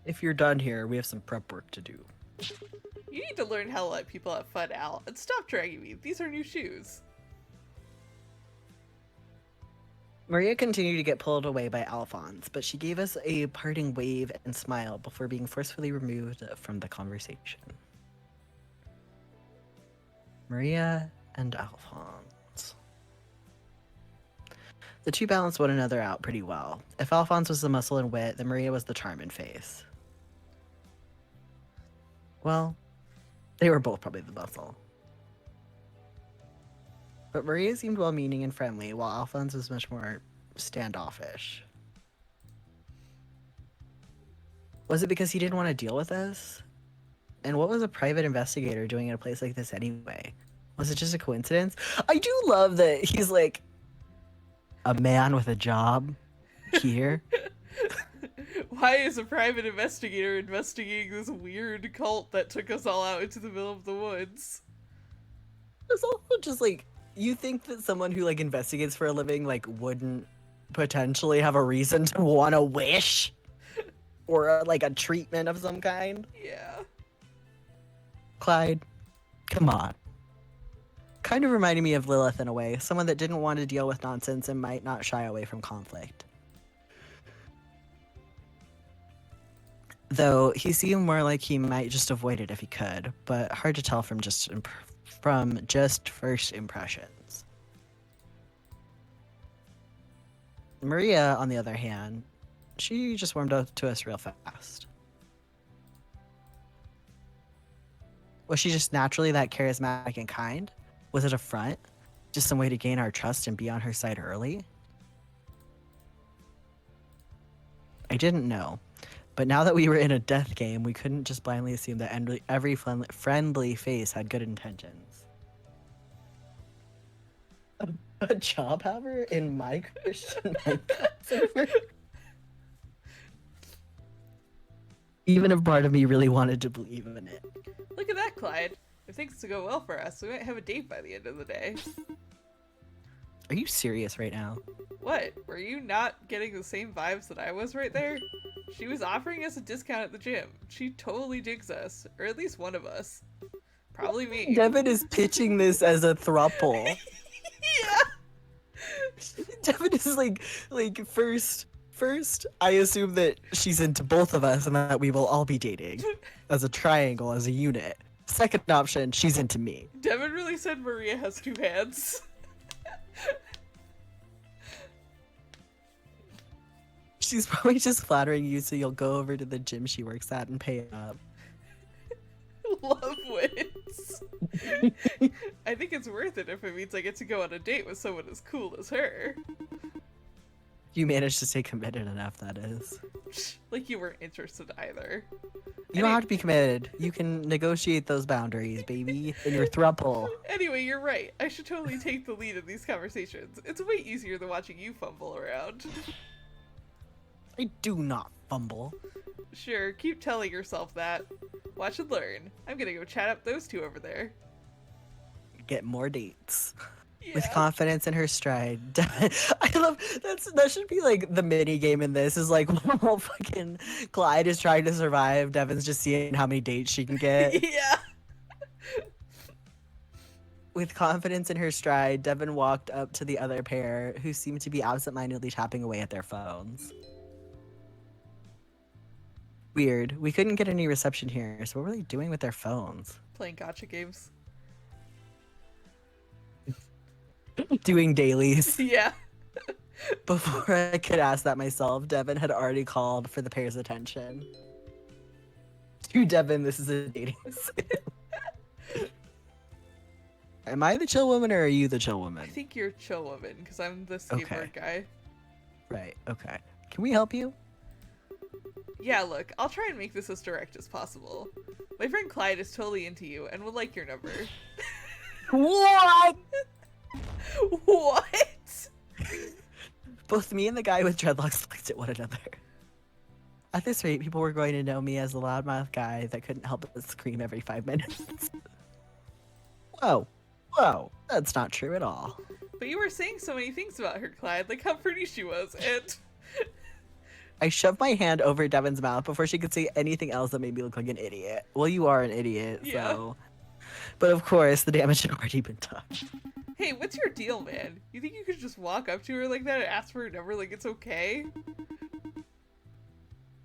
[SPEAKER 2] If you're done here, we have some prep work to do.
[SPEAKER 1] You need to learn how to let people have fun, Al, and stop dragging me. These are new shoes.
[SPEAKER 2] Maria continued to get pulled away by Alphonse, but she gave us a parting wave and smile before being forcefully removed from the conversation. Maria and Alphonse. The two balanced one another out pretty well. If Alphonse was the muscle and wit, then Maria was the charm and face. Well, they were both probably the muscle. But Maria seemed well-meaning and friendly, while Alphonse was much more standoffish. Was it because he didn't want to deal with this? And what was a private investigator doing in a place like this anyway? Was it just a coincidence? I do love that he's like a man with a job here.
[SPEAKER 1] Why is a private investigator investigating this weird cult that took us all out into the middle of the woods?
[SPEAKER 2] It's also just like, you think that someone who like investigates for a living like wouldn't potentially have a reason to want to wish or like a treatment of some kind?
[SPEAKER 1] Yeah.
[SPEAKER 2] Clyde, come on. Kind of reminded me of Lilith in a way, someone that didn't want to deal with nonsense and might not shy away from conflict. Though he seemed more like he might just avoid it if he could, but hard to tell from just first impressions. Maria, on the other hand, she just warmed up to us real fast. Was she just naturally that charismatic and kind? Was it a front? Just some way to gain our trust and be on her side early? I didn't know. But now that we were in a death game, we couldn't just blindly assume that every friendly face had good intentions. A job haver in my Christian Minecraft server? Even if part of me really wanted to believe in it.
[SPEAKER 1] Look at that, Clyde. If things to go well for us, we might have a date by the end of the day.
[SPEAKER 2] Are you serious right now?
[SPEAKER 1] What? Were you not getting the same vibes that I was right there? She was offering us a discount at the gym. She totally digs us, or at least one of us. Probably me.
[SPEAKER 2] Devin is pitching this as a throuple.
[SPEAKER 1] Yeah.
[SPEAKER 2] Devin is like first, I assume that she's into both of us and that we will all be dating as a triangle, as a unit. Second option, she's into me.
[SPEAKER 1] Devin really said Maria has two hands.
[SPEAKER 2] She's probably just flattering you so you'll go over to the gym she works at and pay up.
[SPEAKER 1] Love wins. I think it's worth it if it means I get to go on a date with someone as cool as her.
[SPEAKER 2] You managed to stay committed enough, that is.
[SPEAKER 1] Like you weren't interested either.
[SPEAKER 2] You don't have to be committed. You can negotiate those boundaries, baby, in your throuple.
[SPEAKER 1] Anyway, you're right. I should totally take the lead in these conversations. It's way easier than watching you fumble around.
[SPEAKER 2] I do not fumble.
[SPEAKER 1] Sure, keep telling yourself that. Watch and learn. I'm gonna go chat up those two over there.
[SPEAKER 2] Get more dates.
[SPEAKER 1] Yeah.
[SPEAKER 2] With confidence in her stride. I love that should be like the mini game in this is like while fucking Clyde is trying to survive, Devin's just seeing how many dates she can get.
[SPEAKER 1] Yeah.
[SPEAKER 2] With confidence in her stride, Devin walked up to the other pair who seemed to be absentmindedly tapping away at their phones. Weird. We couldn't get any reception here, so what were they doing with their phones?
[SPEAKER 1] Playing gacha games.
[SPEAKER 2] Doing dailies.
[SPEAKER 1] Yeah.
[SPEAKER 2] Before I could ask that myself, Devin had already called for the pair's attention. To Devin, this is a dating sim. Am I the chill woman or are you the chill
[SPEAKER 1] I
[SPEAKER 2] woman?
[SPEAKER 1] think you're chill woman, because I'm the skateboard guy.
[SPEAKER 2] Right, okay. Can we help you?
[SPEAKER 1] Yeah, look, I'll try and make this as direct as possible. My friend Clyde is totally into you and would like your number.
[SPEAKER 2] What?
[SPEAKER 1] What?
[SPEAKER 2] Both me and the guy with dreadlocks looked at one another. At this rate, people were going to know me as the loudmouth guy that couldn't help but scream every 5 minutes. Whoa, that's not true at all.
[SPEAKER 1] But you were saying so many things about her, Clyde, like how pretty she was, and...
[SPEAKER 2] I shoved my hand over Devin's mouth before she could say anything else that made me look like an idiot. Well, you are an idiot,
[SPEAKER 1] Yeah.
[SPEAKER 2] so... But of course, the damage had already been done.
[SPEAKER 1] Hey, what's your deal, man? You think you could just walk up to her like that and ask for her number like it's okay?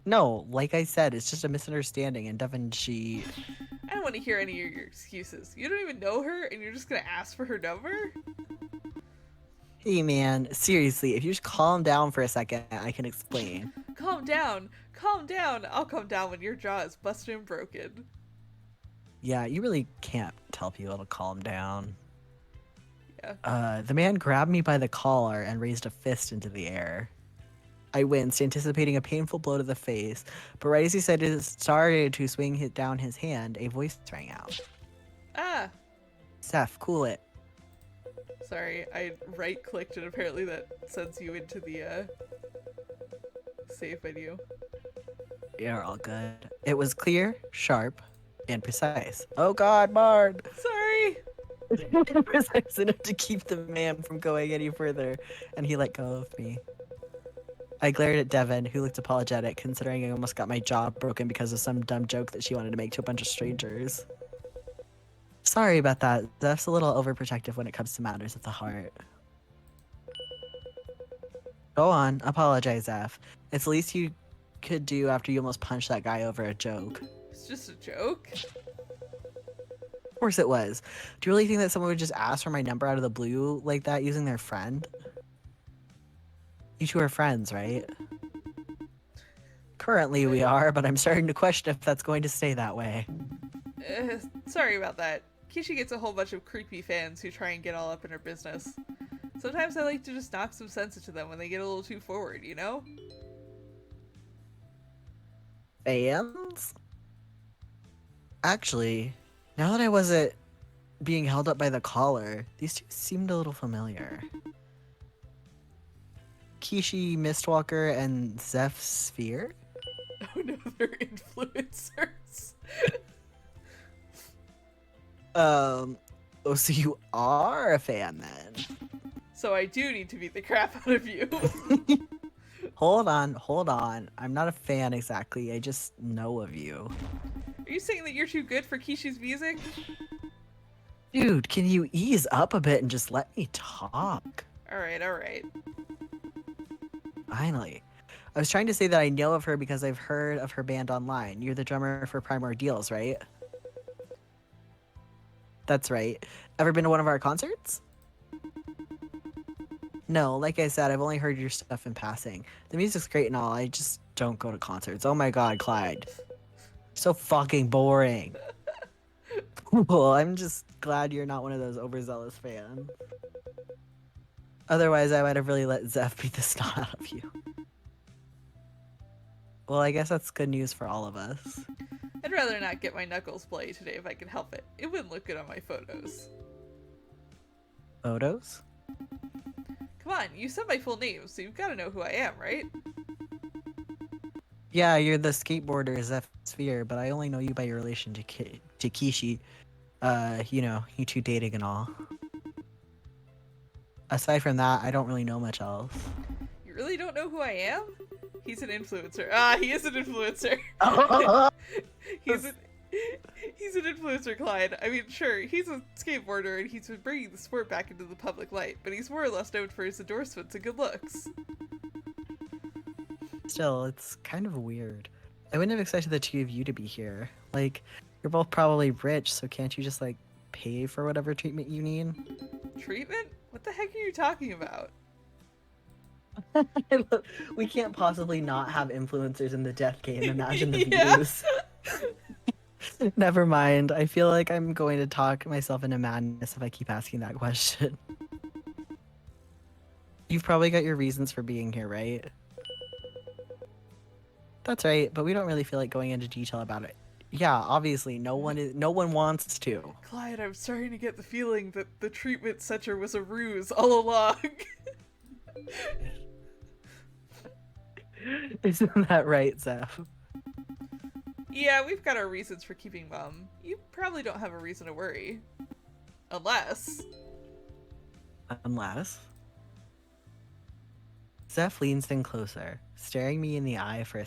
[SPEAKER 2] No, like I said, it's just a misunderstanding, and Devin, she...
[SPEAKER 1] I don't want to hear any of your excuses. You don't even know her, and you're just gonna ask for her number?
[SPEAKER 2] Hey man, seriously, if you just calm down for a second, I can explain.
[SPEAKER 1] Calm down. Calm down. I'll calm down when your jaw is busted and broken.
[SPEAKER 2] Yeah, you really can't tell people to calm down.
[SPEAKER 1] Yeah.
[SPEAKER 2] The man grabbed me by the collar and raised a fist into the air. I winced, anticipating a painful blow to the face, but right as he started to swing down his hand, a voice rang out.
[SPEAKER 1] Ah,
[SPEAKER 2] Zeph, cool it.
[SPEAKER 1] sorry, I right-clicked and apparently that sends you into the save menu.
[SPEAKER 2] You're all good. It was clear, sharp, and precise. Oh god, Marn!
[SPEAKER 1] Sorry!
[SPEAKER 2] Precise enough to keep the man from going any further, and he let go of me. I glared at Devin, who looked apologetic, considering I almost got my jaw broken because of some dumb joke that she wanted to make to a bunch of strangers. Sorry about that. Zeph's a little overprotective when it comes to matters of the heart. Go on, apologize, Zeph. It's the least you could do after you almost punched that guy over a joke.
[SPEAKER 1] It's just a joke.
[SPEAKER 2] Of course it was. Do you really think that someone would just ask for my number out of the blue like that using their friend? You two are friends, right? Currently we are, but I'm starting to question if that's going to stay that way.
[SPEAKER 1] Sorry about that. Kishi gets a whole bunch of creepy fans who try and get all up in her business. Sometimes I like to just knock some sense into them when they get a little too forward, you know?
[SPEAKER 2] Fans? Actually, now that I wasn't being held up by the collar, these two seemed a little familiar. Kishi Mistwalker and Zeph Sphere?
[SPEAKER 1] Oh no, they're influencers.
[SPEAKER 2] Oh, so you are a fan then?
[SPEAKER 1] So I do need to beat the crap out of you.
[SPEAKER 2] Hold on. I'm not a fan exactly. I just know of you.
[SPEAKER 1] Are you saying that you're too good for Kishi's music?
[SPEAKER 2] Dude, can you ease up a bit and just let me talk?
[SPEAKER 1] Alright.
[SPEAKER 2] Finally. I was trying to say that I know of her because I've heard of her band online. You're the drummer for Primordials, right? That's right. Ever been to one of our concerts? No, like I said, I've only heard your stuff in passing. The music's great and all, I just don't go to concerts. Oh my god, Clyde. So fucking boring. Well, I'm just glad you're not one of those overzealous fans. Otherwise, I might have really let Zeph beat the snot out of you. Well, I guess that's good news for all of us.
[SPEAKER 1] I'd rather not get my knuckles bloody today if I can help it. It wouldn't look good on my photos.
[SPEAKER 2] Photos?
[SPEAKER 1] Come on, you said my full name, so you've got to know who I am, right?
[SPEAKER 2] Yeah, you're the skateboarder Zeph Sphere, but I only know you by your relation to Kishi. You know, you two dating and all. Aside from that, I don't really know much else.
[SPEAKER 1] You really don't know who I am? He's an influencer. He is an influencer. He's an influencer, Clyde. I mean, sure, he's a skateboarder and he's been bringing the sport back into the public light, but he's more or less known for his endorsements and good looks.
[SPEAKER 2] Still, it's kind of weird. I wouldn't have expected the two of you to be here. Like, you're both probably rich, so can't you just, like, pay for whatever treatment you need?
[SPEAKER 1] Treatment? What the heck are you talking about?
[SPEAKER 2] We can't possibly not have influencers in the death game. Imagine the
[SPEAKER 1] Yeah.
[SPEAKER 2] views. Never mind. I feel like I'm going to talk myself into madness if I keep asking that question. You've probably got your reasons for being here, right? That's right, but we don't really feel like going into detail about it. Yeah, obviously, no one wants to.
[SPEAKER 1] Clyde, I'm starting to get the feeling that the treatment center was a ruse all along.
[SPEAKER 2] Isn't that right, Zeph?
[SPEAKER 1] Yeah, we've got our reasons for keeping mum. You probably don't have a reason to worry. Unless...
[SPEAKER 2] Zeph leans in closer, staring me in the eye for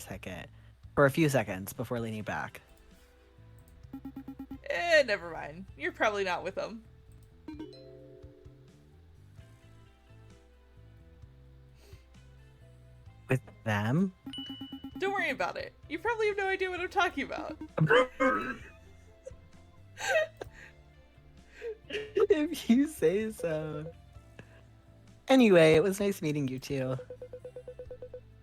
[SPEAKER 2] a few seconds before leaning back.
[SPEAKER 1] Never mind. You're probably not with them.
[SPEAKER 2] With them?
[SPEAKER 1] Don't worry about it. You probably have no idea what I'm talking about.
[SPEAKER 2] If you say so. Anyway, it was nice meeting you too.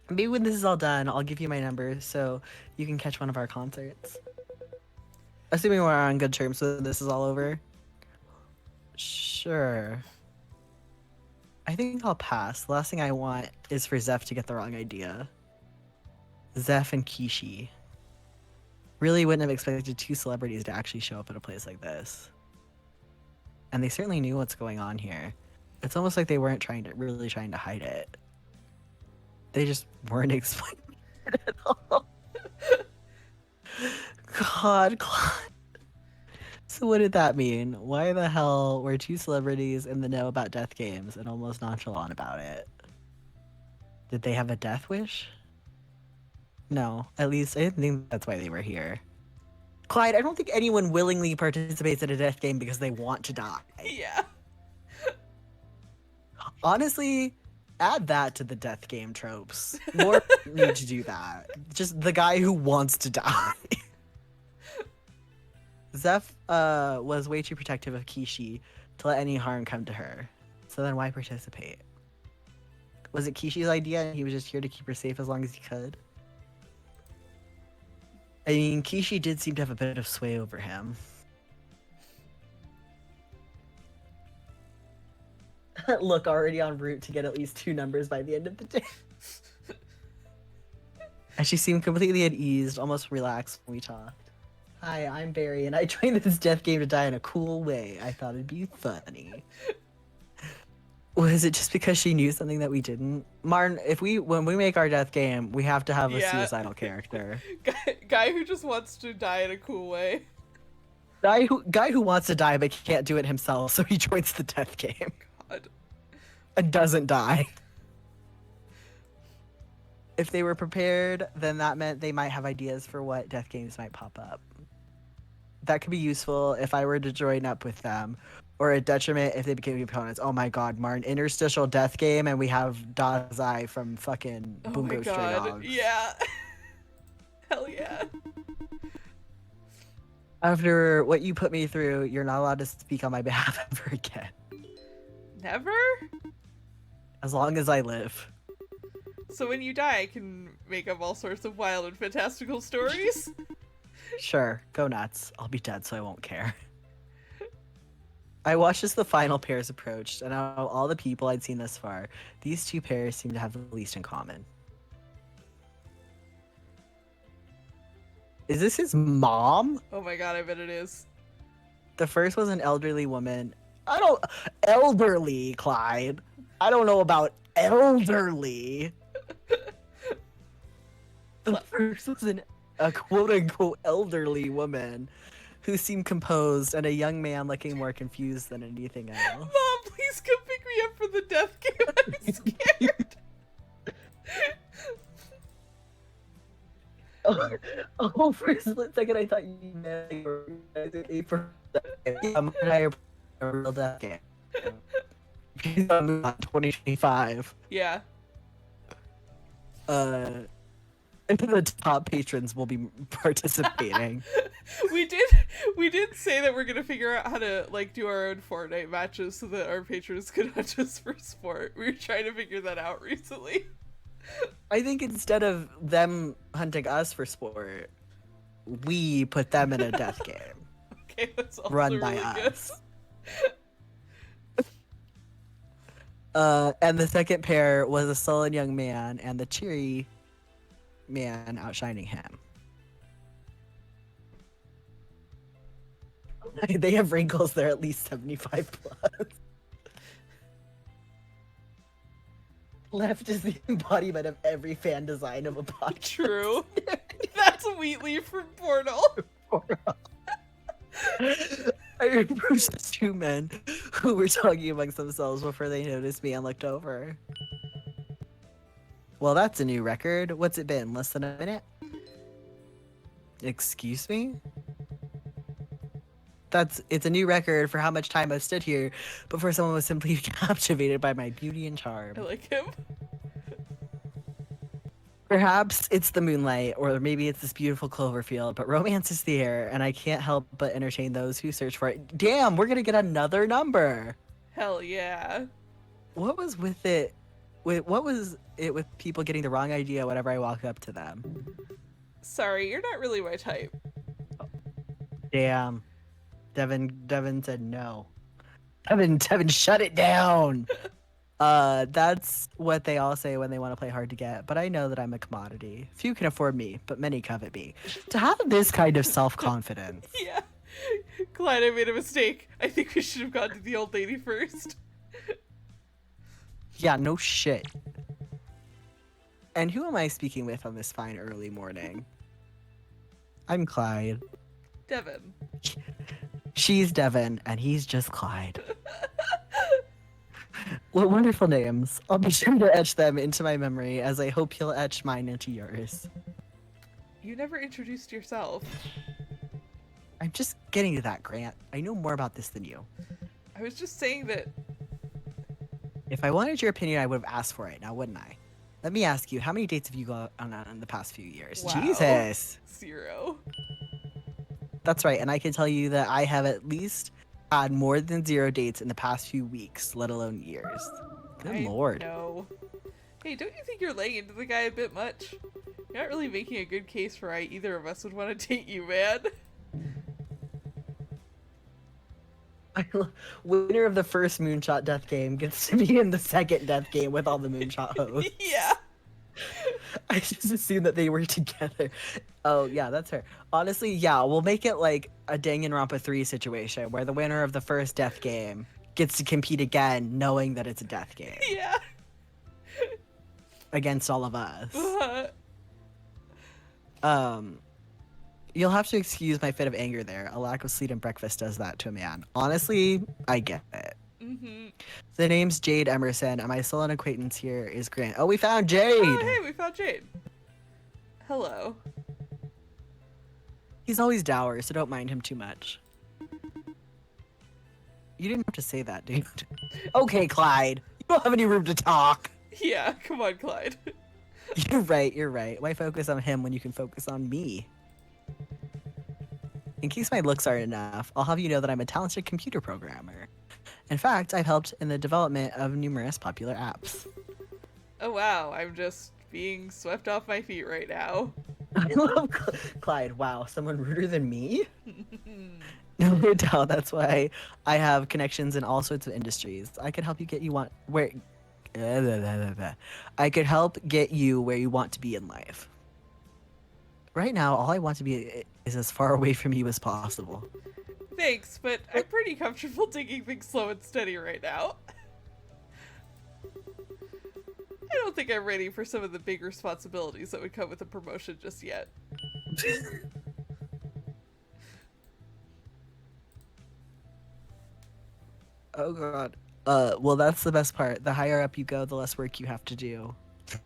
[SPEAKER 2] Maybe when this is all done, I'll give you my number so you can catch one of our concerts. Assuming we're on good terms when this is all over. Sure. I think I'll pass. The last thing I want is for Zeph to get the wrong idea. Zeph and Kishi. Really wouldn't have expected two celebrities to actually show up at a place like this. And they certainly knew what's going on here. It's almost like they weren't really trying to hide it. They just weren't explaining it at all. God. So what did that mean? Why the hell were two celebrities in the know about death games and almost nonchalant about it? Did they have a death wish? No, at least I didn't think that's why they were here. Clyde, I don't think anyone willingly participates in a death game because they want to die.
[SPEAKER 1] Yeah.
[SPEAKER 2] Honestly, add that to the death game tropes. More need to do that. Just the guy who wants to die. Zeph was way too protective of Kishi to let any harm come to her. So then why participate? Was it Kishi's idea and he was just here to keep her safe as long as he could? I mean, Kishi did seem to have a bit of sway over him. Look, already en route to get at least 2 numbers by the end of the day. And she seemed completely at ease, almost relaxed when we talked. Hi, I'm Barry, and I joined this death game to die in a cool way. I thought it'd be funny. Was it just because she knew something that we didn't? Marn, when we make our death game, we have to have a suicidal character.
[SPEAKER 1] Guy who just wants to die in a cool way.
[SPEAKER 2] Guy who wants to die but can't do it himself, so he joins the death game.
[SPEAKER 1] God.
[SPEAKER 2] And doesn't die. If they were prepared, then that meant they might have ideas for what death games might pop up. That could be useful if I were to join up with them, or a detriment if they became opponents. Oh my god, Marn, interstitial death game, and we have Dazai from fucking Bungo Stray Dogs.
[SPEAKER 1] Yeah. Hell yeah.
[SPEAKER 2] After what you put me through, you're not allowed to speak on my behalf ever again.
[SPEAKER 1] Never?
[SPEAKER 2] As long as I live.
[SPEAKER 1] So when you die, I can make up all sorts of wild and fantastical stories?
[SPEAKER 2] Sure, go nuts. I'll be dead, so I won't care. I watched as the final pairs approached, and out of all the people I'd seen thus far, these two pairs seemed to have the least in common. Is this his mom?
[SPEAKER 1] Oh my god, I bet it is.
[SPEAKER 2] The first was an elderly woman. Elderly, Clyde. I don't know about elderly. The first was a quote-unquote elderly woman who seemed composed, and a young man looking more confused than anything else.
[SPEAKER 1] Mom, please come pick me up for the death game. I'm scared.
[SPEAKER 2] For a split second, I thought you meant you were a real death game. She's on MOONSHOT 2025.
[SPEAKER 1] Yeah.
[SPEAKER 2] The top patrons will be participating.
[SPEAKER 1] We did say that we're gonna figure out how to do our own Fortnite matches so that our patrons could hunt us for sport. We were trying to figure that out recently.
[SPEAKER 2] I think instead of them hunting us for sport, we put them in a death game.
[SPEAKER 1] Okay, that's also
[SPEAKER 2] run by
[SPEAKER 1] really
[SPEAKER 2] us. And the second pair was a sullen young man and the cheery man outshining him. They have wrinkles. They're at least 75 plus. Left is the embodiment of every fan design of a podcast.
[SPEAKER 1] True. That's Wheatley from Portal.
[SPEAKER 2] I approached the two men who were talking amongst themselves before they noticed me and looked over. Well, that's a new record. What's it been? Less than a minute? Excuse me? It's a new record for how much time I've stood here, before someone was simply captivated by my beauty and charm.
[SPEAKER 1] I like him.
[SPEAKER 2] Perhaps it's the moonlight, or maybe it's this beautiful clover field, but romance is the air, and I can't help but entertain those who search for it. Damn, we're gonna get another number!
[SPEAKER 1] Hell yeah.
[SPEAKER 2] What was with it? What was it with people getting the wrong idea whenever I walk up to them?
[SPEAKER 1] Sorry, you're not really my type.
[SPEAKER 2] Damn. Devin said no. Devin, shut it down! That's what they all say when they want to play hard to get, but I know that I'm a commodity. Few can afford me, but many covet me. To have this kind of self-confidence.
[SPEAKER 1] Yeah. Clyde, I made a mistake. I think we should have gone to the old lady first.
[SPEAKER 2] Yeah, no shit. And who am I speaking with on this fine early morning? I'm Clyde.
[SPEAKER 1] Devin.
[SPEAKER 2] She's Devin, and he's just Clyde. What wonderful names. I'll be sure to etch them into my memory, as I hope you'll etch mine into yours.
[SPEAKER 1] You never introduced yourself.
[SPEAKER 2] I'm just getting to that, Grant. I know more about this than you.
[SPEAKER 1] I was just saying that.
[SPEAKER 2] If I wanted your opinion, I would have asked for it, now wouldn't I? Let me ask you, how many dates have you gone on in the past few years?
[SPEAKER 1] Wow.
[SPEAKER 2] Jesus!
[SPEAKER 1] 0.
[SPEAKER 2] That's right, and I can tell you that I have at least had more than 0 dates in the past few weeks, let alone years. Good lord.
[SPEAKER 1] No. Hey, don't you think you're laying into the guy a bit much? You're not really making a good case for why either of us would want to date you, man.
[SPEAKER 2] Winner of the first Moonshot Death game gets to be in the second Death game with all the Moonshot hosts.
[SPEAKER 1] Yeah.
[SPEAKER 2] I just assumed that they were together. Oh, yeah, that's her. Honestly, yeah, we'll make it like a Danganronpa 3 situation where the winner of the first Death game gets to compete again knowing that it's a Death game.
[SPEAKER 1] Yeah.
[SPEAKER 2] Against all of us. You'll have to excuse my fit of anger there. A lack of sleep and breakfast does that to a man. Honestly, I get it.
[SPEAKER 1] Mm-hmm.
[SPEAKER 2] The name's Jade Emerson, and my sole acquaintance here is Grant. Oh, we found Jade!
[SPEAKER 1] Oh, hey, we found Jade. Hello.
[SPEAKER 2] He's always dour, so don't mind him too much. You didn't have to say that, dude. Okay, Clyde. You don't have any room to talk.
[SPEAKER 1] Yeah, come on, Clyde.
[SPEAKER 2] You're right. Why focus on him when you can focus on me? In case my looks aren't enough, I'll have you know that I'm a talented computer programmer. In fact, I've helped in the development of numerous popular apps.
[SPEAKER 1] Oh wow, I'm just being swept off my feet right now.
[SPEAKER 2] I love Clyde. Wow, someone ruder than me? No doubt. That's why I have connections in all sorts of industries. I could help you get you want where. I could help get you where you want to be in life. Right now, all I want to be is as far away from you as possible.
[SPEAKER 1] Thanks, but I'm pretty comfortable taking things slow and steady right now. I don't think I'm ready for some of the big responsibilities that would come with a promotion just yet.
[SPEAKER 2] Oh god. Well, that's the best part. The higher up you go, the less work you have to do.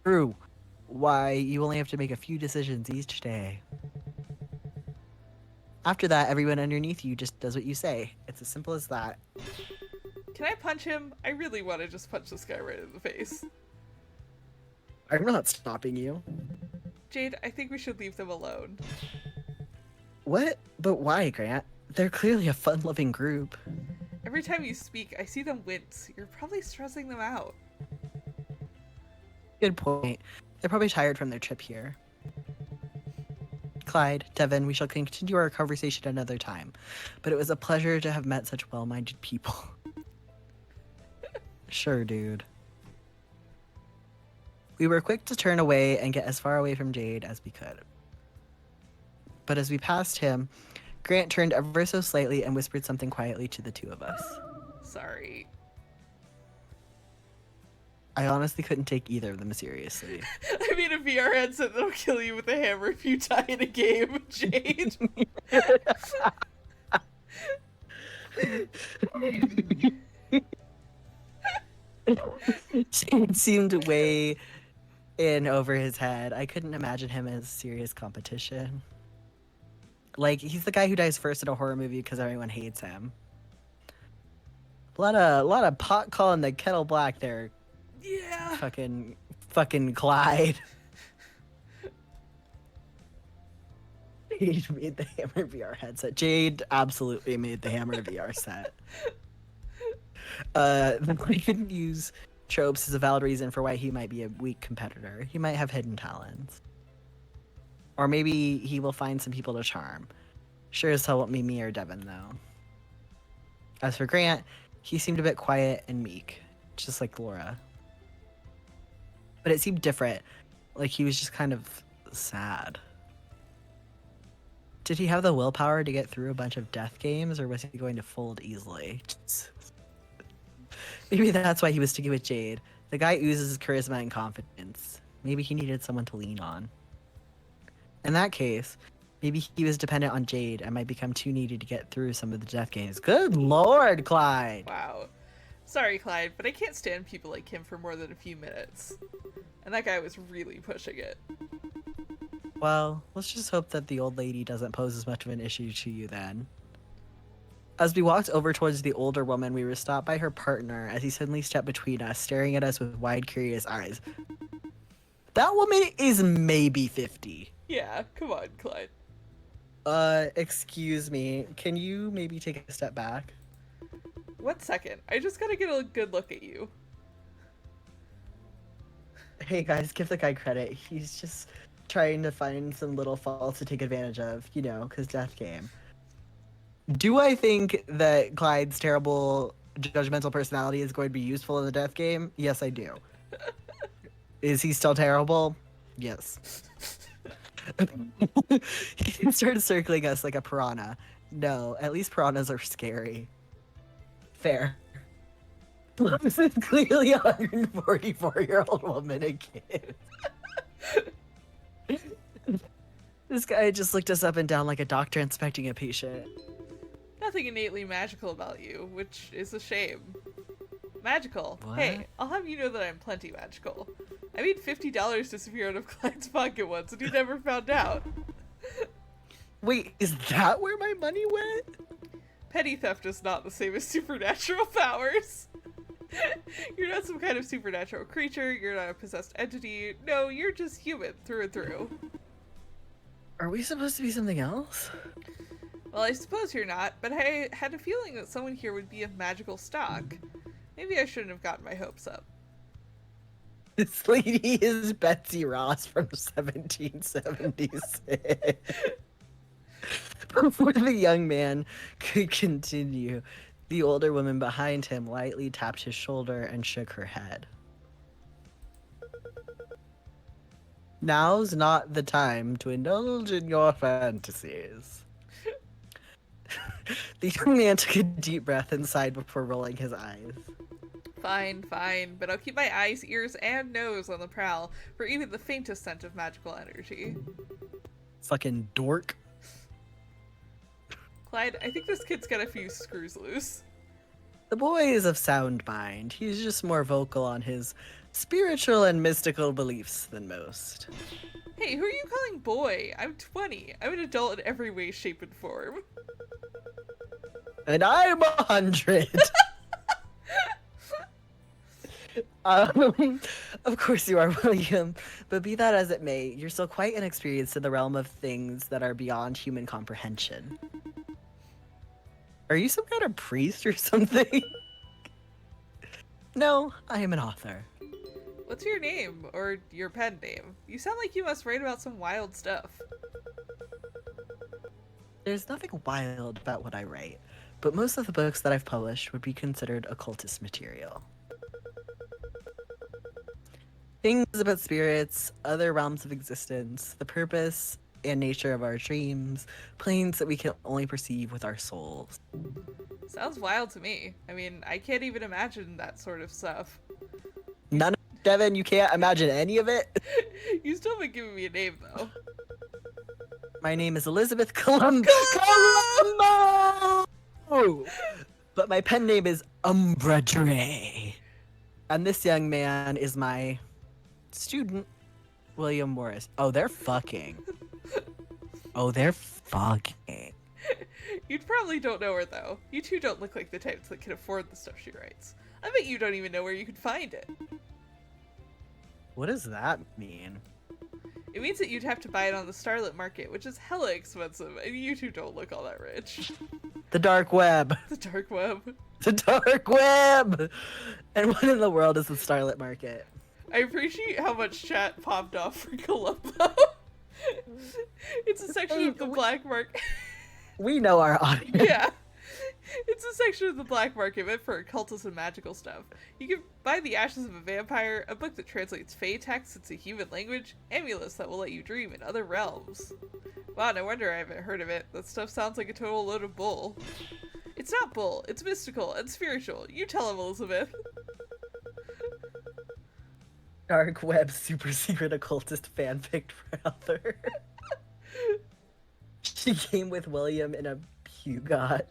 [SPEAKER 2] True. Why, you only have to make a few decisions each day. After that, everyone underneath you just does what you say. It's as simple as that.
[SPEAKER 1] Can I punch him? I really want to just punch this guy right in the face.
[SPEAKER 2] I'm not stopping you.
[SPEAKER 1] Jade, I think we should leave them alone.
[SPEAKER 2] What? But why, Grant? They're clearly a fun-loving group.
[SPEAKER 1] Every time you speak, I see them wince. You're probably stressing them out.
[SPEAKER 2] Good point. They're probably tired from their trip here. Clyde, Devin, we shall continue our conversation another time. But it was a pleasure to have met such well-minded people. Sure, dude. We were quick to turn away and get as far away from Jade as we could. But as we passed him, Grant turned ever so slightly and whispered something quietly to the two of us.
[SPEAKER 1] Sorry.
[SPEAKER 2] I honestly couldn't take either of them seriously.
[SPEAKER 1] I mean, a VR headset that'll kill you with a hammer if you die in a game, Jade.
[SPEAKER 2] Jade seemed way in over his head. I couldn't imagine him as serious competition. Like, he's the guy who dies first in a horror movie because everyone hates him. A lot of pot calling the kettle black there.
[SPEAKER 1] Yeah.
[SPEAKER 2] Fucking Clyde. Jade made the Hammer VR headset. Jade absolutely made the Hammer VR set. We couldn't use tropes as a valid reason for why he might be a weak competitor. He might have hidden talents. Or maybe he will find some people to charm. Sure as hell won't be me or Devin, though. As for Grant, he seemed a bit quiet and meek. just like Laura. But it seemed different. Like he was just kind of sad. Did he have the willpower to get through a bunch of death games, or was he going to fold easily? Maybe that's why he was sticking with Jade. The guy oozes charisma and confidence. Maybe he needed someone to lean on. In that case, maybe he was dependent on Jade and might become too needy to get through some of the death games. Good lord, Clyde!
[SPEAKER 1] Wow. Sorry, Clyde, but I can't stand people like him for more than a few minutes. And that guy was really pushing it.
[SPEAKER 2] Well, let's just hope that the old lady doesn't pose as much of an issue to you then. As we walked over towards the older woman, we were stopped by her partner as he suddenly stepped between us, staring at us with wide, curious eyes. That woman is maybe 50.
[SPEAKER 1] Yeah, come on, Clyde.
[SPEAKER 2] Excuse me. Can you maybe take a step back?
[SPEAKER 1] 1 second. I just gotta get a good look at you.
[SPEAKER 2] Hey guys, give the guy credit. He's just trying to find some little faults to take advantage of, you know, because death game. Do I think that Clyde's terrible judgmental personality is going to be useful in the death game? Yes, I do. Is he still terrible? Yes. He started circling us like a piranha. No, at least piranhas are scary. Fair. This is clearly a 144-year-old woman again. This guy just looked us up and down like a doctor inspecting a patient.
[SPEAKER 1] Nothing innately magical about you, which is a shame. Magical.
[SPEAKER 2] What?
[SPEAKER 1] Hey, I'll have you know that I'm plenty magical. I made $50 disappear out of Clyde's pocket once, and he never found out.
[SPEAKER 2] Wait, is that where my money went?
[SPEAKER 1] Petty theft is not the same as supernatural powers. You're not some kind of supernatural creature, you're not a possessed entity. No, you're just human through and through.
[SPEAKER 2] Are we supposed to be something else?
[SPEAKER 1] Well, I suppose you're not, but I had a feeling that someone here would be of magical stock. Maybe I shouldn't have gotten my hopes up.
[SPEAKER 2] This lady is Betsy Ross from 1776. Before the young man could continue, the older woman behind him lightly tapped his shoulder and shook her head. Now's not the time to indulge in your fantasies. The young man took a deep breath and sighed before rolling his eyes.
[SPEAKER 1] Fine, but I'll keep my eyes, ears, and nose on the prowl for even the faintest scent of magical energy.
[SPEAKER 2] Fucking dork.
[SPEAKER 1] Clyde, I think this kid's got a few screws loose.
[SPEAKER 2] The boy is of sound mind. He's just more vocal on his spiritual and mystical beliefs than most.
[SPEAKER 1] Hey, who are you calling boy? I'm 20. I'm an adult in every way, shape, and form.
[SPEAKER 2] And I'm 100. Of course you are, William. But be that as it may, you're still quite inexperienced in the realm of things that are beyond human comprehension. Are you some kind of priest or something? No, I am an author.
[SPEAKER 1] What's your name? Or your pen name? You sound like you must write about some wild stuff.
[SPEAKER 2] There's nothing wild about what I write, but most of the books that I've published would be considered occultist material. Things about spirits, other realms of existence, the purpose and nature of our dreams, planes that we can only perceive with our souls.
[SPEAKER 1] Sounds wild to me. I mean, I can't even imagine that sort of stuff.
[SPEAKER 2] None of it, Devin, you can't imagine any of it?
[SPEAKER 1] You still haven't given me a name, though.
[SPEAKER 2] My name is Elizabeth Colombo! But my pen name is Umbra Dre. And this young man is my student, William Morris. Oh, they're fucking.
[SPEAKER 1] You probably don't know her, though. You two don't look like the types that can afford the stuff she writes. I bet you don't even know where you could find it.
[SPEAKER 2] What does that mean?
[SPEAKER 1] It means that you'd have to buy it on the starlit market, which is hella expensive, and you two don't look all that rich.
[SPEAKER 2] The dark web.
[SPEAKER 1] The dark web.
[SPEAKER 2] The dark web! And what in the world is the starlit market?
[SPEAKER 1] I appreciate how much chat popped off for Columbo. It's a section of the black market.
[SPEAKER 2] We know our audience.
[SPEAKER 1] Yeah. It's a section of the black market meant for occultists and magical stuff. You can buy The Ashes of a Vampire, a book that translates Fae texts into human language, amulets that will let you dream in other realms. Wow, no wonder I haven't heard of it. That stuff sounds like a total load of bull. It's not bull, it's mystical and spiritual. You tell him, Elizabeth.
[SPEAKER 2] Dark web super secret occultist fanfic brother. She came with William in a Pugot.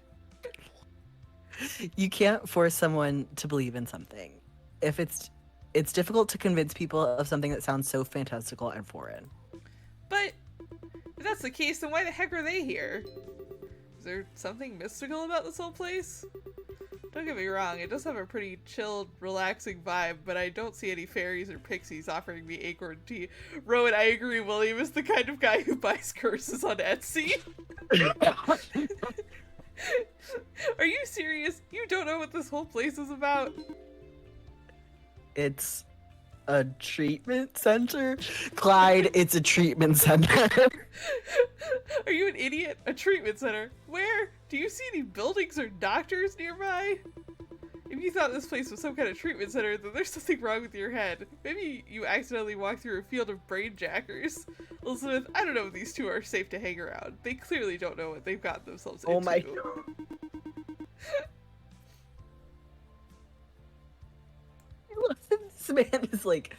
[SPEAKER 2] You can't force someone to believe in something. If it's difficult to convince people of something that sounds so fantastical and foreign.
[SPEAKER 1] But if that's the case, then why the heck are they here? Is there something mystical about this whole place? Don't get me wrong, it does have a pretty chilled, relaxing vibe, but I don't see any fairies or pixies offering me acorn tea. Rowan, I agree, William is the kind of guy who buys curses on Etsy. Are you serious? You don't know what this whole place is about?
[SPEAKER 2] It's a treatment center? Clyde, it's a treatment center.
[SPEAKER 1] Are you an idiot? A treatment center? Where? Do you see any buildings or doctors nearby? If you thought this place was some kind of treatment center, then there's something wrong with your head. Maybe you accidentally walked through a field of brain jackers. Elizabeth, I don't know if these two are safe to hang around. They clearly don't know what they've gotten themselves into.
[SPEAKER 2] Oh my god. This man is like,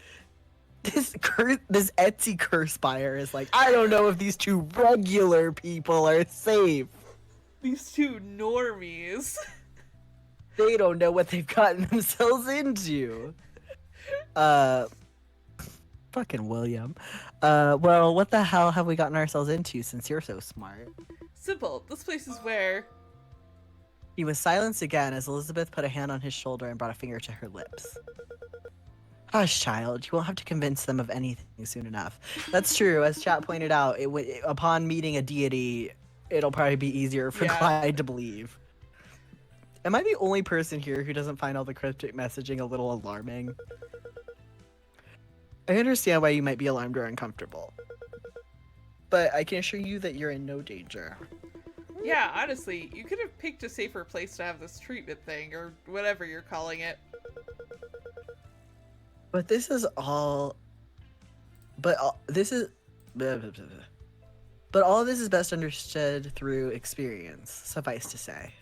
[SPEAKER 2] this Etsy curse buyer is like, I don't know if these two regular people are safe.
[SPEAKER 1] These two normies.
[SPEAKER 2] They don't know what they've gotten themselves into. Fucking William. Well, what the hell have we gotten ourselves into since you're so smart?
[SPEAKER 1] Simple. This place is where...
[SPEAKER 2] He was silenced again as Elizabeth put a hand on his shoulder and brought a finger to her lips. Hush, child. You won't have to convince them of anything soon enough. That's true. As chat pointed out, upon meeting a deity, it'll probably be easier for Clyde to believe. Am I the only person here who doesn't find all the cryptic messaging a little alarming? I understand why you might be alarmed or uncomfortable, but I can assure you that you're in no danger.
[SPEAKER 1] Yeah, honestly, you could have picked a safer place to have this treatment thing, or whatever you're calling it.
[SPEAKER 2] But this is all... But all this is... But all of this is best understood through experience, suffice to say.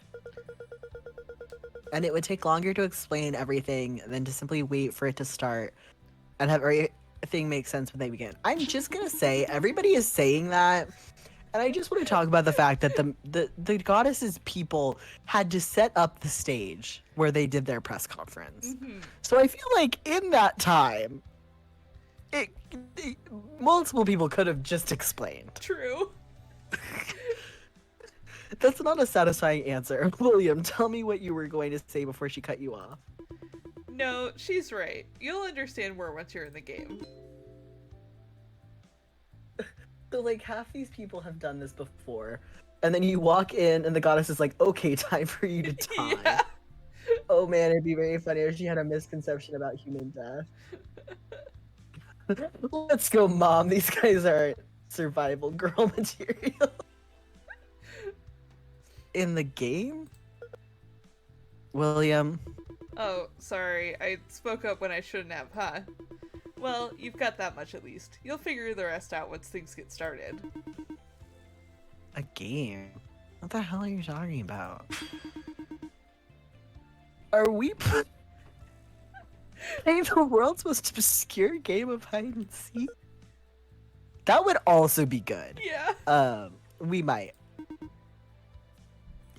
[SPEAKER 2] And it would take longer to explain everything than to simply wait for it to start and have everything make sense when they begin. I'm just gonna say, everybody is saying that, and I just want to talk about the fact that the goddess's people had to set up the stage where they did their press conference. Mm-hmm. So I feel like in that time, multiple people could have just explained.
[SPEAKER 1] True.
[SPEAKER 2] That's not a satisfying answer. William, tell me what you were going to say before she cut you off.
[SPEAKER 1] No, she's right. You'll understand more once you're in the game.
[SPEAKER 2] So, like, half these people have done this before, and then you walk in, and the goddess is like, okay, time for you to die. Yeah. Oh man, it'd be very funny if she had a misconception about human death. Let's go, Mom. These guys are survival girl material. In the game? William?
[SPEAKER 1] Oh, sorry. I spoke up when I shouldn't have, huh? Well, you've got that much at least. You'll figure the rest out once things get started.
[SPEAKER 2] A game? What the hell are you talking about? Are we playing the world's most obscure game of hide and seek? That would also be good.
[SPEAKER 1] Yeah.
[SPEAKER 2] We might.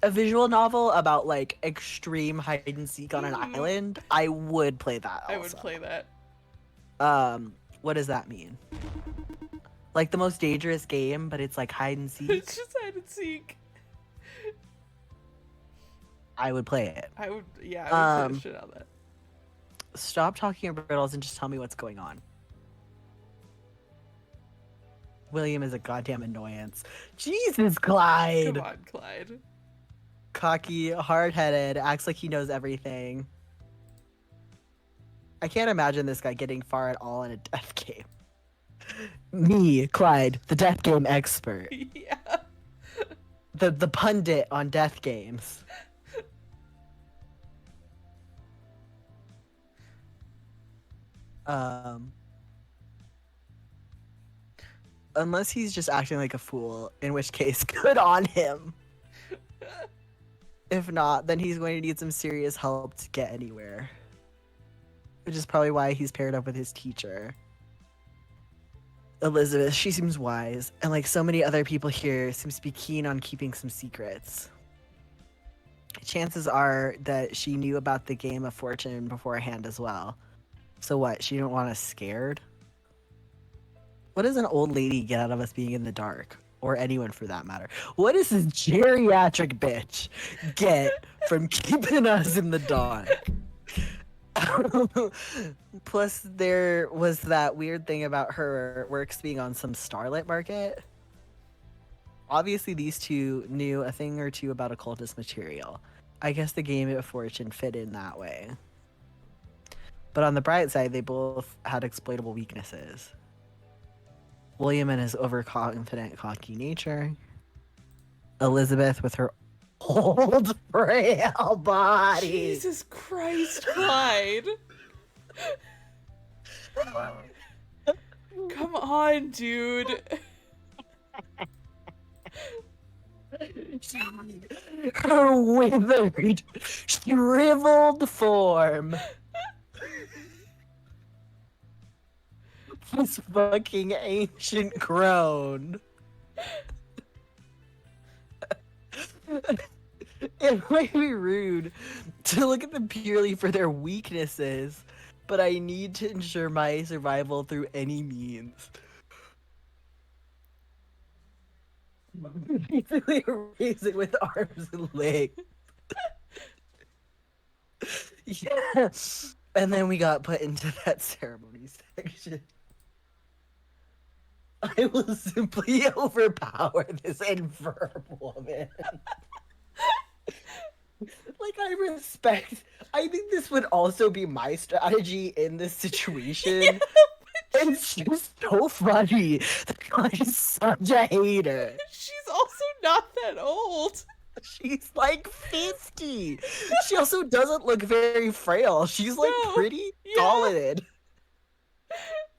[SPEAKER 2] A visual novel about, like, extreme hide and seek on an island, I would play that also.
[SPEAKER 1] I would play that.
[SPEAKER 2] What does that mean? Like the most dangerous game, but it's like hide and seek?
[SPEAKER 1] It's just hide and seek.
[SPEAKER 2] I would play it.
[SPEAKER 1] I would play the shit out of that.
[SPEAKER 2] Stop talking about riddles and just tell me what's going on. William is a goddamn annoyance. Jesus, Clyde!
[SPEAKER 1] Come on, Clyde.
[SPEAKER 2] Cocky, hard-headed, acts like he knows everything. I can't imagine this guy getting far at all in a death game. Me, Clyde, the death game expert.
[SPEAKER 1] Yeah.
[SPEAKER 2] The pundit on death games. Um, unless he's just acting like a fool, in which case, good on him. If not, then he's going to need some serious help to get anywhere. Which is probably why he's paired up with his teacher. Elizabeth, she seems wise, and like so many other people here, seems to be keen on keeping some secrets. Chances are that she knew about the Game of Fortune beforehand as well. So what, she didn't want us scared? What does an old lady get out of us being in the dark? Or anyone for that matter. What does this geriatric bitch get from keeping us in the dark? Plus, there was that weird thing about her works being on some starlit market. Obviously, these two knew a thing or two about occultist material. I guess the Game of Fortune fit in that way. But on the bright side, they both had exploitable weaknesses. William and his overconfident, cocky nature. Elizabeth with her old, frail body.
[SPEAKER 1] Jesus Christ, Clyde. Come on, dude.
[SPEAKER 2] Her withered, shriveled form. This fucking ancient crone. It might be rude to look at them purely for their weaknesses, but I need to ensure my survival through any means. Basically, raise it with arms and legs. Yeah. And then we got put into that ceremony section. I will simply overpower this infirm woman. Like, I think this would also be my strategy in this situation.
[SPEAKER 1] Yeah,
[SPEAKER 2] It's just so funny. The guy is such a hater.
[SPEAKER 1] she's also not that old.
[SPEAKER 2] She's like 50. She also doesn't look very frail. She's like
[SPEAKER 1] No,
[SPEAKER 2] pretty
[SPEAKER 1] yeah.
[SPEAKER 2] solid.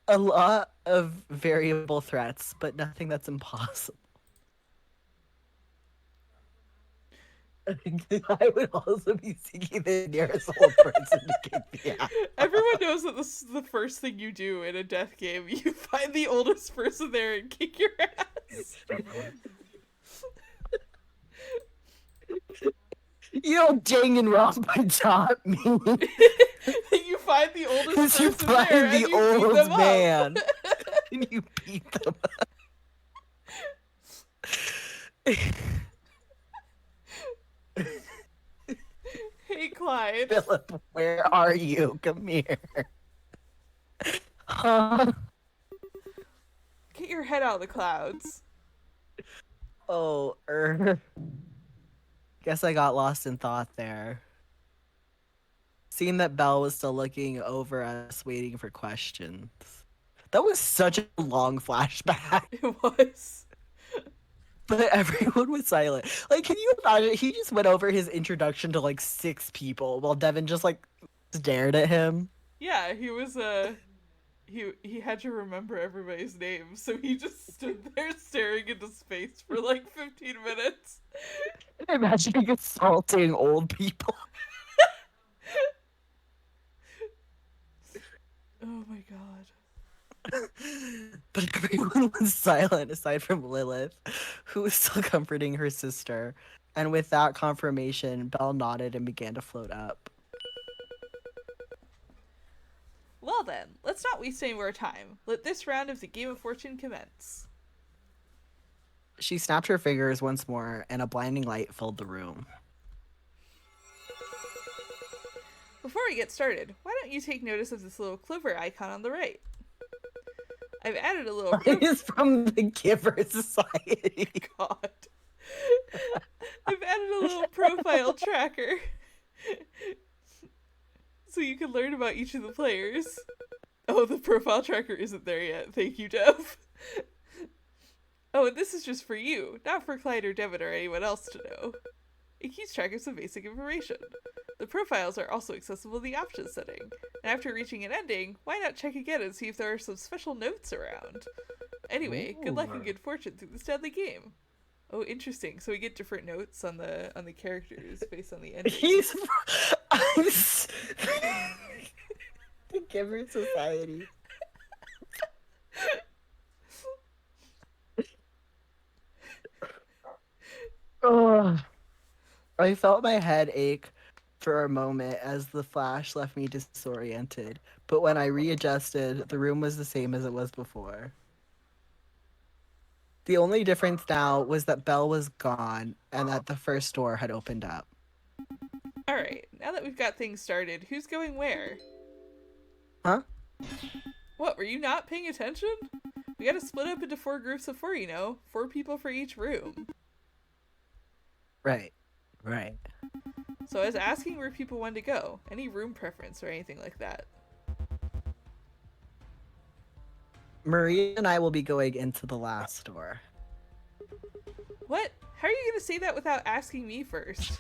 [SPEAKER 2] A lot of variable threats, but nothing that's impossible. I would also be seeking the nearest old person to kick me out.
[SPEAKER 1] Everyone knows that this is the first thing you do in a death game. You find the oldest person there and kick your ass.
[SPEAKER 2] You know, Danganronpa taught me.
[SPEAKER 1] You find the oldest
[SPEAKER 2] You
[SPEAKER 1] person
[SPEAKER 2] find
[SPEAKER 1] there
[SPEAKER 2] the
[SPEAKER 1] and you beat
[SPEAKER 2] old
[SPEAKER 1] them
[SPEAKER 2] man.
[SPEAKER 1] up.
[SPEAKER 2] And you beat them up.
[SPEAKER 1] Hey, Clyde.
[SPEAKER 2] Philip, where are you? Come here.
[SPEAKER 1] Get your head out of the clouds.
[SPEAKER 2] Oh, guess I got lost in thought there. Seeing that Belle was still looking over us, waiting for questions. That was such a long flashback.
[SPEAKER 1] It was.
[SPEAKER 2] But everyone was silent. Like, can you imagine? He just went over his introduction to like 6 people while Devin just like stared at him.
[SPEAKER 1] Yeah, he was he had to remember everybody's names, so he just stood there staring into space for like 15 minutes.
[SPEAKER 2] Imagine assaulting old people.
[SPEAKER 1] Oh my god.
[SPEAKER 2] But everyone was silent aside from Lilith, who was still comforting her sister. And with that confirmation, Belle nodded and began to float up.
[SPEAKER 1] Well then, let's not waste any more time. Let this round of the Game of Fortune commence.
[SPEAKER 2] She snapped her fingers once more, and a blinding light filled the room.
[SPEAKER 1] Before we get started, why don't you take notice of this little clover icon on the right? I've added a little...
[SPEAKER 2] It is from the Giver Society.
[SPEAKER 1] God. I've added a little profile tracker so you can learn about each of the players. Oh, the profile tracker isn't there yet. Thank you, Dev. Oh, and this is just for you, not for Clyde or Devin or anyone else to know. It keeps track of some basic information. The profiles are also accessible in the options setting. And after reaching an ending, why not check again and see if there are some special notes around? Anyway, good luck and good fortune through this deadly game. Oh, interesting. So we get different notes on the characters based on the ending.
[SPEAKER 2] He's the Giver Society. Oh, I felt my head ache for a moment as the flash left me disoriented, but when I readjusted, the room was the same as it was before. The only difference now was that Belle was gone and that the first door had opened up.
[SPEAKER 1] Alright, now that we've got things started, who's going where?
[SPEAKER 2] Huh?
[SPEAKER 1] What, were you not paying attention? We gotta split up into 4 groups of 4, 4 people for each room.
[SPEAKER 2] Right.
[SPEAKER 1] So I was asking where people wanted to go. Any room preference or anything like that.
[SPEAKER 2] Maria and I will be going into the last door.
[SPEAKER 1] What? How are you gonna say that without asking me first?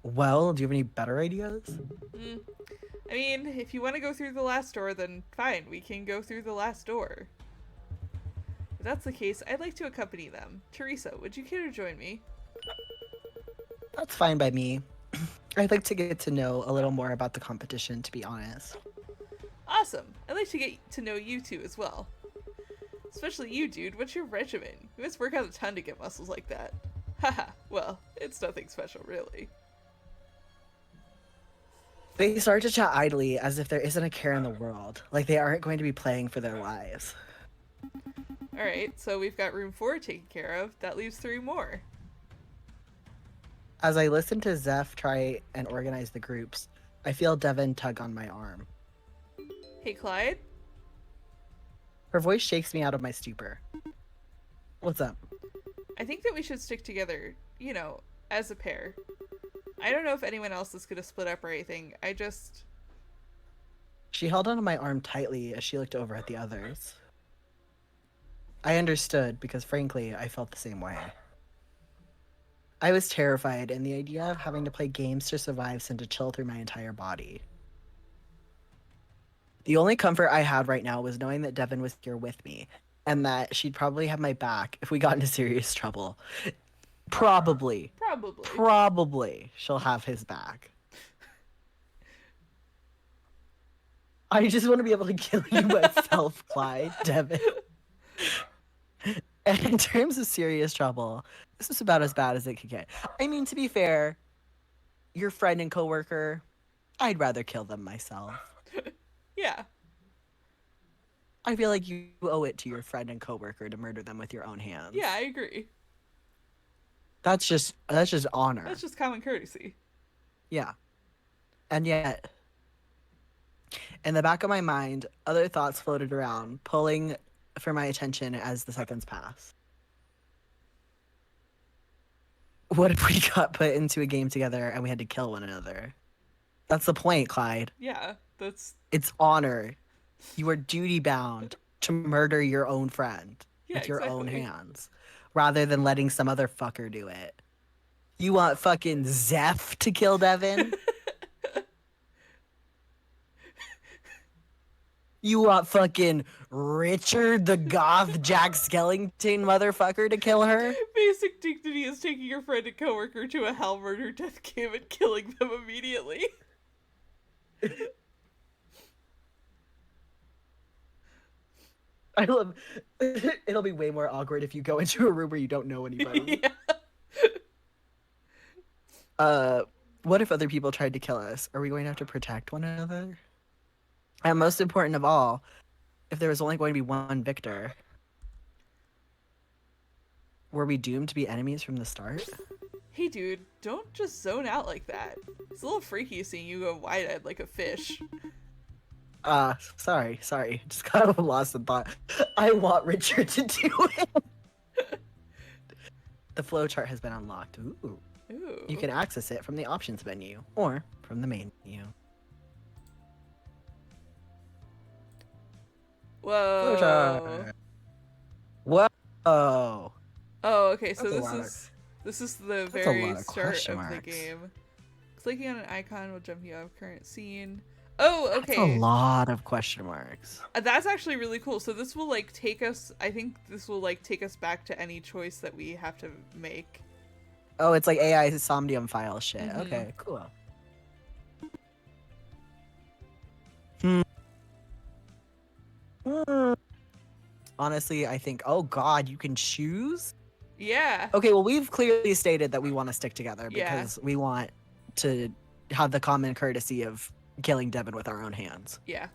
[SPEAKER 2] Well, do you have any better ideas?
[SPEAKER 1] I mean, if you want to go through the last door, then fine, we can go through the last door. If that's the case, I'd like to accompany them. Teresa, would you care to join me?
[SPEAKER 2] That's fine by me. I'd like to get to know a little more about the competition, to be honest.
[SPEAKER 1] Awesome! I'd like to get to know you two as well. Especially you, dude. What's your regimen? You must work out a ton to get muscles like that. Haha, well, it's nothing special, really.
[SPEAKER 2] They start to chat idly as if there isn't a care in the world, like they aren't going to be playing for their lives.
[SPEAKER 1] Alright, so we've got room 4 taken care of. That leaves 3 more.
[SPEAKER 2] As I listen to Zeph try and organize the groups, I feel Devin tug on my arm.
[SPEAKER 1] Hey, Clyde?
[SPEAKER 2] Her voice shakes me out of my stupor. What's up?
[SPEAKER 1] I think that we should stick together, as a pair. I don't know if anyone else is gonna split up or anything.
[SPEAKER 2] She held onto my arm tightly as she looked over at the others. I understood because, frankly, I felt the same way. I was terrified, and the idea of having to play games to survive sent a chill through my entire body. The only comfort I had right now was knowing that Devin was here with me, and that she'd probably have my back if we got into serious trouble. Probably she'll have his back. I just want to be able to kill you myself, Clyde, Devin. And in terms of serious trouble, this is about as bad as it could get. I mean, to be fair, your friend and coworker, I'd rather kill them myself.
[SPEAKER 1] Yeah.
[SPEAKER 2] I feel like you owe it to your friend and coworker to murder them with your own hands.
[SPEAKER 1] Yeah, I agree.
[SPEAKER 2] That's just honor.
[SPEAKER 1] That's just common courtesy.
[SPEAKER 2] Yeah. And yet, in the back of my mind, other thoughts floated around, pulling for my attention as the seconds pass. What if we got put into a game together and we had to kill one another? That's the point, Clyde.
[SPEAKER 1] Yeah,
[SPEAKER 2] It's honor. You are duty-bound to murder your own friend with your own hands, rather than letting some other fucker do it. You want fucking Zeph to kill Devin? You want fucking Richard the Goth Jack Skellington motherfucker to kill her?
[SPEAKER 1] Basic dignity is taking your friend and coworker to a hell murder death game and killing them immediately.
[SPEAKER 2] I love. It'll be way more awkward if you go into a room where you don't know anybody.
[SPEAKER 1] Yeah.
[SPEAKER 2] What if other people tried to kill us? Are we going to have to protect one another? And most important of all, if there was only going to be one victor, were we doomed to be enemies from the start?
[SPEAKER 1] Hey dude, don't just zone out like that. It's a little freaky seeing you go wide-eyed like a fish.
[SPEAKER 2] Sorry. Just kind of lost in thought. I want Richard to do it. The flowchart has been unlocked. Ooh. You can access it from the options menu or from the main menu.
[SPEAKER 1] Whoa.
[SPEAKER 2] Flowchart. Whoa.
[SPEAKER 1] Oh, okay, so this is the very start of the game. Clicking on an icon will jump you off current scene. Oh,
[SPEAKER 2] That's a
[SPEAKER 1] okay.
[SPEAKER 2] lot of question marks.
[SPEAKER 1] That's actually really cool. So this will like take us. I think this will like take us back to any choice that we have to make.
[SPEAKER 2] Oh, it's like AI Somnium file shit.
[SPEAKER 1] Mhm.
[SPEAKER 2] Okay, cool. Honestly, I think, oh god, you can choose?
[SPEAKER 1] Yeah.
[SPEAKER 2] Okay, well, we've clearly stated that we want to stick together
[SPEAKER 1] Yeah.
[SPEAKER 2] because we want to have the common courtesy of killing Devin with our own hands.
[SPEAKER 1] Yeah.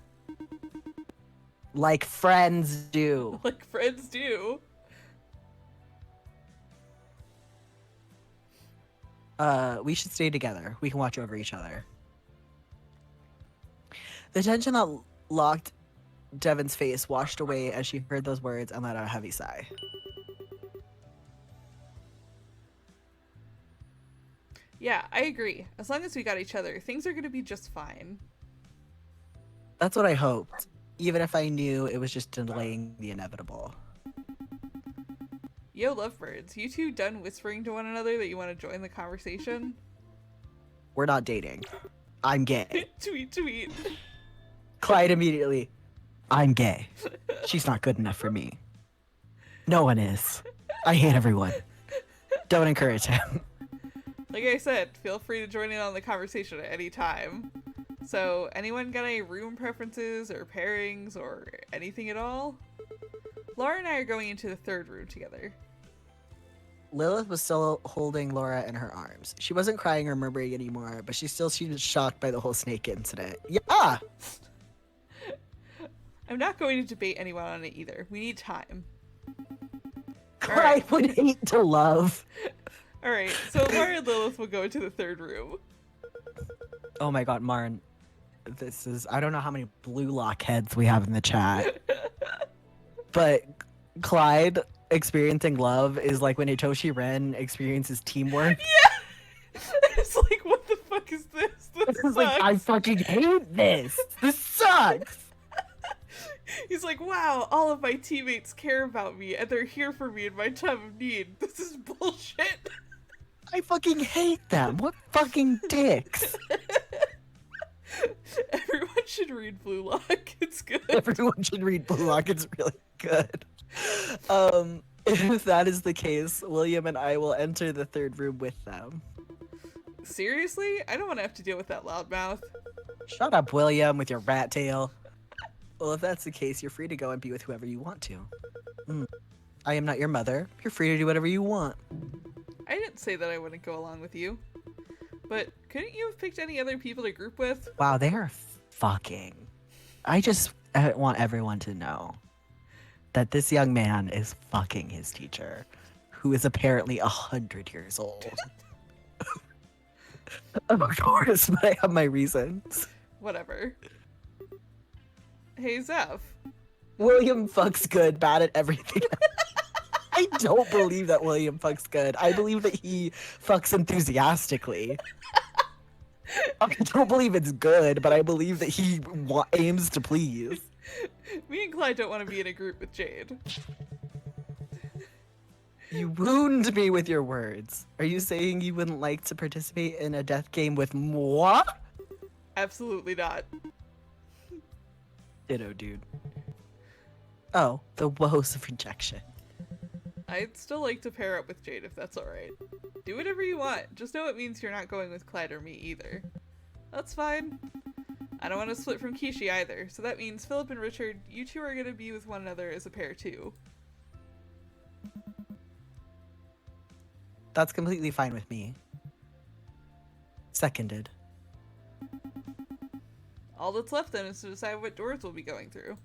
[SPEAKER 2] Like friends do.
[SPEAKER 1] Like friends do.
[SPEAKER 2] We should stay together. We can watch over each other. The tension that locked Devin's face washed away as she heard those words and let out a heavy sigh.
[SPEAKER 1] Yeah, I agree. As long as we got each other, things are gonna be just fine.
[SPEAKER 2] That's what I hoped, even if I knew it was just delaying the inevitable.
[SPEAKER 1] Yo, lovebirds, you two done whispering to one another that you want to join the conversation?
[SPEAKER 2] We're not dating. I'm gay.
[SPEAKER 1] Tweet, tweet.
[SPEAKER 2] Clyde immediately. I'm gay. She's not good enough for me. No one is. I hate everyone. Don't encourage him.
[SPEAKER 1] Like I said, feel free to join in on the conversation at any time. So, anyone got any room preferences or pairings or anything at all? Laura and I are going into the third room together.
[SPEAKER 2] Lilith was still holding Laura in her arms. She wasn't crying or murmuring anymore, but she still seemed shocked by the whole snake incident. Yeah!
[SPEAKER 1] I'm not going to debate anyone on it either. We need time.
[SPEAKER 2] Clyde would hate to love.
[SPEAKER 1] Alright, so Laura and Lilith will go into the third room.
[SPEAKER 2] Oh my god, Marn. This is... I don't know how many blue lock heads we have in the chat. But Clyde experiencing love is like when Hitoshi Ren experiences teamwork.
[SPEAKER 1] Yeah! It's like, what the fuck is this? This
[SPEAKER 2] It's like, I fucking hate this. This sucks.
[SPEAKER 1] He's like, wow, all of my teammates care about me and they're here for me in my time of need. This is bullshit.
[SPEAKER 2] I fucking hate them. What fucking dicks?
[SPEAKER 1] Everyone should read Blue Lock. It's good.
[SPEAKER 2] Everyone should read Blue Lock. It's really good. If that is the case, William and I will enter the third room with them.
[SPEAKER 1] Seriously? I don't want to have to deal with that loudmouth.
[SPEAKER 2] Shut up, William, with your rat tail. Well, if that's the case, you're free to go and be with whoever you want to. I am not your mother. You're free to do whatever you want.
[SPEAKER 1] I didn't say that I wouldn't go along with you. But couldn't you have picked any other people to group with?
[SPEAKER 2] Wow, they are fucking. I just want everyone to know that this young man is fucking his teacher, who is apparently 100 years old. Of course, but I have my reasons.
[SPEAKER 1] Whatever. Hey, Zeph.
[SPEAKER 2] William fucks good, bad at everything. I don't believe that William fucks good. I believe that he fucks enthusiastically. I don't believe it's good, but I believe that he aims to please.
[SPEAKER 1] Me and Clyde don't want to be in a group with Jade.
[SPEAKER 2] You wound me with your words. Are you saying you wouldn't like to participate in a death game with moi?
[SPEAKER 1] Absolutely not.
[SPEAKER 2] Ditto, dude. Oh, the woes of rejection.
[SPEAKER 1] I'd still like to pair up with Jade if that's alright. Do whatever you want. Just know it means you're not going with Clyde or me either. That's fine. I don't want to split from Kishi either, so that means Philip and Richard, you two are going to be with one another as a pair too.
[SPEAKER 2] That's completely fine with me. Seconded.
[SPEAKER 1] All that's left then is to decide what doors we'll be going through.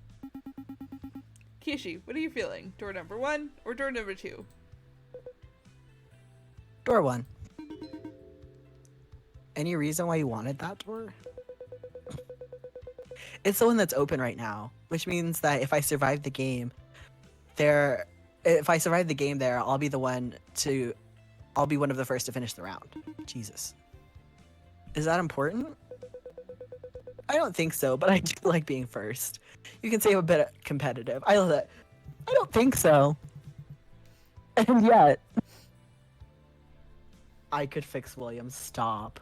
[SPEAKER 1] Kishi, what are you feeling? Door number 1 or door number 2?
[SPEAKER 2] Door 1. Any reason why you wanted that door? It's the one that's open right now, which means that if I survive the game, I'll be one of the first to finish the round. Jesus. Is that important? I don't think so, but I do like being first. You can say I'm a bit competitive. I love that. I don't think so. And yet, I could fix William. Stop.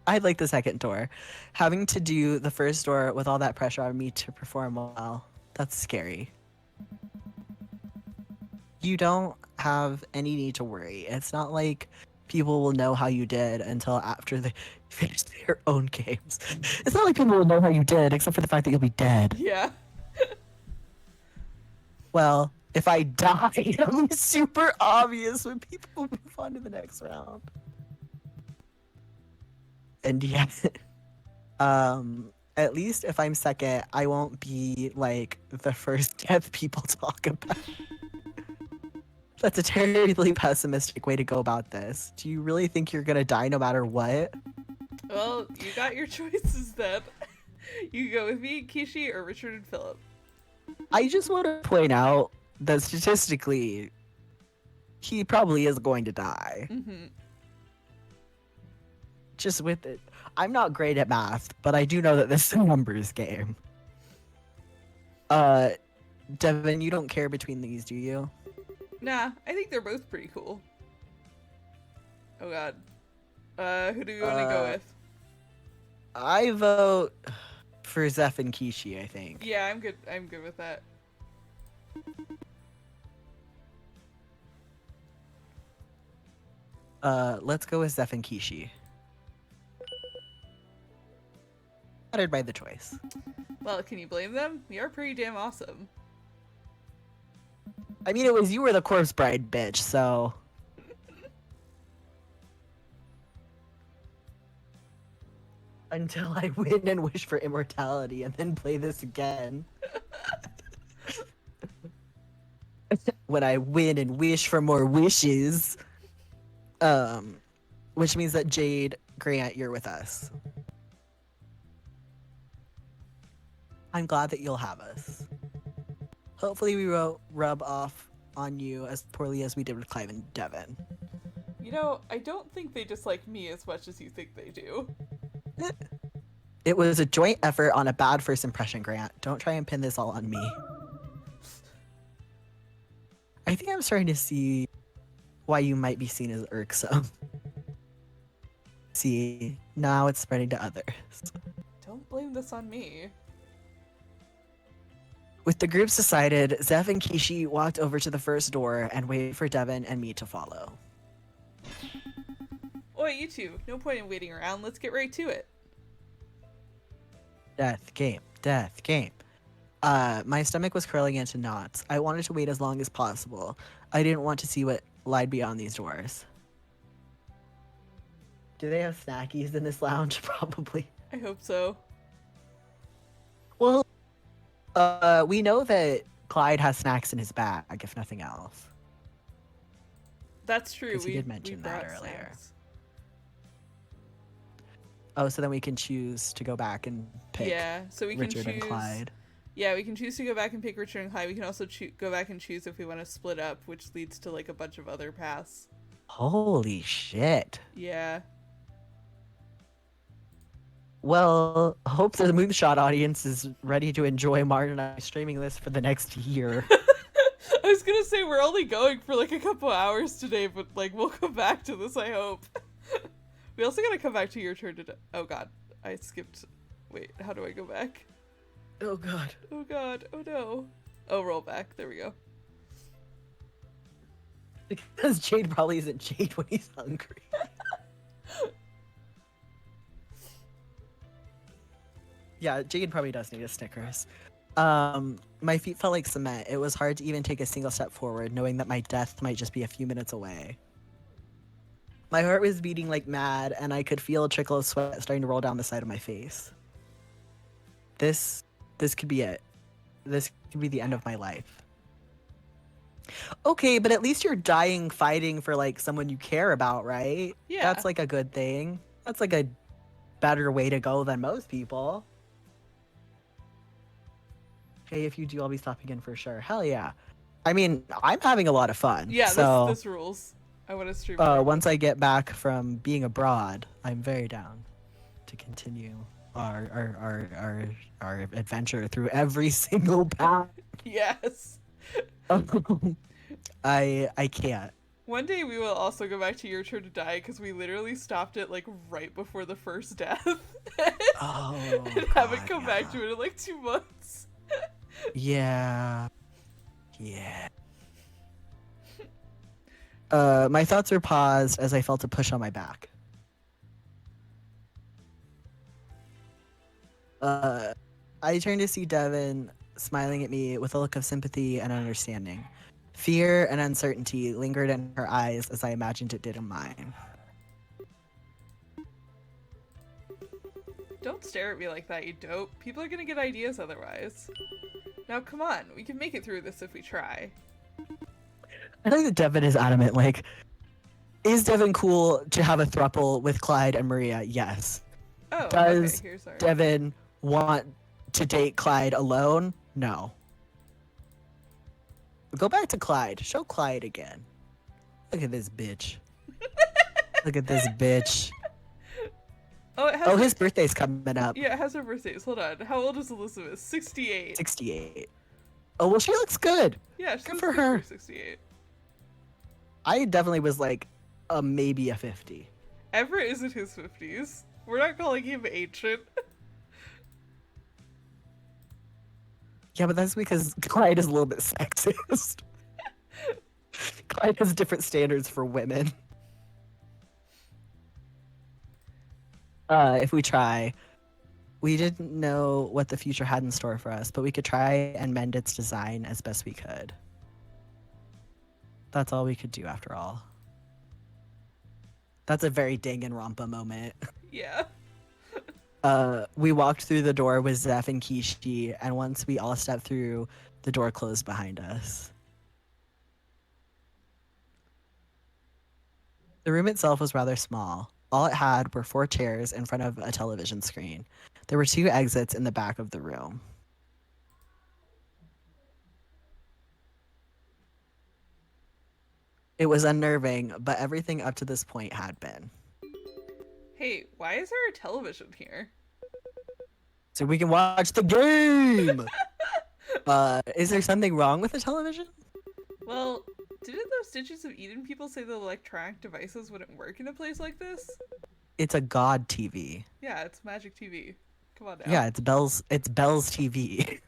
[SPEAKER 2] I'd like the second door. Having to do the first door with all that pressure on me to perform well, that's scary. You don't have any need to worry. It's not like people will know how you did until after they finish their own games. It's not like people will know how you did, except for the fact that you'll be dead.
[SPEAKER 1] Yeah.
[SPEAKER 2] Well, if I die, it'll be super obvious when people move on to the next round. And yeah, at least if I'm second, I won't be like the first death people talk about. That's a terribly pessimistic way to go about this. Do you really think you're gonna die no matter what?
[SPEAKER 1] Well, you got your choices then. You can go with me, Kishi, or Richard and Philip.
[SPEAKER 2] I just want to point out that statistically, he probably is going to die.
[SPEAKER 1] Mm-hmm.
[SPEAKER 2] Just with it. I'm not great at math, but I do know that this is a numbers game. Devin, you don't care between these, do you?
[SPEAKER 1] Nah, I think they're both pretty cool. Oh god. Who do you want to go with?
[SPEAKER 2] I vote for Zeph and Kishi, I think.
[SPEAKER 1] Yeah, I'm good. I'm good with that.
[SPEAKER 2] Let's go with Zeph and Kishi. Flattered by the choice.
[SPEAKER 1] Well, can you blame them? We are pretty damn awesome.
[SPEAKER 2] I mean, it was you were the corpse bride bitch, so... Until I win and wish for immortality and then play this again. When I win and wish for more wishes. Which means that Jade, Grant, you're with us. I'm glad that you'll have us. Hopefully we won't rub off on you as poorly as we did with Clive and Devin.
[SPEAKER 1] You know, I don't think they dislike me as much as you think they do.
[SPEAKER 2] It was a joint effort on a bad first impression, Grant. Don't try and pin this all on me. I think I'm starting to see why you might be seen as irksome. See, now it's spreading to others.
[SPEAKER 1] Don't blame this on me.
[SPEAKER 2] With the groups decided, Zeph and Kishi walked over to the first door and waited for Devin and me to follow.
[SPEAKER 1] Oi, you two. No point in waiting around. Let's get right to it.
[SPEAKER 2] Death game, death game. My stomach was curling into knots. I wanted to wait as long as possible. I didn't want to see what lied beyond these doors. Do they have snackies in this lounge? Probably.
[SPEAKER 1] I hope so.
[SPEAKER 2] Well, we know that Clyde has snacks in his bag, if nothing else.
[SPEAKER 1] That's true.
[SPEAKER 2] 'Cause he did mention that
[SPEAKER 1] brought
[SPEAKER 2] earlier.
[SPEAKER 1] snacks.
[SPEAKER 2] Oh, so then we can choose to go back and pick
[SPEAKER 1] Yeah, so we
[SPEAKER 2] Richard
[SPEAKER 1] can choose.
[SPEAKER 2] and Clyde.
[SPEAKER 1] Yeah, we can choose to go back and pick Richard and Clyde. We can also go back and choose if we want to split up, which leads to like a bunch of other paths.
[SPEAKER 2] Holy shit.
[SPEAKER 1] Yeah.
[SPEAKER 2] Well, hope the Moonshot audience is ready to enjoy Marn and I streaming this for the next year.
[SPEAKER 1] I was gonna say we're only going for like a couple hours today, but like we'll come back to this, I hope. We also gotta come back to your turn to. Oh god, I skipped. Wait, how do I go back?
[SPEAKER 2] Oh god.
[SPEAKER 1] Oh god, oh no. Oh, roll back. There we go.
[SPEAKER 2] Because Jade probably isn't Jade when he's hungry. Yeah, Jade probably does need a Snickers. My feet felt like cement. It was hard to even take a single step forward, knowing that my death might just be a few minutes away. My heart was beating like mad, and I could feel a trickle of sweat starting to roll down the side of my face. This could be it. This could be the end of my life. Okay, but at least you're dying fighting for like someone you care about, right?
[SPEAKER 1] Yeah.
[SPEAKER 2] That's like a good thing. That's like a better way to go than most people. Hey, if you do, I'll be stopping in for sure. Hell yeah. I mean, I'm having a lot of fun.
[SPEAKER 1] Yeah,
[SPEAKER 2] so,
[SPEAKER 1] this rules. I want to stream.
[SPEAKER 2] Once I get back from being abroad, I'm very down to continue our adventure through every single path.
[SPEAKER 1] Yes.
[SPEAKER 2] I can't.
[SPEAKER 1] One day we will also go back to Your Turn to Die because we literally stopped it like right before the first death.
[SPEAKER 2] Oh,
[SPEAKER 1] And haven't
[SPEAKER 2] God,
[SPEAKER 1] come back to it in like 2 months.
[SPEAKER 2] yeah. Yeah. My thoughts were paused as I felt a push on my back. I turned to see Devin smiling at me with a look of sympathy and understanding. Fear and uncertainty lingered in her eyes as I imagined it did in mine.
[SPEAKER 1] Don't stare at me like that, you dope. People are gonna get ideas otherwise. Now come on, we can make it through this if we try.
[SPEAKER 2] I think that Devin is adamant, like, is Devin cool to have a throuple with Clyde and Maria? Yes.
[SPEAKER 1] Oh,
[SPEAKER 2] Does
[SPEAKER 1] okay, here's our...
[SPEAKER 2] Devin want to date Clyde alone? No. Go back to Clyde. Show Clyde again. Look at this bitch. Look at this bitch.
[SPEAKER 1] Oh, it has
[SPEAKER 2] Oh, his birthday's coming up.
[SPEAKER 1] Yeah, it has her birthdays. Hold on. How old is Elizabeth? 68.
[SPEAKER 2] 68. Oh, well, she looks good.
[SPEAKER 1] Yeah, she
[SPEAKER 2] Good
[SPEAKER 1] looks
[SPEAKER 2] for her.
[SPEAKER 1] For 68.
[SPEAKER 2] I definitely was like maybe a 50.
[SPEAKER 1] Everett is in his 50s. We're not calling him ancient.
[SPEAKER 2] Yeah, but that's because Clyde is a little bit sexist. Clyde has different standards for women. If we try, we didn't know what the future had in store for us, but we could try and mend its design as best we could. That's all we could do after all. That's a very Danganronpa moment.
[SPEAKER 1] Yeah.
[SPEAKER 2] We walked through the door with Zeph and Kishi, and once we all stepped through, the door closed behind us. The room itself was rather small. All it had were 4 chairs in front of a television screen. There were 2 exits in the back of the room. It was unnerving, but everything up to this point had been.
[SPEAKER 1] Hey, why is there a television here?
[SPEAKER 2] So we can watch the game! Is there something wrong with the television?
[SPEAKER 1] Well, didn't those Stitches of Eden people say the electronic devices wouldn't work in a place like this?
[SPEAKER 2] It's a god TV.
[SPEAKER 1] Yeah, it's Magic TV. Come on now.
[SPEAKER 2] Yeah, it's Bell's TV.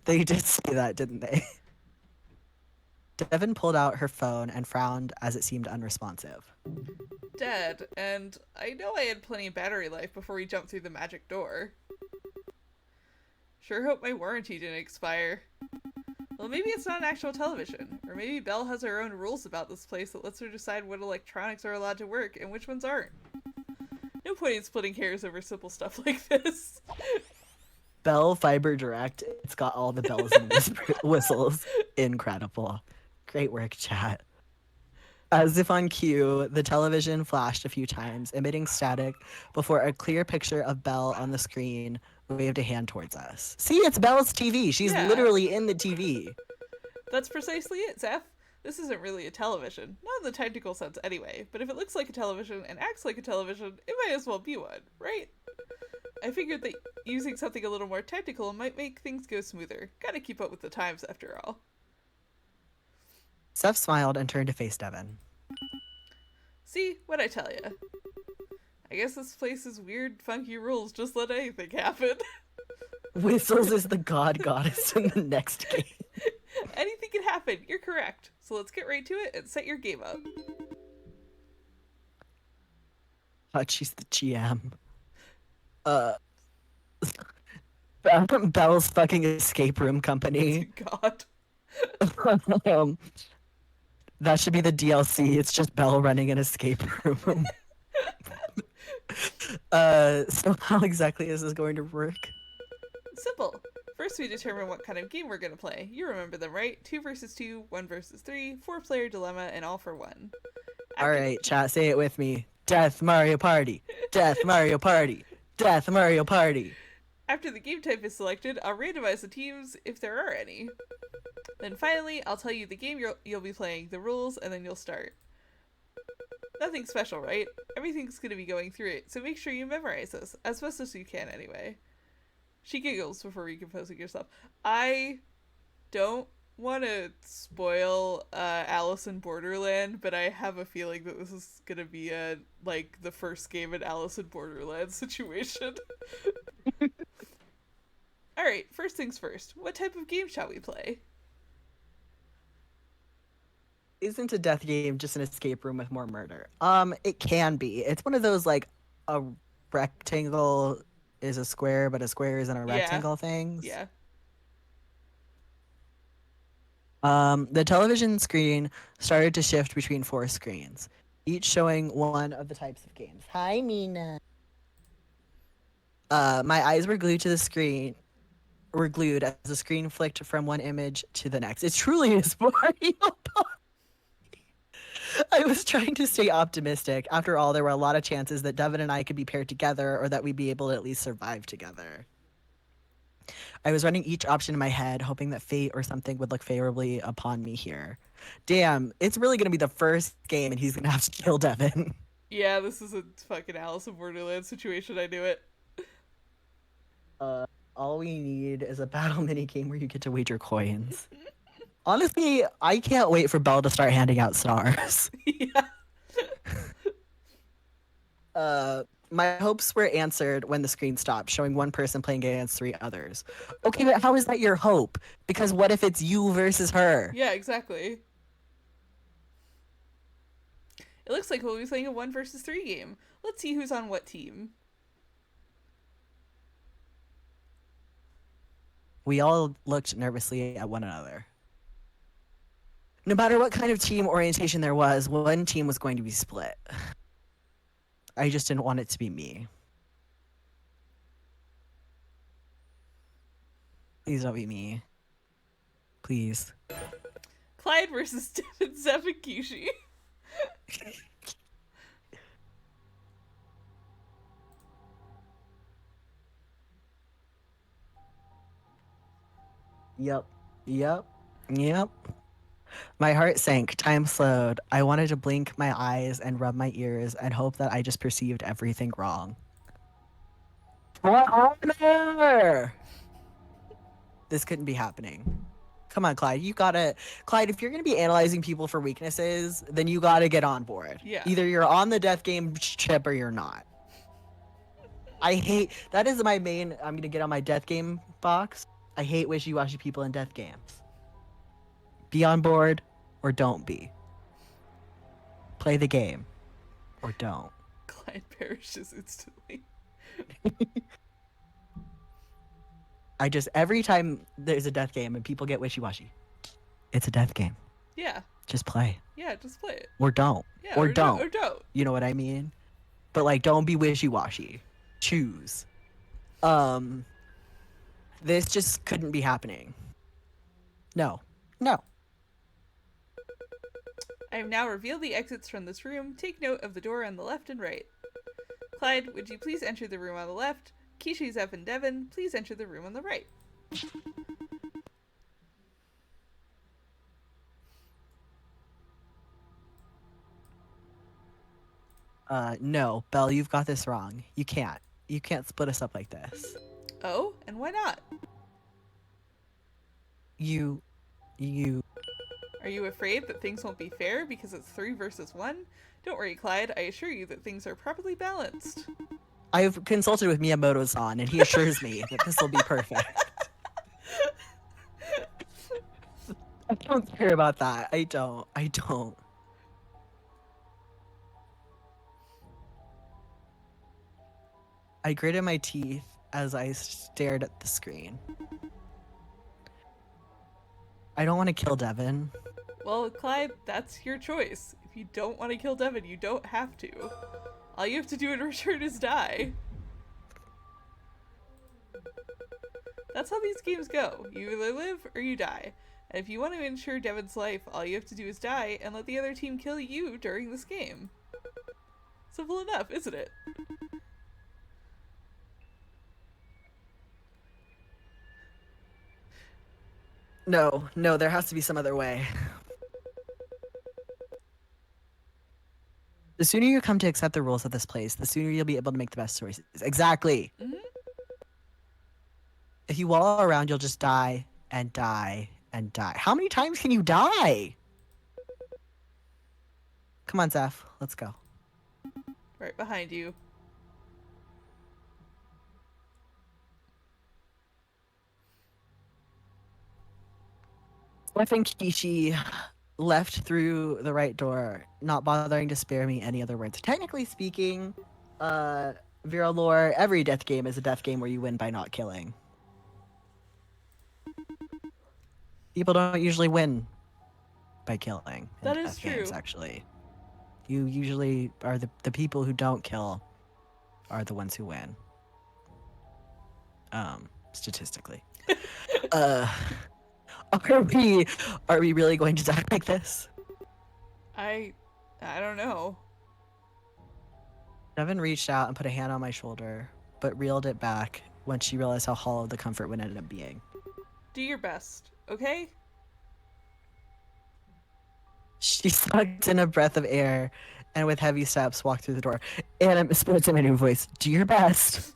[SPEAKER 2] They did say that, didn't they? Devin pulled out her phone and frowned as it seemed unresponsive.
[SPEAKER 1] Dead, and I know I had plenty of battery life before we jumped through the magic door. Sure hope my warranty didn't expire. Well, maybe it's not an actual television, or maybe Belle has her own rules about this place that lets her decide what electronics are allowed to work and which ones aren't. No point in splitting hairs over simple stuff like this.
[SPEAKER 2] Bell Fiber Direct, it's got all the bells and whistles. Incredible. Great work, chat. As if on cue, the television flashed a few times, emitting static before a clear picture of Belle on the screen waved a hand towards us. See, it's Belle's TV. She's literally in the TV.
[SPEAKER 1] That's precisely it, Zeph. This isn't really a television. Not in the technical sense anyway, but if it looks like a television and acts like a television, it might as well be one, right? I figured that using something a little more technical might make things go smoother. Gotta keep up with the times after all.
[SPEAKER 2] Seth smiled and turned to face Devin.
[SPEAKER 1] See, what'd I tell ya? I guess this place's weird, funky rules just let anything happen.
[SPEAKER 2] Whistles is the god goddess in the next game.
[SPEAKER 1] Anything can happen, you're correct. So let's get right to it and set your game up.
[SPEAKER 2] She's the GM. Belle's fucking escape room company.
[SPEAKER 1] God.
[SPEAKER 2] That should be the DLC. It's just Belle running an escape room. So how exactly is this going to work?
[SPEAKER 1] Simple. First we determine what kind of game we're going to play. You remember them, right? 2 versus 2, 1 versus 3, 4-player dilemma, and all for one.
[SPEAKER 2] Alright, chat, say it with me. Death Mario Party! Death Mario Party! Death Mario Party!
[SPEAKER 1] After the game type is selected, I'll randomize the teams if there are any. Then finally, I'll tell you the game you'll be playing, the rules, and then you'll start. Nothing special, right? Everything's going to be going through it, so make sure you memorize this, as best as you can anyway. She giggles before recomposing herself. I don't want to spoil Alice in Borderland, but I have a feeling that this is gonna be the first game in Alice in Borderland situation. All right, first things first. What type of game shall we play?
[SPEAKER 2] Isn't a death game just an escape room with more murder? It can be. It's one of those like a rectangle is a square, but a square isn't a
[SPEAKER 1] Yeah,
[SPEAKER 2] rectangle things.
[SPEAKER 1] yeah.
[SPEAKER 2] The television screen started to shift between 4 screens, each showing one of the types of games. Hi, Mina. My eyes were glued to the screen. Were glued as the screen flicked from one image to the next. It truly is Mario. I was trying to stay optimistic. After all, there were a lot of chances that Devin and I could be paired together or that we'd be able to at least survive together. I was running each option in my head, hoping that fate or something would look favorably upon me here. Damn, it's really going to be the first game and he's going to have to kill Devin.
[SPEAKER 1] Yeah, this is a fucking Alice in Borderland situation. I knew it.
[SPEAKER 2] All we need is a battle mini game where you get to wager coins. Honestly, I can't wait for Belle to start handing out stars.
[SPEAKER 1] Yeah.
[SPEAKER 2] My hopes were answered when the screen stopped, showing one person playing against 3 others. Okay, but how is that your hope? Because what if it's you versus her?
[SPEAKER 1] Yeah, exactly. It looks like we'll be playing a 1 versus 3 game. Let's see who's on what team.
[SPEAKER 2] We all looked nervously at one another. No matter what kind of team orientation there was, one team was going to be split. I just didn't want it to be me. Please don't be me. Please.
[SPEAKER 1] Clyde versus Devin Zavakishi.
[SPEAKER 2] Yep. My heart sank. Time slowed. I wanted to blink my eyes and rub my ears and hope that I just perceived everything wrong. What honor! This couldn't be happening. Come on, Clyde. Clyde, if you're gonna be analyzing people for weaknesses, then you gotta get on board.
[SPEAKER 1] Yeah.
[SPEAKER 2] Either you're on the death game chip or you're not. That is my main. I'm gonna get on my death game box. I hate wishy-washy people in death games. Be on board or don't be. Play the game or don't.
[SPEAKER 1] Clyde perishes instantly.
[SPEAKER 2] Every time there's a death game and people get wishy-washy, it's a death game.
[SPEAKER 1] Yeah.
[SPEAKER 2] Just play.
[SPEAKER 1] Yeah, just play it.
[SPEAKER 2] Or don't.
[SPEAKER 1] Yeah,
[SPEAKER 2] or don't.
[SPEAKER 1] Or don't.
[SPEAKER 2] You know what I mean? But like, don't be wishy-washy. Choose. This just couldn't be happening. No.
[SPEAKER 1] I have now revealed the exits from this room. Take note of the door on the left and right. Clyde, would you please enter the room on the left? Kishi, Zeph, and Devin, please enter the room on the right.
[SPEAKER 2] No, Belle, you've got this wrong. You can't. You can't split us up like this.
[SPEAKER 1] Oh, and why not?
[SPEAKER 2] You.
[SPEAKER 1] Are you afraid that things won't be fair because it's 3 versus 1? Don't worry, Clyde. I assure you that things are properly balanced.
[SPEAKER 2] I've consulted with Miyamoto-san, and he assures me that this will be perfect. I don't care about that. I don't. I gritted my teeth as I stared at the screen. I don't want to kill Devin.
[SPEAKER 1] Well, Clyde, that's your choice. If you don't want to kill Devin, you don't have to. All you have to do in return is die. That's how these games go. You either live or you die. And if you want to ensure Devin's life, all you have to do is die and let the other team kill you during this game. Simple enough, isn't it?
[SPEAKER 2] No, there has to be some other way. The sooner you come to accept the rules of this place, the sooner you'll be able to make the best choices. Exactly.
[SPEAKER 1] Mm-hmm.
[SPEAKER 2] If you wallow around, you'll just die and die and die. How many times can you die? Come on, Zeph. Let's go.
[SPEAKER 1] Right behind you.
[SPEAKER 2] I think Kishi left through the right door, not bothering to spare me any other words. Technically speaking, Vera lore, every death game is a death game where you win by not killing. People don't usually win by killing in
[SPEAKER 1] That is
[SPEAKER 2] death games,
[SPEAKER 1] true.
[SPEAKER 2] actually. You usually are the people who don't kill are the ones who win. Statistically. Are we really going to die like this?
[SPEAKER 1] I don't know.
[SPEAKER 2] Devin reached out and put a hand on my shoulder, but reeled it back when she realized how hollow the comfort would end up being.
[SPEAKER 1] Do your best, okay?
[SPEAKER 2] She sucked in a breath of air and with heavy steps walked through the door. And I spoke in a new voice, do your best.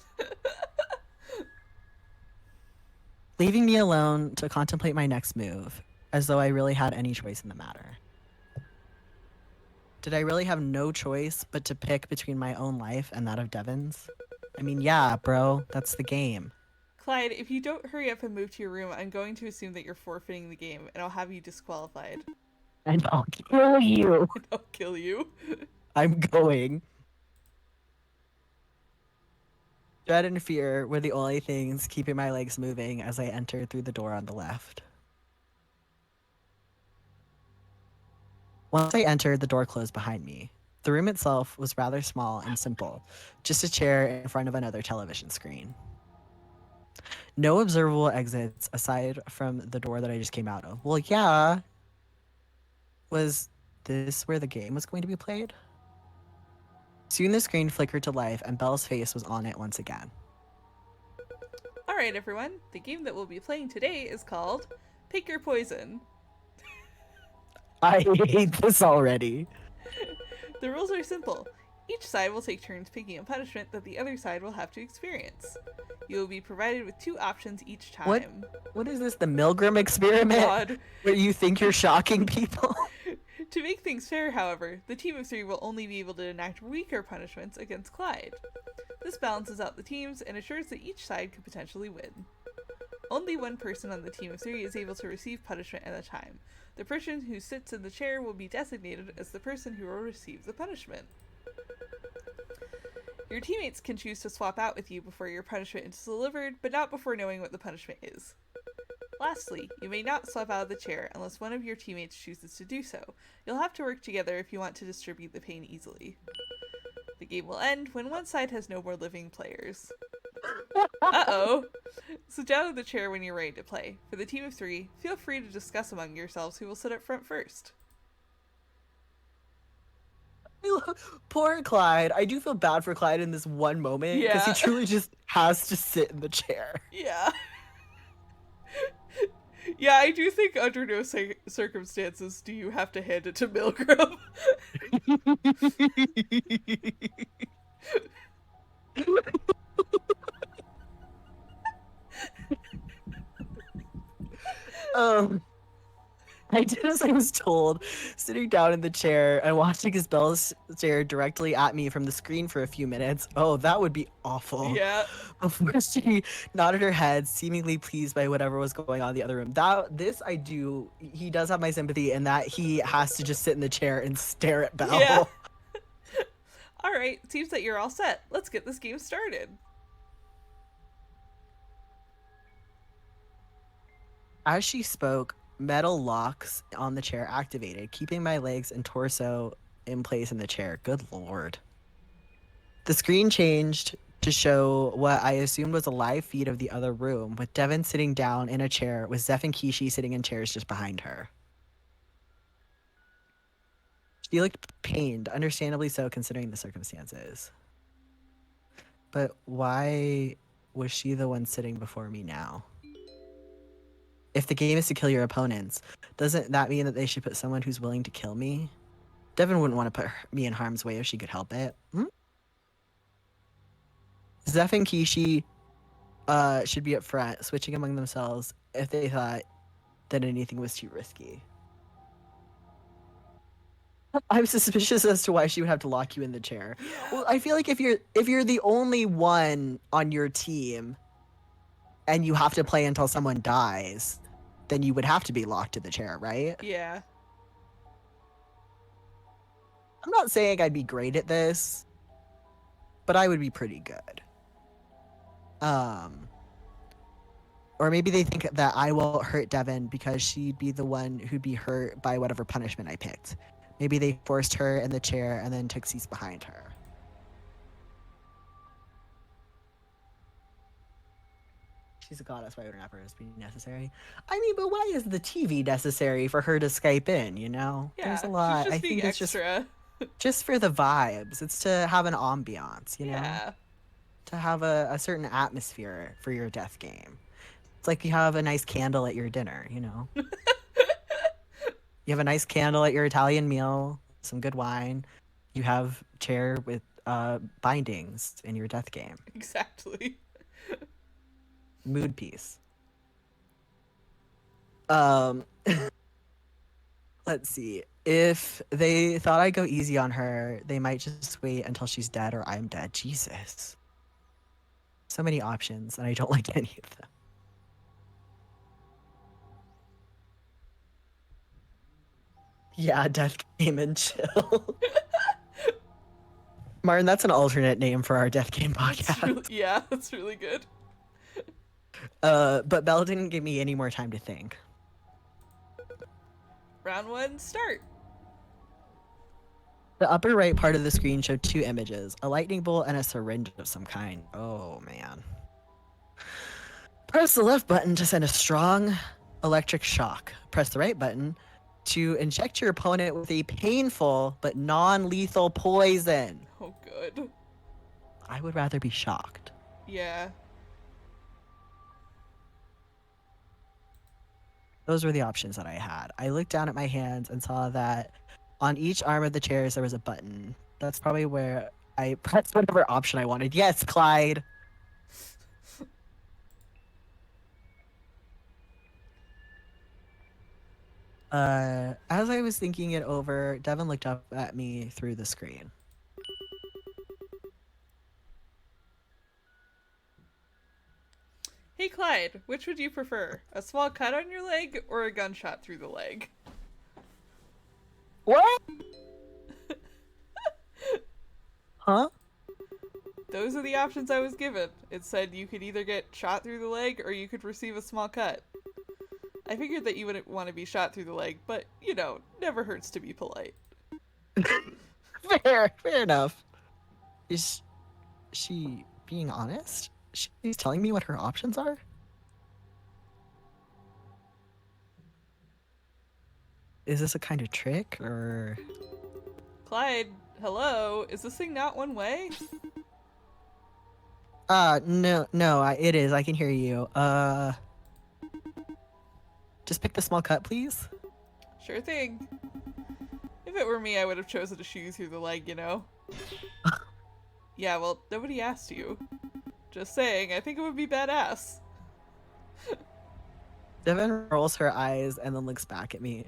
[SPEAKER 2] Leaving me alone to contemplate my next move, as though I really had any choice in the matter. Did I really have no choice but to pick between my own life and that of Devin's? I mean, yeah, bro, that's the game.
[SPEAKER 1] Clyde, if you don't hurry up and move to your room, I'm going to assume that you're forfeiting the game, and I'll have you disqualified.
[SPEAKER 2] And I'll kill you.
[SPEAKER 1] And I'll kill you.
[SPEAKER 2] I'm going. Dread and fear were the only things keeping my legs moving as I entered through the door on the left. Once I entered, the door closed behind me. The room itself was rather small and simple, just a chair in front of another television screen. No observable exits aside from the door that I just came out of. Well, yeah. Was this where the game was going to be played? Soon the screen flickered to life and Belle's face was on it once again.
[SPEAKER 1] Alright, everyone. The game that we'll be playing today is called Pick Your Poison.
[SPEAKER 2] I hate this already.
[SPEAKER 1] The rules are simple. Each side will take turns picking a punishment that the other side will have to experience. You will be provided with 2 options each time.
[SPEAKER 2] What is this, the Milgram experiment?
[SPEAKER 1] God.
[SPEAKER 2] Where you think you're shocking people?
[SPEAKER 1] To make things fair, however, the team of 3 will only be able to enact weaker punishments against Clyde. This balances out the teams and assures that each side could potentially win. Only one person on the team of 3 is able to receive punishment at a time. The person who sits in the chair will be designated as the person who will receive the punishment. Your teammates can choose to swap out with you before your punishment is delivered, but not before knowing what the punishment is. Lastly, you may not swap out of the chair unless one of your teammates chooses to do so. You'll have to work together if you want to distribute the pain easily. The game will end when one side has no more living players. Uh-oh! Sit down in the chair when you're ready to play. For the team of 3, feel free to discuss among yourselves who will sit up front first.
[SPEAKER 2] Poor Clyde. I do feel bad for Clyde in this one moment because
[SPEAKER 1] Yeah.
[SPEAKER 2] he truly just has to sit in the chair.
[SPEAKER 1] Yeah. Yeah, I do think under no circumstances do you have to hand it to Milgram.
[SPEAKER 2] I did as I was told, sitting down in the chair and watching his Belle stare directly at me from the screen for a few minutes. Oh, that would be awful.
[SPEAKER 1] Yeah.
[SPEAKER 2] Before she nodded her head, seemingly pleased by whatever was going on in the other room. He does have my sympathy in that he has to just sit in the chair and stare at Belle.
[SPEAKER 1] Yeah. Alright, seems that you're all set. Let's get this game started.
[SPEAKER 2] As she spoke, metal locks on the chair activated, keeping my legs and torso in place in the chair. Good lord. The screen changed to show what I assumed was a live feed of the other room, with Devin sitting down in a chair with Zeph and Kishi sitting in chairs just behind her. She looked pained, understandably so considering the circumstances. But why was she the one sitting before me now? If the game is to kill your opponents, doesn't that mean that they should put someone who's willing to kill me? Devin wouldn't want to put me in harm's way if she could help it. Zeph and Kishi should be up front, switching among themselves if they thought then anything was too risky. I'm suspicious as to why she would have to lock you in the chair.
[SPEAKER 1] Yeah.
[SPEAKER 2] Well, I feel like if you're the only one on your team and you have to play until someone dies, then you would have to be locked in the chair, right?
[SPEAKER 1] Yeah.
[SPEAKER 2] I'm not saying I'd be great at this, but I would be pretty good. Or maybe they think that I will hurt Devin because she'd be the one who'd be hurt by whatever punishment I picked. Maybe they forced her in the chair and then took seats behind her. She's a goddess. Why would an apparatus be necessary? I mean, but why is the TV necessary for her to Skype in, you know?
[SPEAKER 1] Yeah,
[SPEAKER 2] There's a lot.
[SPEAKER 1] she's just
[SPEAKER 2] I
[SPEAKER 1] being
[SPEAKER 2] think it's
[SPEAKER 1] extra.
[SPEAKER 2] just for the vibes. It's to have an ambiance, you know?
[SPEAKER 1] Yeah.
[SPEAKER 2] To have a certain atmosphere for your death game. It's like you have a nice candle at your dinner, you know? You have a nice candle at your Italian meal, some good wine. You have chair with bindings in your death game.
[SPEAKER 1] Exactly.
[SPEAKER 2] Mood piece. Let's see. If they thought I'd go easy on her, they might just wait until she's dead or I'm dead. Jesus. So many options, and I don't like any of them. Yeah, death game and chill. Martin, that's an alternate name for our death game podcast.
[SPEAKER 1] That's really good.
[SPEAKER 2] But Belle didn't give me any more time to think.
[SPEAKER 1] Round 1, start.
[SPEAKER 2] The upper right part of the screen showed 2 images, a lightning bolt and a syringe of some kind. Oh, man. Press the left button to send a strong electric shock. Press the right button to inject your opponent with a painful but non-lethal poison.
[SPEAKER 1] Oh, good.
[SPEAKER 2] I would rather be shocked.
[SPEAKER 1] Yeah.
[SPEAKER 2] Those were the options that I had. I looked down at my hands and saw that on each arm of the chairs there was a button. That's probably where I pressed whatever option I wanted. Yes, Clyde! As I was thinking it over, Devin looked up at me through the screen.
[SPEAKER 1] Hey Clyde, which would you prefer? A small cut on your leg or a gunshot through the leg?
[SPEAKER 2] What? Huh?
[SPEAKER 1] Those are the options I was given. It said you could either get shot through the leg or you could receive a small cut. I figured that you wouldn't want to be shot through the leg, but, you know, never hurts to be polite.
[SPEAKER 2] Fair enough. Is she being honest? She's telling me what her options are? Is this a kind of trick, or...
[SPEAKER 1] Clyde, hello? Is this thing not one way?
[SPEAKER 2] No, it is. I can hear you. Just pick the small cut, please.
[SPEAKER 1] Sure thing. If it were me, I would have chosen to shoot through the leg, you know? Yeah, well, nobody asked you. Just saying, I think it would be badass.
[SPEAKER 2] Devin rolls her eyes and then looks back at me.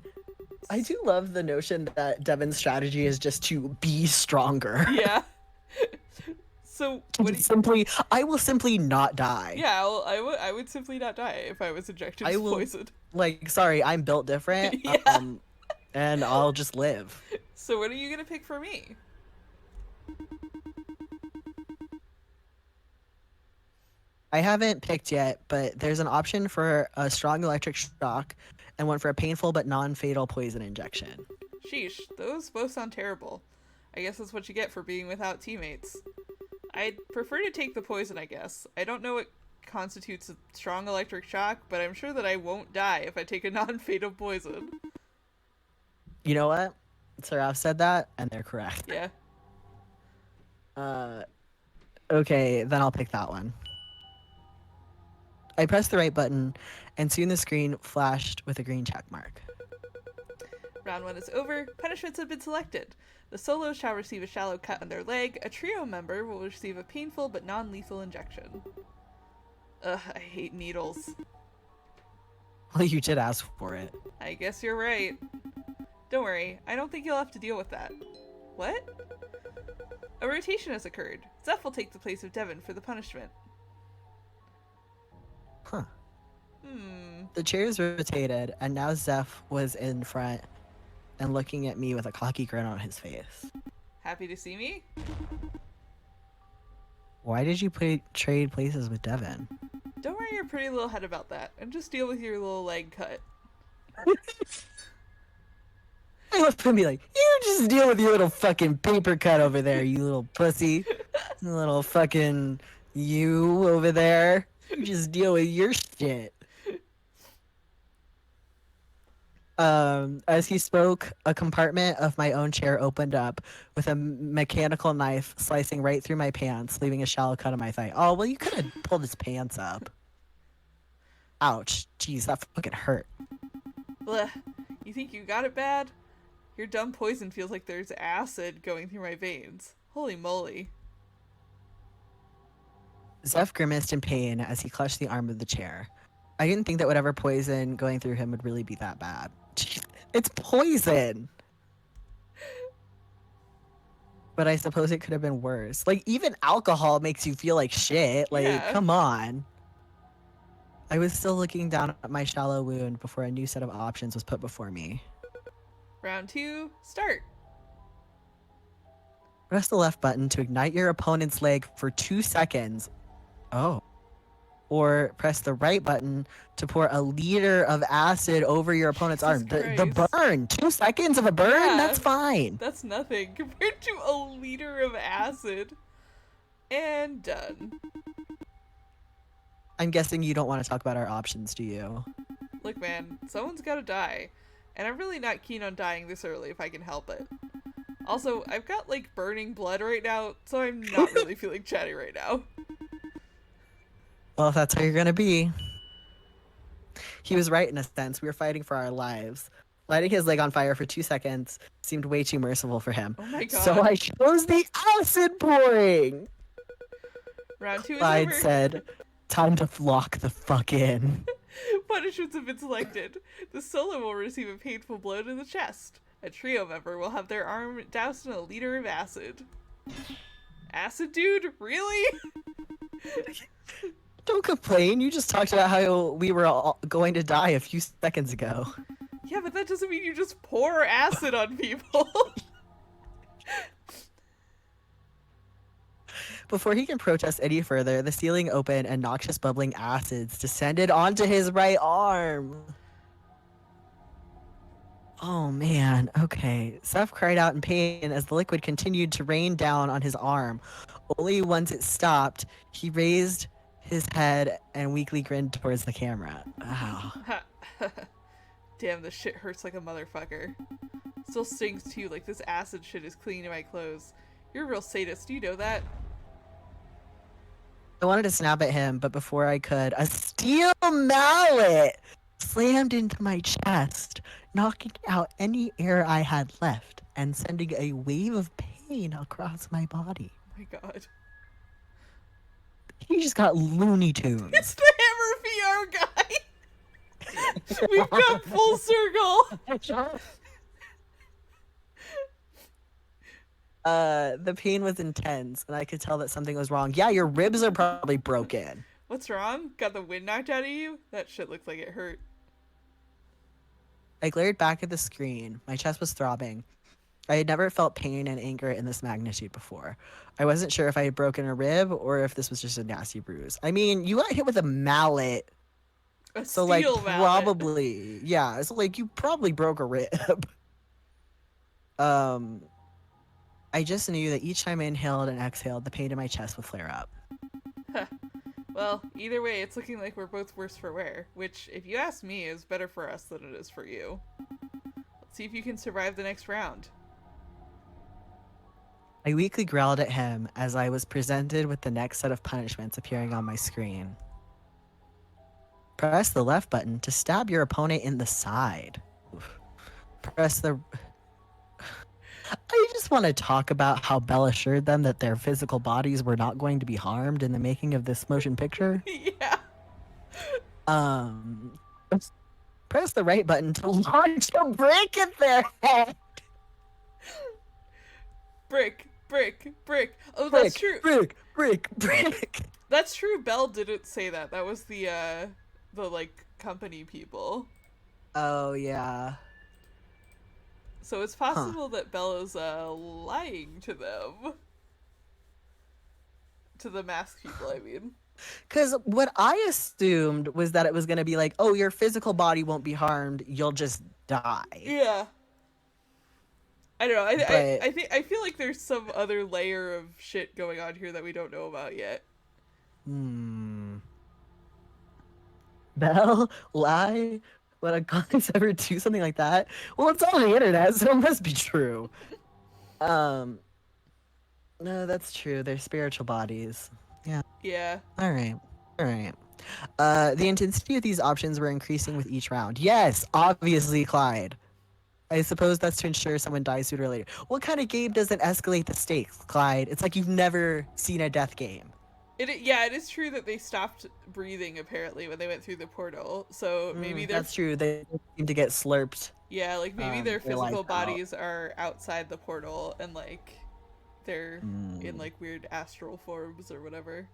[SPEAKER 2] I do love the notion that Devin's strategy is just to be stronger.
[SPEAKER 1] Yeah. So, what do you...
[SPEAKER 2] I will simply not die.
[SPEAKER 1] Yeah, well, I would simply not die if I was injected with poison.
[SPEAKER 2] Like, sorry, I'm built different.
[SPEAKER 1] Yeah.
[SPEAKER 2] And I'll just live.
[SPEAKER 1] So what are you gonna pick for me?
[SPEAKER 2] I haven't picked yet, but there's an option for a strong electric shock and one for a painful but non-fatal poison injection.
[SPEAKER 1] Sheesh, those both sound terrible. I guess that's what you get for being without teammates. I'd prefer to take the poison, I guess. I don't know what constitutes a strong electric shock, but I'm sure that I won't die if I take a non-fatal poison.
[SPEAKER 2] You know what? Seraph said that, and they're correct.
[SPEAKER 1] Yeah.
[SPEAKER 2] Okay, then I'll pick that one. I pressed the right button, and soon the screen flashed with a green check mark.
[SPEAKER 1] Round 1 is over. Punishments have been selected. The solo shall receive a shallow cut on their leg. A trio member will receive a painful but non-lethal injection. Ugh, I hate needles.
[SPEAKER 2] Well, you did ask for it.
[SPEAKER 1] I guess you're right. Don't worry, I don't think you'll have to deal with that. What? A rotation has occurred. Zeph will take the place of Devon for the punishment.
[SPEAKER 2] Huh.
[SPEAKER 1] Hmm.
[SPEAKER 2] The chairs rotated, and now Zeph was in front and looking at me with a cocky grin on his face.
[SPEAKER 1] Happy to see me?
[SPEAKER 2] Why did you trade places with Devon?
[SPEAKER 1] Don't worry your pretty little head about that, and just deal with your little leg cut.
[SPEAKER 2] I was gonna be like, you just deal with your little fucking paper cut over there, you little pussy. You little fucking you over there. You just deal with your shit. As he spoke, a compartment of my own chair opened up with a mechanical knife slicing right through my pants, leaving a shallow cut on my thigh. Oh, well, you could have pulled his pants up. Ouch. Jeez, that fucking hurt.
[SPEAKER 1] Blech. You think you got it bad? Your dumb poison feels like there's acid going through my veins. Holy moly.
[SPEAKER 2] Zeph grimaced in pain as he clutched the arm of the chair. I didn't think that whatever poison going through him would really be that bad. Jeez, it's poison! But I suppose it could have been worse. Like, even alcohol makes you feel like shit. Like,
[SPEAKER 1] Yeah.
[SPEAKER 2] come on. I was still looking down at my shallow wound before a new set of options was put before me.
[SPEAKER 1] Round 2, start.
[SPEAKER 2] Press the left button to ignite your opponent's leg for 2 seconds. Oh. Or press the right button to pour a liter of acid over your opponent's arm. The burn! 2 seconds of a burn?
[SPEAKER 1] Yeah.
[SPEAKER 2] That's fine.
[SPEAKER 1] That's nothing compared to a liter of acid. And done.
[SPEAKER 2] I'm guessing you don't want to talk about our options, do you?
[SPEAKER 1] Look, man, someone's gotta die. And I'm really not keen on dying this early if I can help it. Also, I've got, like, burning blood right now, so I'm not really feeling chatty right now.
[SPEAKER 2] Well, if that's how you're gonna be. He was right in a sense. We were fighting for our lives. Lighting his leg on fire for 2 seconds seemed way too merciful for him.
[SPEAKER 1] Oh my god.
[SPEAKER 2] So I chose the acid pouring!
[SPEAKER 1] Round 2 is
[SPEAKER 2] Clyde
[SPEAKER 1] over.
[SPEAKER 2] said, time to lock the fuck in.
[SPEAKER 1] Punishments have been selected. The solo will receive a painful blow to the chest. A trio member will have their arm doused in a liter of acid. Acid, dude? Really?
[SPEAKER 2] Don't complain. You just talked about how we were all going to die a few seconds ago.
[SPEAKER 1] Yeah, but that doesn't mean you just pour acid on people.
[SPEAKER 2] Before he can protest any further, the ceiling opened and noxious bubbling acids descended onto his right arm. Oh man, okay. Zeph cried out in pain as the liquid continued to rain down on his arm. Only once it stopped, he raised his head and weakly grinned towards the camera. Wow.
[SPEAKER 1] Damn, this shit hurts like a motherfucker. Still stings too, like this acid shit is cleaning my clothes. You're a real sadist, you know that?
[SPEAKER 2] I wanted to snap at him, but before I could, a steel mallet slammed into my chest, knocking out any air I had left and sending a wave of pain across my body.
[SPEAKER 1] Oh my god.
[SPEAKER 2] He just got Looney Tunes.
[SPEAKER 1] It's the Hammer VR guy! We've come full circle!
[SPEAKER 2] The pain was intense, and I could tell that something was wrong. Yeah, your ribs are probably broken.
[SPEAKER 1] What's wrong? Got the wind knocked out of you? That shit looked like it hurt.
[SPEAKER 2] I glared back at the screen. My chest was throbbing. I had never felt pain and anger in this magnitude before. I wasn't sure if I had broken a rib or if this was just a nasty bruise. I mean, you got hit with a mallet. So, like,
[SPEAKER 1] Steel mallet.
[SPEAKER 2] probably... Yeah, so, like, you probably broke a rib. I just knew that each time I inhaled and exhaled, the pain in my chest would flare up.
[SPEAKER 1] Well, either way, it's looking like we're both worse for wear, which, if you ask me, is better for us than it is for you. Let's see if you can survive the next round.
[SPEAKER 2] I weakly growled at him as I was presented with the next set of punishments appearing on my screen. Press the left button to stab your opponent in the side. Oof. Press the... I just want to talk about how Belle assured them that their physical bodies were not going to be harmed in the making of this motion picture.
[SPEAKER 1] Yeah.
[SPEAKER 2] press the right button to launch a brick at their head.
[SPEAKER 1] Brick, brick, brick. Oh,
[SPEAKER 2] Brick,
[SPEAKER 1] that's true.
[SPEAKER 2] brick, brick, brick.
[SPEAKER 1] That's true. Belle didn't say that. That was the like company people.
[SPEAKER 2] Oh yeah.
[SPEAKER 1] So it's possible that Belle is lying to them. To the mask people, I mean.
[SPEAKER 2] Because what I assumed was that it was going to be like, oh, your physical body won't be harmed, you'll just die.
[SPEAKER 1] Yeah. I don't know.
[SPEAKER 2] But
[SPEAKER 1] I feel like there's some other layer of shit going on here that we don't know about yet.
[SPEAKER 2] Belle, lie? Would a goddess ever do something like that? Well, it's on the internet, so it must be true. No, that's true. They're spiritual bodies. Yeah.
[SPEAKER 1] Yeah.
[SPEAKER 2] All right. The intensity of these options were increasing with each round. Yes, obviously, Clyde. I suppose that's to ensure someone dies sooner or later. What kind of game doesn't escalate the stakes, Clyde? It's like you've never seen a death game.
[SPEAKER 1] It is true that they stopped breathing apparently when they went through the portal. So maybe
[SPEAKER 2] that's true. They seem to get slurped.
[SPEAKER 1] Yeah, like maybe their physical
[SPEAKER 2] out.
[SPEAKER 1] bodies are outside the portal and like they're in like weird astral forms or whatever.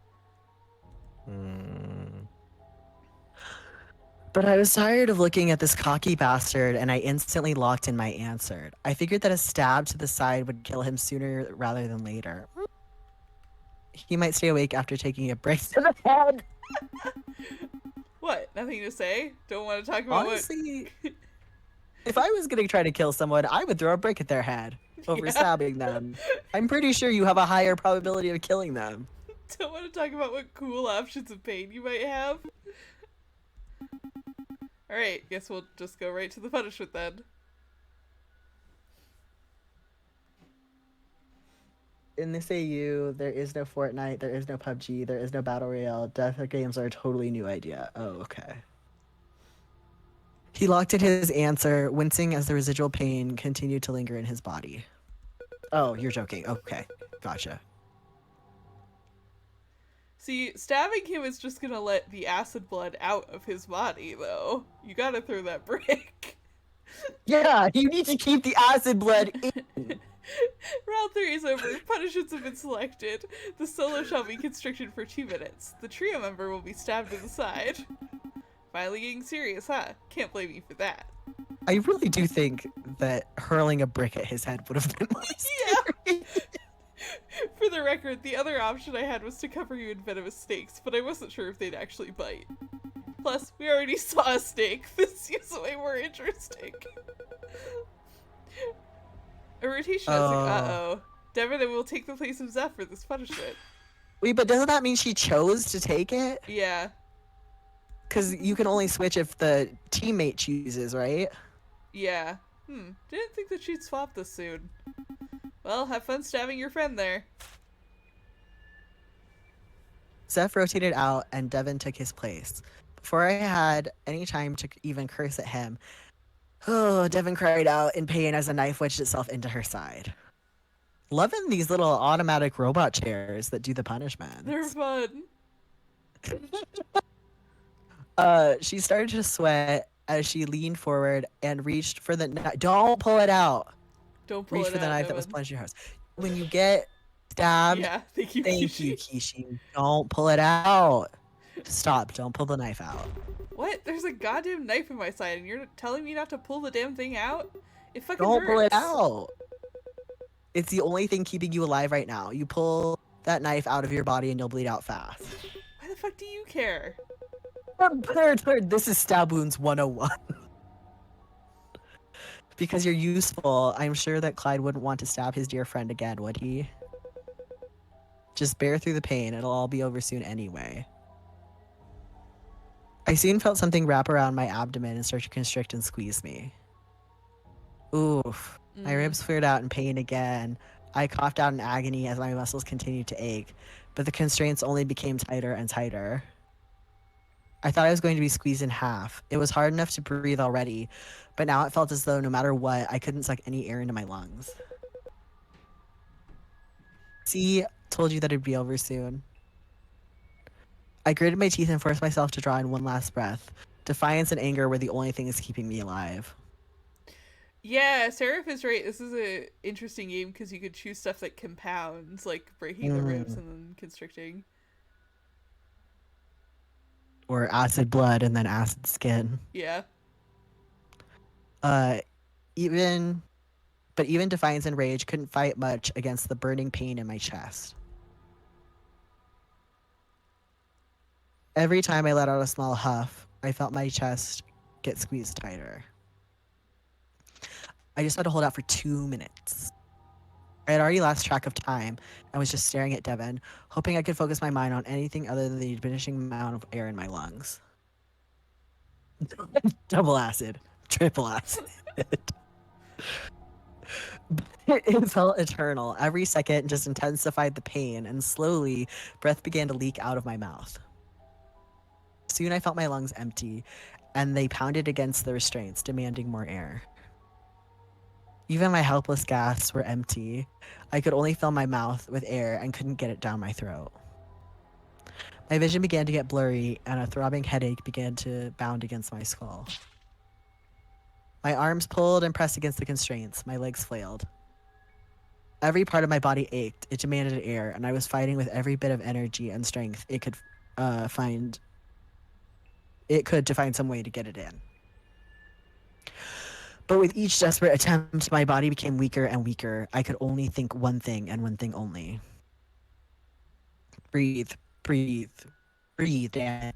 [SPEAKER 2] But I was tired of looking at this cocky bastard, and I instantly locked in my answer. I figured that a stab to the side would kill him sooner rather than later. He might stay awake after taking a break to the head.
[SPEAKER 1] What? Nothing to say? Don't want to talk about
[SPEAKER 2] Honestly, if I was going to try to kill someone, I would throw a brick at their head over stabbing them. I'm pretty sure you have a higher probability of killing them.
[SPEAKER 1] Don't want to talk about what cool options of pain you might have. Alright, guess we'll just go right to the punishment then.
[SPEAKER 2] In this AU, there is no Fortnite, there is no PUBG, there is no Battle Royale. Death games are a totally new idea. Oh, okay. He locked in his answer, wincing as the residual pain continued to linger in his body. Oh, you're joking. Okay, gotcha.
[SPEAKER 1] See, stabbing him is just gonna let the acid blood out of his body, though. You gotta throw that brick.
[SPEAKER 2] Yeah, you need to keep the acid blood in.
[SPEAKER 1] Round 3 is over. Punishments have been selected. The solo shall be constricted for 2 minutes. The trio member will be stabbed in the side. Finally getting serious, huh? Can't blame you for that.
[SPEAKER 2] I really do think that hurling a brick at his head would have been more scary.
[SPEAKER 1] For the record, the other option I had was to cover you in venomous snakes, but I wasn't sure if they'd actually bite. Plus, we already saw a snake. This seems way more interesting. A rotation uh-oh. Devin will take the place of Zeph for this punishment.
[SPEAKER 2] Wait, but doesn't that mean she chose to take it?
[SPEAKER 1] Yeah.
[SPEAKER 2] Because you can only switch if the teammate chooses, right?
[SPEAKER 1] Yeah. Didn't think that she'd swap this soon. Well, have fun stabbing your friend there.
[SPEAKER 2] Zeph rotated out and Devin took his place. Before I had any time to even curse at him, Devin cried out in pain as a knife wedged itself into her side. Loving these little automatic robot chairs that do the punishment.
[SPEAKER 1] They're fun.
[SPEAKER 2] She started to sweat as she leaned forward and reached for the knife. Don't pull it out.
[SPEAKER 1] Don't pull
[SPEAKER 2] Reach
[SPEAKER 1] it
[SPEAKER 2] for the
[SPEAKER 1] out,
[SPEAKER 2] knife
[SPEAKER 1] Devin.
[SPEAKER 2] that was plunged in your house. When you get stabbed,
[SPEAKER 1] Yeah, thank you,
[SPEAKER 2] Kishi. Don't pull it out. Stop. Don't pull the knife out.
[SPEAKER 1] What? There's a goddamn knife in my side and you're telling me not to pull the damn thing out? It fucking
[SPEAKER 2] Don't
[SPEAKER 1] hurts.
[SPEAKER 2] pull it out. It's the only thing keeping you alive right now. You pull that knife out of your body and you'll bleed out fast.
[SPEAKER 1] Why the fuck do you care?
[SPEAKER 2] This is Stab Wounds 101. Because you're useful, I'm sure that Clyde wouldn't want to stab his dear friend again, would he? Just bear through the pain. It'll all be over soon anyway. I soon felt something wrap around my abdomen and start to constrict and squeeze me. Oof. My ribs flared out in pain again. I coughed out in agony as my muscles continued to ache, but the constraints only became tighter and tighter. I thought I was going to be squeezed in half. It was hard enough to breathe already, but now it felt as though no matter what, I couldn't suck any air into my lungs. See, told you that it'd be over soon. I gritted my teeth and forced myself to draw in one last breath. Defiance and anger were the only things keeping me alive.
[SPEAKER 1] Yeah, Seraph is right. This is a interesting game because you could choose stuff that compounds, like breaking the ribs
[SPEAKER 2] Mm.
[SPEAKER 1] and then constricting.
[SPEAKER 2] Or acid blood and then acid skin.
[SPEAKER 1] Yeah.
[SPEAKER 2] Uh, even, but even defiance and rage couldn't fight much against the burning pain in my chest. Every time I let out a small huff, I felt my chest get squeezed tighter. I just had to hold out for 2 minutes. I had already lost track of time and was just staring at Devin, hoping I could focus my mind on anything other than the diminishing amount of air in my lungs. Double acid, triple acid. It felt eternal. Every second just intensified the pain, and slowly, breath began to leak out of my mouth. Soon I felt my lungs empty, and they pounded against the restraints, demanding more air. Even my helpless gasps were empty. I could only fill my mouth with air and couldn't get it down my throat. My vision began to get blurry, and a throbbing headache began to bound against my skull. My arms pulled and pressed against the constraints. My legs flailed. Every part of my body ached. It demanded air, and I was fighting with every bit of energy and strength it could find. It could to find some way to get it in. But with each desperate attempt, my body became weaker and weaker. I could only think one thing and one thing only. Breathe, breathe, breathe, damn it.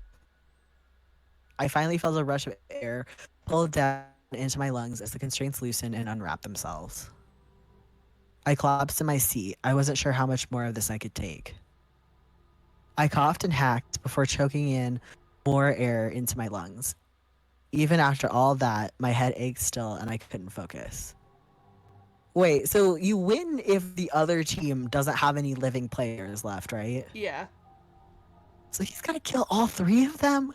[SPEAKER 2] I finally felt a rush of air pulled down into my lungs as the constraints loosened and unwrapped themselves. I collapsed in my seat. I wasn't sure how much more of this I could take. I coughed and hacked before choking in more air into my lungs. Even after all that, my head ached still and I couldn't focus. Wait, so you win if the other team doesn't have any living players left, right?
[SPEAKER 1] Yeah.
[SPEAKER 2] So he's got to kill all 3 of them?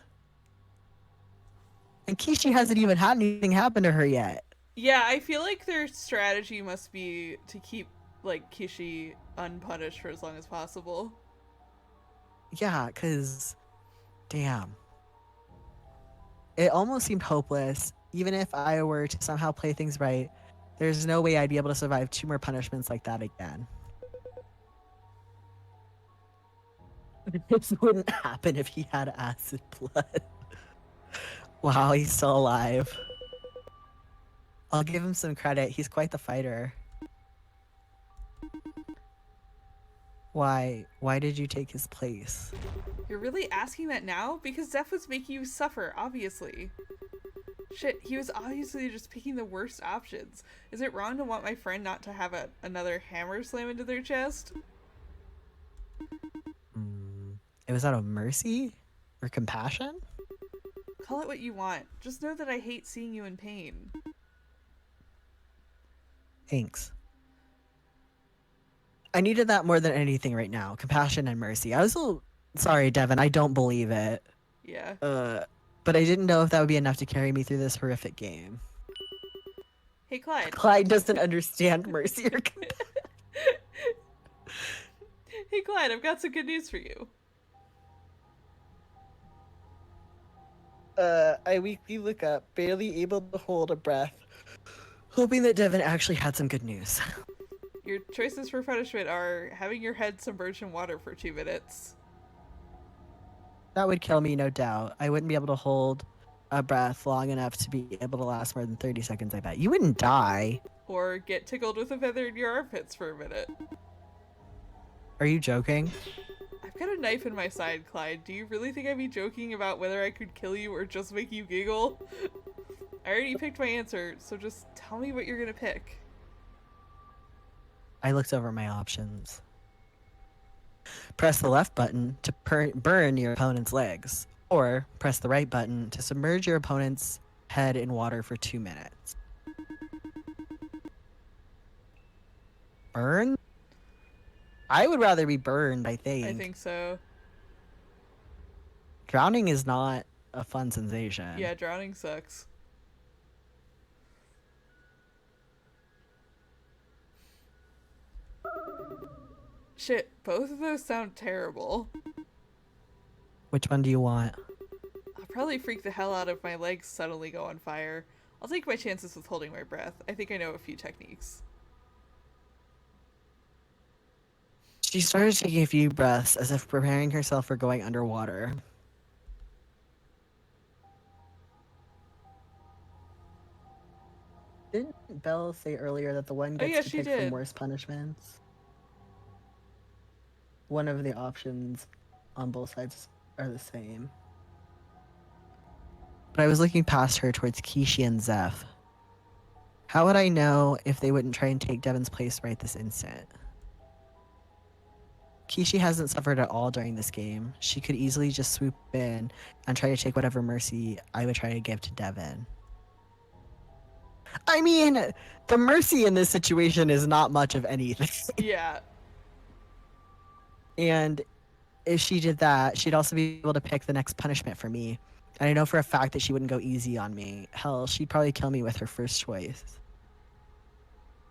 [SPEAKER 2] And Kishi hasn't even had anything happen to her yet.
[SPEAKER 1] Yeah, I feel like their strategy must be to keep, like, Kishi unpunished for as long as possible.
[SPEAKER 2] Yeah, because, damn. It almost seemed hopeless. Even if I were to somehow play things right, there's no way I'd be able to survive 2 more punishments like that again. This wouldn't happen if he had acid blood. Wow, he's still alive. I'll give him some credit. He's quite the fighter. Why did you take his place?
[SPEAKER 1] You're really asking that now? Because Zeph was making you suffer, obviously. Shit, he was obviously just picking the worst options. Is it wrong to want my friend not to have another hammer slam into their chest?
[SPEAKER 2] It was out of mercy? Or compassion?
[SPEAKER 1] Call it what you want. Just know that I hate seeing you in pain.
[SPEAKER 2] Thanks. I needed that more than anything right now. Compassion and mercy. I was a little... Sorry, Devin, I don't believe it.
[SPEAKER 1] Yeah.
[SPEAKER 2] But I didn't know if that would be enough to carry me through this horrific game.
[SPEAKER 1] Hey, Clyde.
[SPEAKER 2] Clyde doesn't understand mercy or compassion.
[SPEAKER 1] Hey, Clyde, I've got some good news for you.
[SPEAKER 2] I weakly look up, barely able to hold a breath, hoping that Devin actually had some good news.
[SPEAKER 1] Your choices for punishment are having your head submerged in water for 2 minutes.
[SPEAKER 2] That would kill me, no doubt. I wouldn't be able to hold a breath long enough to be able to last more than 30 seconds, I bet. You wouldn't die.
[SPEAKER 1] Or get tickled with a feather in your armpits for a minute.
[SPEAKER 2] Are you joking?
[SPEAKER 1] I've got a knife in my side, Clyde. Do you really think I'd be joking about whether I could kill you or just make you giggle? I already picked my answer, so just tell me what you're gonna pick.
[SPEAKER 2] I looked over my options. Press the left button to burn your opponent's legs, or press the right button to submerge your opponent's head in water for 2 minutes. Burn? I would rather be burned, I think.
[SPEAKER 1] I think so.
[SPEAKER 2] Drowning is not a fun sensation.
[SPEAKER 1] Yeah, drowning sucks. Shit, both of those sound terrible.
[SPEAKER 2] Which one do you want?
[SPEAKER 1] probably freak the hell out if my legs suddenly go on fire. I'll take my chances with holding my breath. I think I know a few techniques.
[SPEAKER 2] She started taking a few breaths as if preparing herself for going underwater. Didn't Belle say earlier that the one
[SPEAKER 1] Oh
[SPEAKER 2] gets
[SPEAKER 1] yeah,
[SPEAKER 2] to
[SPEAKER 1] she
[SPEAKER 2] pick
[SPEAKER 1] did.
[SPEAKER 2] from worse punishments? One of the options on both sides are the same. But I was looking past her towards Kishi and Zeph. How would I know if they wouldn't try and take Devon's place right this instant? Kishi hasn't suffered at all during this game. She could easily just swoop in and try to take whatever mercy I would try to give to Devon. I mean, the mercy in this situation is not much of anything.
[SPEAKER 1] Yeah.
[SPEAKER 2] And if she did that, she'd also be able to pick the next punishment for me. And I know for a fact that she wouldn't go easy on me. Hell, she'd probably kill me with her first choice.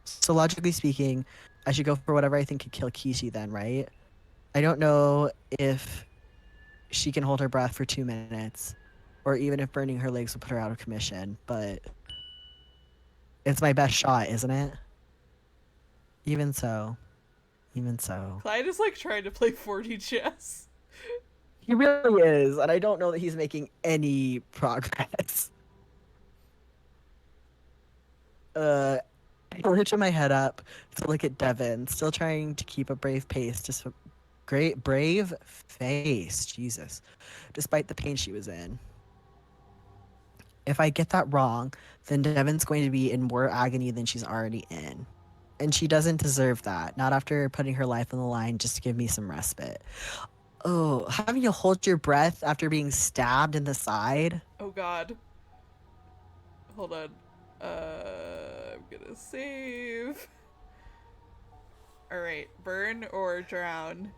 [SPEAKER 2] So logically speaking, I should go for whatever I think could kill Kishi then, right? I don't know if she can hold her breath for 2 minutes, or even if burning her legs will put her out of commission, but it's my best shot, isn't it? Even so.
[SPEAKER 1] Clyde is like trying to play 4D chess.
[SPEAKER 2] He really is, and I don't know that he's making any progress. I lifted my head up to look at Devon, still trying to keep a brave pace, just brave face, Jesus, despite the pain she was in. If I get that wrong, then Devon's going to be in more agony than she's already in. And she doesn't deserve that, not after putting her life on the line just to give me some respite. Oh, having to hold your breath after being stabbed in the side?
[SPEAKER 1] Oh god. Hold on. I'm gonna save. Alright, burn or drown?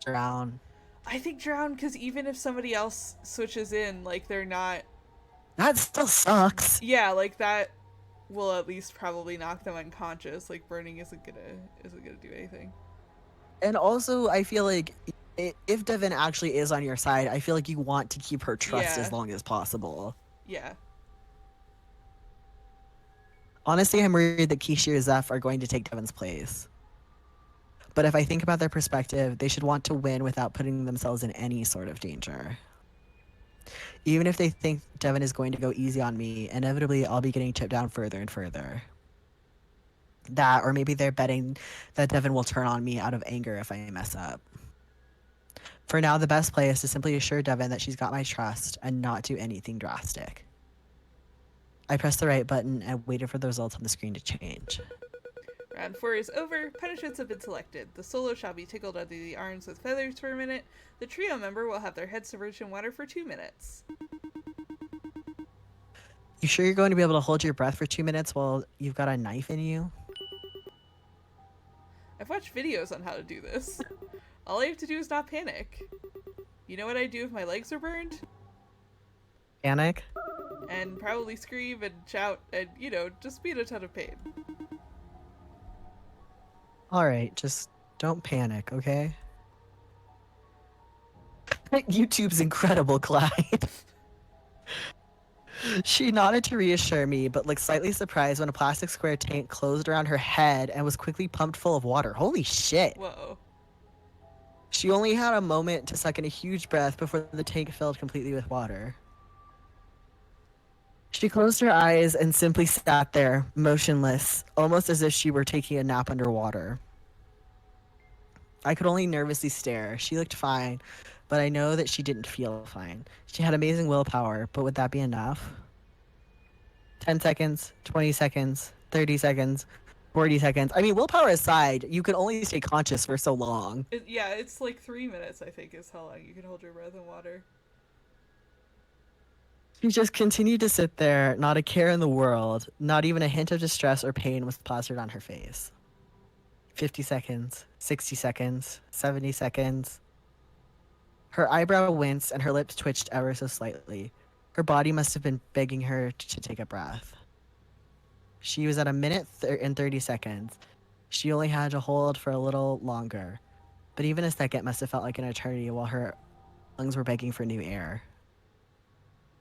[SPEAKER 2] Drown.
[SPEAKER 1] I think drown, because even if somebody else switches in, like, they're not...
[SPEAKER 2] That still sucks.
[SPEAKER 1] Yeah, like, that will at least probably knock them unconscious. Like, burning isn't gonna do anything.
[SPEAKER 2] And also, I feel like if Devon actually is on your side, I feel like you want to keep her trust
[SPEAKER 1] Yeah.
[SPEAKER 2] as long as possible.
[SPEAKER 1] Yeah.
[SPEAKER 2] Honestly, I'm worried that Kishi or Zeph are going to take Devon's place. But if I think about their perspective, they should want to win without putting themselves in any sort of danger. Even if they think Devon is going to go easy on me, inevitably I'll be getting chipped down further and further. That, or maybe they're betting that Devon will turn on me out of anger if I mess up. For now, the best play is to simply assure Devon that she's got my trust and not do anything drastic. I pressed the right button and waited for the results on the screen to change.
[SPEAKER 1] Round 4 is over. Punishments have been selected. The solo shall be tickled under the arms with feathers for a minute. The trio member will have their head submerged in water for 2 minutes.
[SPEAKER 2] You sure you're going to be able to hold your breath for 2 minutes while you've got a knife in you?
[SPEAKER 1] I've watched videos on how to do this. All I have to do is not panic. You know what I'd do if my legs were burned?
[SPEAKER 2] Panic?
[SPEAKER 1] And probably scream and shout and, you know, just be in a ton of pain.
[SPEAKER 2] Alright, just don't panic, okay? YouTube's incredible, Clyde. She nodded to reassure me, but looked slightly surprised when a plastic square tank closed around her head and was quickly pumped full of water. Holy shit!
[SPEAKER 1] Whoa.
[SPEAKER 2] She only had a moment to suck in a huge breath before the tank filled completely with water. She closed her eyes and simply sat there, motionless, almost as if she were taking a nap underwater. I could only nervously stare. She looked fine, but I know that she didn't feel fine. She had amazing willpower, but would that be enough? 10 seconds, 20 seconds, 30 seconds, 40 seconds. I mean, willpower aside, you can only stay conscious for so long.
[SPEAKER 1] Yeah, it's like 3 minutes, I think, is how long you can hold your breath in water.
[SPEAKER 2] She just continued to sit there, not a care in the world, not even a hint of distress or pain was plastered on her face. 50 seconds, 60 seconds, 70 seconds. Her eyebrow winced and her lips twitched ever so slightly. Her body must have been begging her to take a breath. She was at a minute and 30 seconds. She only had to hold for a little longer, but even a second must have felt like an eternity while her lungs were begging for new air.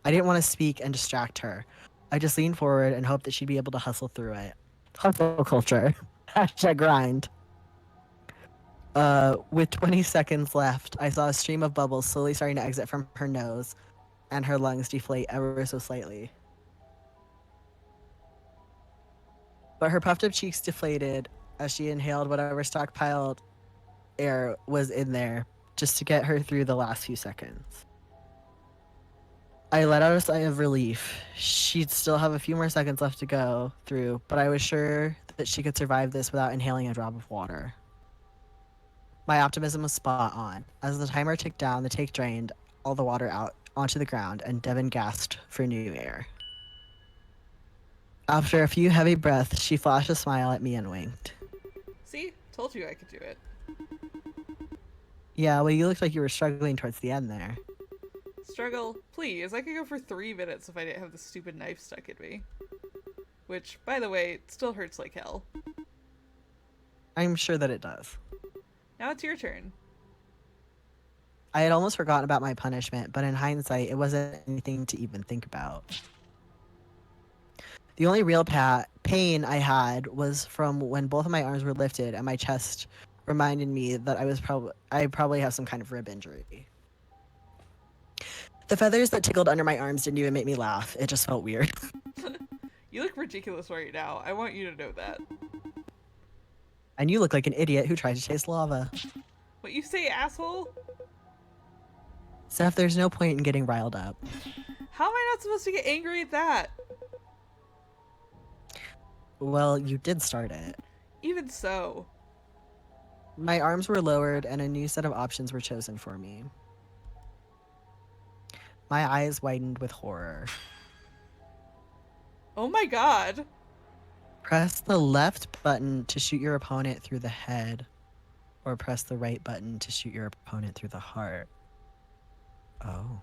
[SPEAKER 2] I didn't want to speak and distract her. I just leaned forward and hoped that she'd be able to hustle through it. Hustle culture. Hashtag grind. With 20 seconds left, I saw a stream of bubbles slowly starting to exit from her nose, and her lungs deflate ever so slightly. But her puffed up cheeks deflated as she inhaled whatever stockpiled air was in there, just to get her through the last few seconds. I let out a sigh of relief. She'd still have a few more seconds left to go through, but I was sure that she could survive this without inhaling a drop of water. My optimism was spot on. As the timer ticked down, the tank drained all the water out onto the ground, and Devin gasped for new air. After a few heavy breaths, she flashed a smile at me and winked.
[SPEAKER 1] See? Told you I could do it.
[SPEAKER 2] Yeah, well, you looked like you were struggling towards the end there.
[SPEAKER 1] Struggle? Please, I could go for 3 minutes if I didn't have the stupid knife stuck in me. Which, by the way, still hurts like hell.
[SPEAKER 2] I'm sure that it does.
[SPEAKER 1] Now it's your turn.
[SPEAKER 2] I had almost forgotten about my punishment, but in hindsight, it wasn't anything to even think about. The only real pain I had was from when both of my arms were lifted and my chest reminded me that I probably have some kind of rib injury. The feathers that tickled under my arms didn't even make me laugh. It just felt weird.
[SPEAKER 1] You look ridiculous right now. I want you to know that.
[SPEAKER 2] And you look like an idiot who tried to chase lava.
[SPEAKER 1] What you say, asshole?
[SPEAKER 2] Seth, there's no point in getting riled up.
[SPEAKER 1] How am I not supposed to get angry at that?
[SPEAKER 2] Well, you did start it.
[SPEAKER 1] Even so.
[SPEAKER 2] My arms were lowered and a new set of options were chosen for me. My eyes widened with horror.
[SPEAKER 1] Oh my god.
[SPEAKER 2] Press the left button to shoot your opponent through the head, or press the right button to shoot your opponent through the heart. Oh.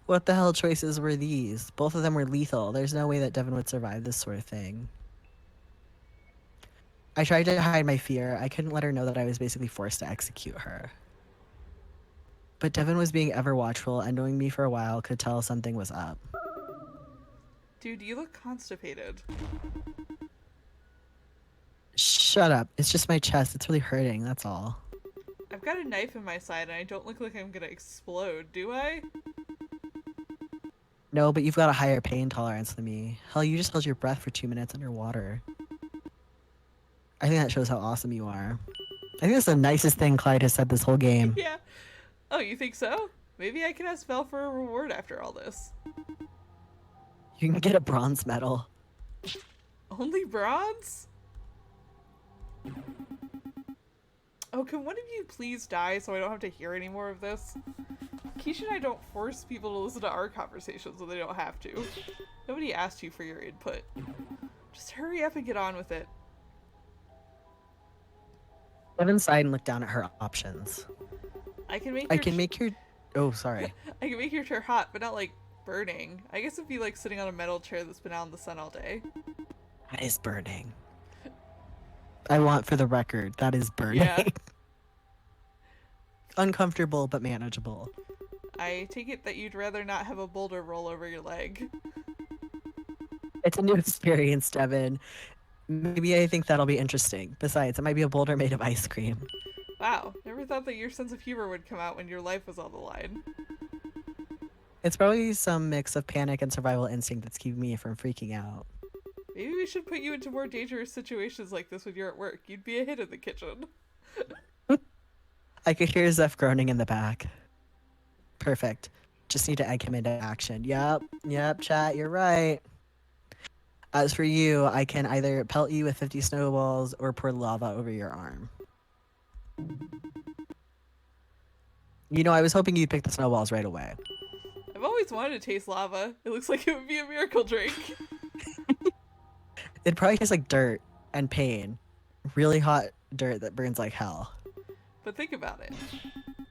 [SPEAKER 2] What the hell choices were these? Both of them were lethal. There's no way that Devin would survive this sort of thing. I tried to hide my fear. I couldn't let her know that I was basically forced to execute her. But Devin was being ever watchful, and knowing me for a while could tell something was up.
[SPEAKER 1] Dude, you look constipated.
[SPEAKER 2] Shut up. It's just my chest. It's really hurting, that's all.
[SPEAKER 1] I've got a knife in my side and I don't look like I'm gonna explode, do I?
[SPEAKER 2] No, but you've got a higher pain tolerance than me. Hell, you just held your breath for 2 minutes underwater. I think that shows how awesome you are. I think that's the nicest thing Clyde has said this whole game.
[SPEAKER 1] Yeah. Oh, you think so? Maybe I can ask Val for a reward after all this.
[SPEAKER 2] You can get a bronze medal.
[SPEAKER 1] Only bronze? Oh, can one of you please die so I don't have to hear any more of this? Keisha and I don't force people to listen to our conversations when they don't have to. Nobody asked you for your input. Just hurry up and get on with it.
[SPEAKER 2] Devin sighed and looked down at her options.
[SPEAKER 1] I can make
[SPEAKER 2] your... Oh, sorry.
[SPEAKER 1] I can make your chair hot, but not like burning. I guess it'd be like sitting on a metal chair that's been out in the sun all day.
[SPEAKER 2] That is burning. I want for the record, that is burning.
[SPEAKER 1] Yeah.
[SPEAKER 2] Uncomfortable, but manageable.
[SPEAKER 1] I take it that you'd rather not have a boulder roll over your leg.
[SPEAKER 2] It's a new experience, Devin. Maybe I think that'll be interesting. Besides, it might be a boulder made of ice cream.
[SPEAKER 1] Wow, never thought that your sense of humor would come out when your life was on the line.
[SPEAKER 2] It's probably some mix of panic and survival instinct that's keeping me from freaking out.
[SPEAKER 1] Maybe we should put you into more dangerous situations like this when you're at work. You'd be a hit in the kitchen.
[SPEAKER 2] I could hear Zeph groaning in the back. Perfect. Just need to egg him into action. Yep, chat, you're right. As for you, I can either pelt you with 50 snowballs or pour lava over your arm. You know, I was hoping you'd pick the snowballs right away.
[SPEAKER 1] I've always wanted to taste lava. It looks like it would be a miracle drink.
[SPEAKER 2] It probably tastes like dirt and pain. Really hot dirt that burns like hell.
[SPEAKER 1] But think about it.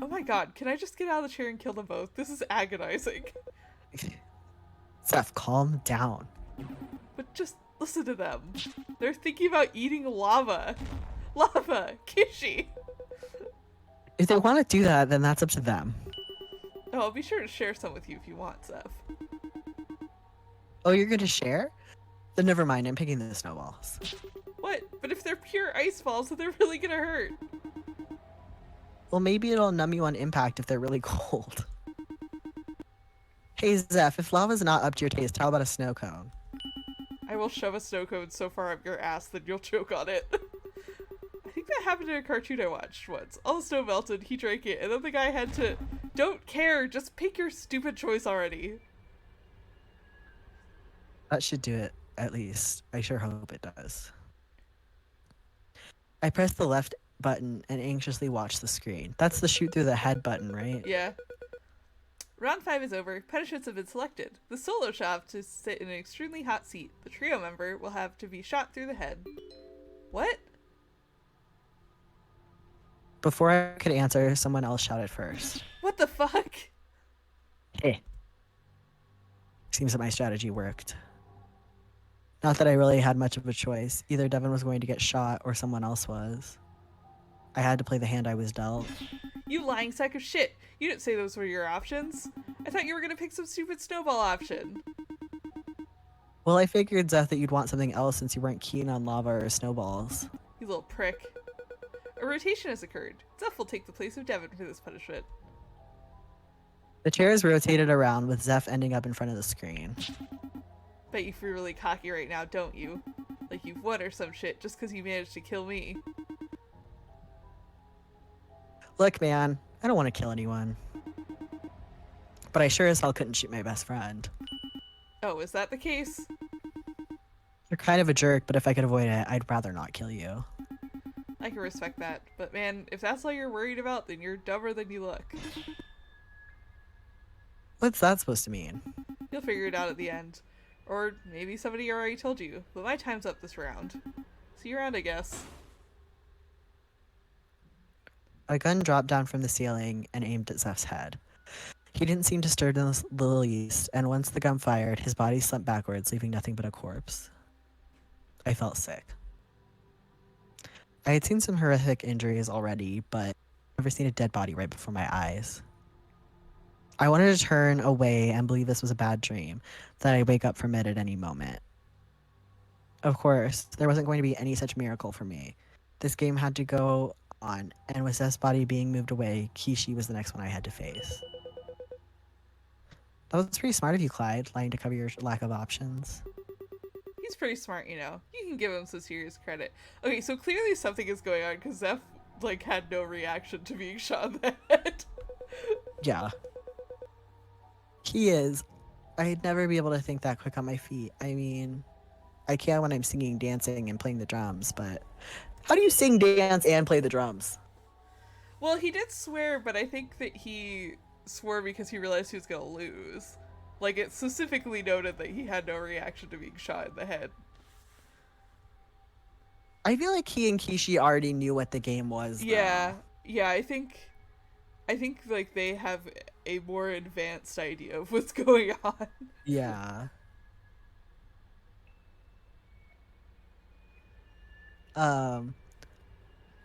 [SPEAKER 1] Oh my god, can I just get out of the chair and kill them both? This is agonizing.
[SPEAKER 2] Zeph, calm down.
[SPEAKER 1] But just listen to them. They're thinking about eating lava. Lava! Kishi!
[SPEAKER 2] If they want to do that, then that's up to them.
[SPEAKER 1] Oh, I'll be sure to share some with you if you want, Zeph.
[SPEAKER 2] Oh, you're going to share? Then never mind, I'm picking the snowballs.
[SPEAKER 1] What? But if they're pure ice balls, then they're really gonna hurt.
[SPEAKER 2] Well, maybe it'll numb you on impact if they're really cold. Hey, Zeph, if lava's not up to your taste, how about a snow cone?
[SPEAKER 1] I will shove a snow cone so far up your ass that you'll choke on it. I think that happened in a cartoon I watched once. All the snow melted, he drank it, and then the guy had to... Don't care, just pick your stupid choice already.
[SPEAKER 2] That should do it, at least. I sure hope it does. I pressed the left button and anxiously watched the screen. That's the shoot through the head button, right?
[SPEAKER 1] Yeah. Round 5 is over. Punishments have been selected. The solo shall have to sit in an extremely hot seat. The trio member will have to be shot through the head. What?
[SPEAKER 2] Before I could answer, someone else shouted first.
[SPEAKER 1] What the fuck?
[SPEAKER 2] Hey. Seems that my strategy worked. Not that I really had much of a choice. Either Devin was going to get shot or someone else was. I had to play the hand I was dealt.
[SPEAKER 1] You lying sack of shit. You didn't say those were your options. I thought you were gonna pick some stupid snowball option.
[SPEAKER 2] Well, I figured, Zeph, that you'd want something else since you weren't keen on lava or snowballs.
[SPEAKER 1] You little prick. A rotation has occurred. Zeph will take the place of Devin for this punishment.
[SPEAKER 2] The chairs rotated around, with Zeph ending up in front of the screen.
[SPEAKER 1] Bet you feel really cocky right now, don't you? Like you've won or some shit just because you managed to kill me.
[SPEAKER 2] Look, man, I don't want to kill anyone. But I sure as hell couldn't shoot my best friend.
[SPEAKER 1] Oh, is that the case?
[SPEAKER 2] You're kind of a jerk, but if I could avoid it, I'd rather not kill you.
[SPEAKER 1] I can respect that. But man, if that's all you're worried about, then you're dumber than you look.
[SPEAKER 2] What's that supposed to mean?
[SPEAKER 1] You'll figure it out at the end. Or maybe somebody already told you, but my time's up this round. See you around, I guess.
[SPEAKER 2] A gun dropped down from the ceiling and aimed at Zeph's head. He didn't seem disturbed in the least, and once the gun fired, his body slumped backwards, leaving nothing but a corpse. I felt sick. I had seen some horrific injuries already, but I'd never seen a dead body right before my eyes. I wanted to turn away and believe this was a bad dream, that I'd wake up from it at any moment. Of course, there wasn't going to be any such miracle for me. This game had to go on, and with Zeph's body being moved away, Kishi was the next one I had to face. That was pretty smart of you, Clyde, lying to cover your lack of options.
[SPEAKER 1] He's pretty smart, you know. You can give him some serious credit. Okay, so clearly something is going on because Zeph, like, had no reaction to being shot in the head.
[SPEAKER 2] Yeah. He is. I'd never be able to think that quick on my feet. I mean, I can when I'm singing, dancing, and playing the drums, but how do you sing, dance, and play the drums?
[SPEAKER 1] Well, he did swear, but I think that he swore because he realized he was gonna lose. Like, it specifically noted that he had no reaction to being shot in the head.
[SPEAKER 2] I feel like he and Kishi already knew what the game was, though.
[SPEAKER 1] Yeah, I think like they have a more advanced idea of what's going on.
[SPEAKER 2] Yeah.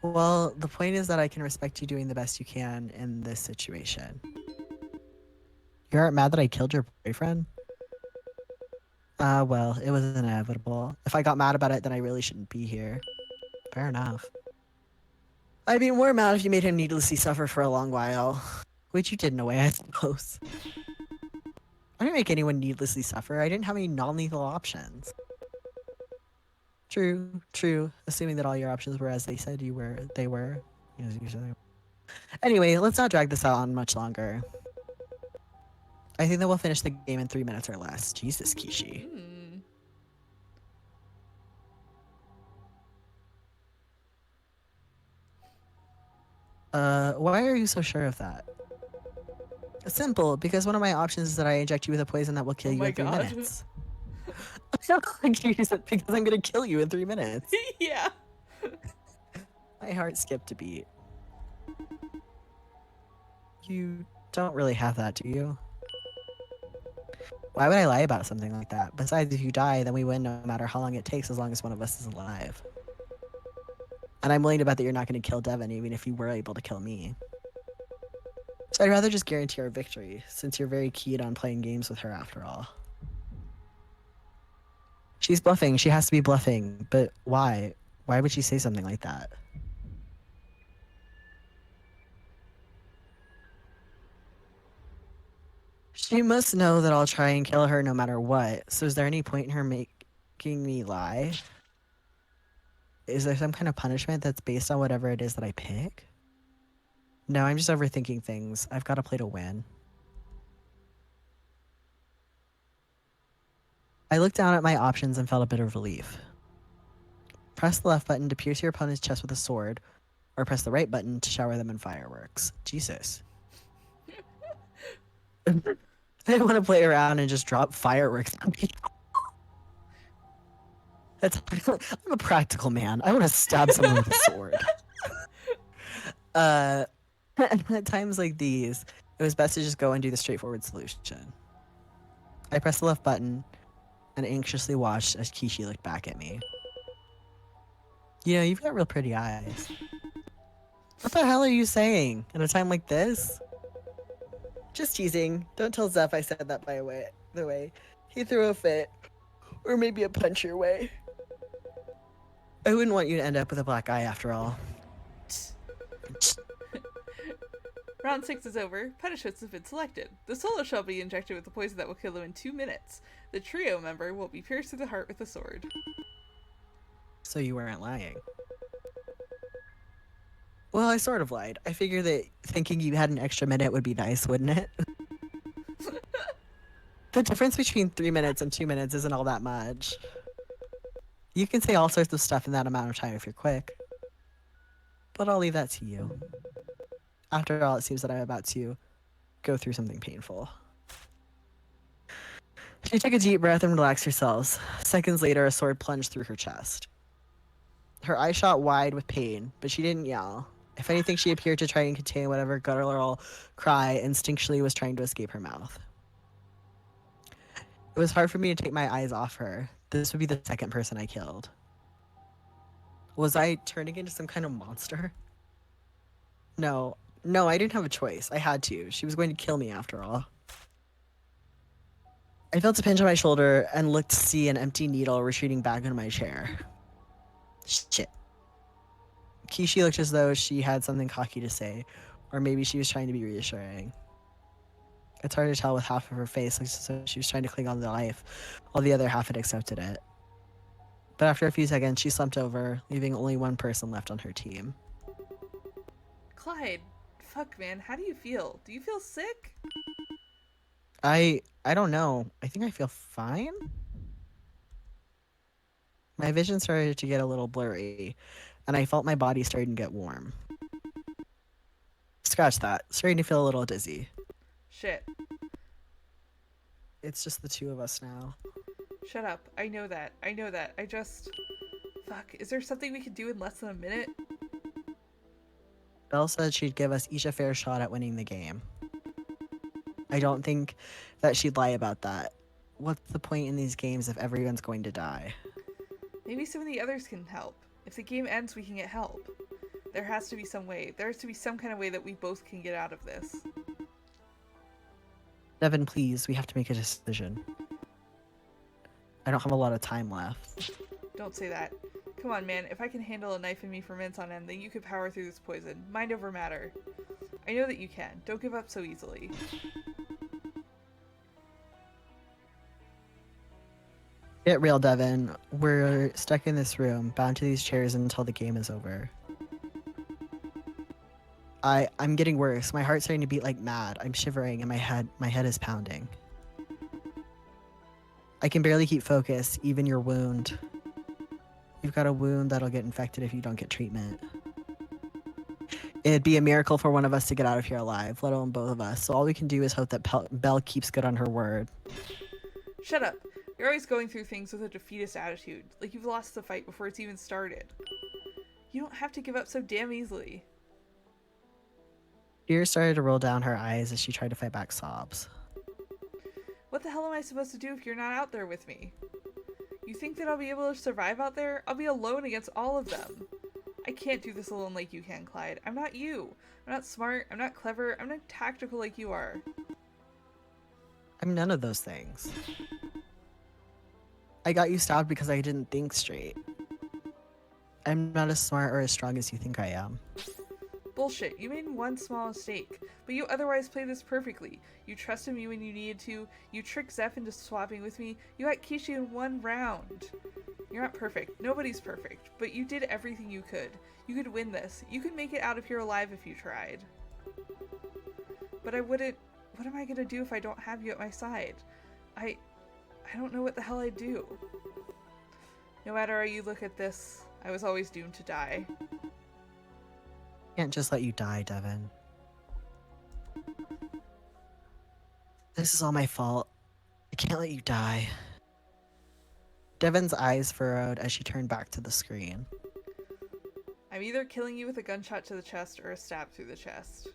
[SPEAKER 2] Well, the point is that I can respect you doing the best you can in this situation. You aren't mad that I killed your boyfriend? Well, it was inevitable. If I got mad about it, then I really shouldn't be here. Fair enough. I'd be more mad if you made him needlessly suffer for a long while. Which you did in a way, I suppose. I didn't make anyone needlessly suffer. I didn't have any non-lethal options. True. Assuming that all your options were as they said they were. As you said they were. Anyway, let's not drag this out on much longer. I think that we'll finish the game in 3 minutes or less. Jesus, Kishi. Why are you so sure of that? Simple, because one of my options is that I inject you with a poison that will kill you in 3 minutes. Because I'm gonna kill you in 3 minutes.
[SPEAKER 1] Yeah.
[SPEAKER 2] My heart skipped a beat. You don't really have that, do you? Why would I lie about something like that? Besides, if you die, then we win no matter how long it takes, as long as one of us is alive. And I'm willing to bet that you're not going to kill Devin, even if you were able to kill me. So I'd rather just guarantee our victory, since you're very keen on playing games with her after all. She's bluffing. She has to be bluffing. But why? Why would she say something like that? She must know that I'll try and kill her no matter what. So is there any point in her making me lie? Is there some kind of punishment that's based on whatever it is that I pick? No, I'm just overthinking things. I've got to play to win. I looked down at my options and felt a bit of relief. Press the left button to pierce your opponent's chest with a sword, or press the right button to shower them in fireworks. Jesus. I didn't want to play around and just drop fireworks on people. I'm a practical man. I want to stab someone with a sword. At times like these, it was best to just go and do the straightforward solution. I pressed the left button and anxiously watched as Kishi looked back at me. You know, you've got real pretty eyes. What the hell are you saying in a time like this? Just teasing. Don't tell Zeph I said that by the way. He threw a fit. Or maybe a punch your way. I wouldn't want you to end up with a black eye after all.
[SPEAKER 1] Round 6 is over. Punishments have been selected. The solo shall be injected with a poison that will kill him in 2 minutes. The trio member will be pierced through the heart with a sword.
[SPEAKER 2] So you weren't lying. Well, I sort of lied. I figured that thinking you had an extra minute would be nice, wouldn't it? The difference between 3 minutes and 2 minutes isn't all that much. You can say all sorts of stuff in that amount of time if you're quick. But I'll leave that to you. After all, it seems that I'm about to go through something painful. She took a deep breath and relaxed herself. Seconds later, a sword plunged through her chest. Her eyes shot wide with pain, but she didn't yell. If anything, she appeared to try and contain whatever guttural cry instinctually was trying to escape her mouth. It was hard for me to take my eyes off her. This would be the second person I killed. Was I turning into some kind of monster? No, I didn't have a choice. I had to. She was going to kill me after all. I felt a pinch on my shoulder and looked to see an empty needle retreating back into my chair. Shit. Kishi looked as though she had something cocky to say, or maybe she was trying to be reassuring. It's hard to tell with half of her face, like so she was trying to cling on to life, while the other half had accepted it. But after a few seconds, she slumped over, leaving only one person left on her team.
[SPEAKER 1] Clyde, fuck man, how do you feel? Do you feel sick?
[SPEAKER 2] I don't know. I think I feel fine. My vision started to get a little blurry, and I felt my body starting to get warm. Scratch that. Starting to feel a little dizzy.
[SPEAKER 1] Shit.
[SPEAKER 2] It's just the two of us now.
[SPEAKER 1] Shut up. I know that. I just... Fuck, is there something we could do in less than a minute?
[SPEAKER 2] Belle said she'd give us each a fair shot at winning the game. I don't think that she'd lie about that. What's the point in these games if everyone's going to die?
[SPEAKER 1] Maybe some of the others can help. If the game ends, we can get help. There has to be some way. There has to be some kind of way that we both can get out of this.
[SPEAKER 2] Devin, please, we have to make a decision. I don't have a lot of time left.
[SPEAKER 1] Don't say that. Come on, man. If I can handle a knife and me ferments on him, then you could power through this poison. Mind over matter. I know that you can. Don't give up so easily.
[SPEAKER 2] Get real, Devin. We're stuck in this room, bound to these chairs until the game is over. I'm getting worse. My heart's starting to beat like mad. I'm shivering and my head is pounding. I can barely keep focus, even your wound. You've got a wound that'll get infected if you don't get treatment. It'd be a miracle for one of us to get out of here alive, let alone both of us. So all we can do is hope that Belle keeps good on her word.
[SPEAKER 1] Shut up. You're always going through things with a defeatist attitude, like you've lost the fight before it's even started. You don't have to give up so damn easily.
[SPEAKER 2] Tears started to roll down her eyes as she tried to fight back sobs.
[SPEAKER 1] What the hell am I supposed to do if you're not out there with me? You think that I'll be able to survive out there? I'll be alone against all of them. I can't do this alone like you can, Clyde. I'm not you. I'm not smart. I'm not clever. I'm not tactical like you are.
[SPEAKER 2] I'm none of those things. I got you stabbed because I didn't think straight. I'm not as smart or as strong as you think I am.
[SPEAKER 1] Bullshit. You made one small mistake, but you otherwise played this perfectly. You trusted me when you needed to. You tricked Zeph into swapping with me. You got Kishi in one round. You're not perfect. Nobody's perfect. But you did everything you could. You could win this. You could make it out of here alive if you tried. But I wouldn't... What am I gonna do if I don't have you at my side? I don't know what the hell I'd do. No matter how you look at this, I was always doomed to die.
[SPEAKER 2] Can't just let you die, Devin. This is all my fault. I can't let you die. Devin's eyes furrowed as she turned back to the screen.
[SPEAKER 1] I'm either killing you with a gunshot to the chest or a stab through the chest.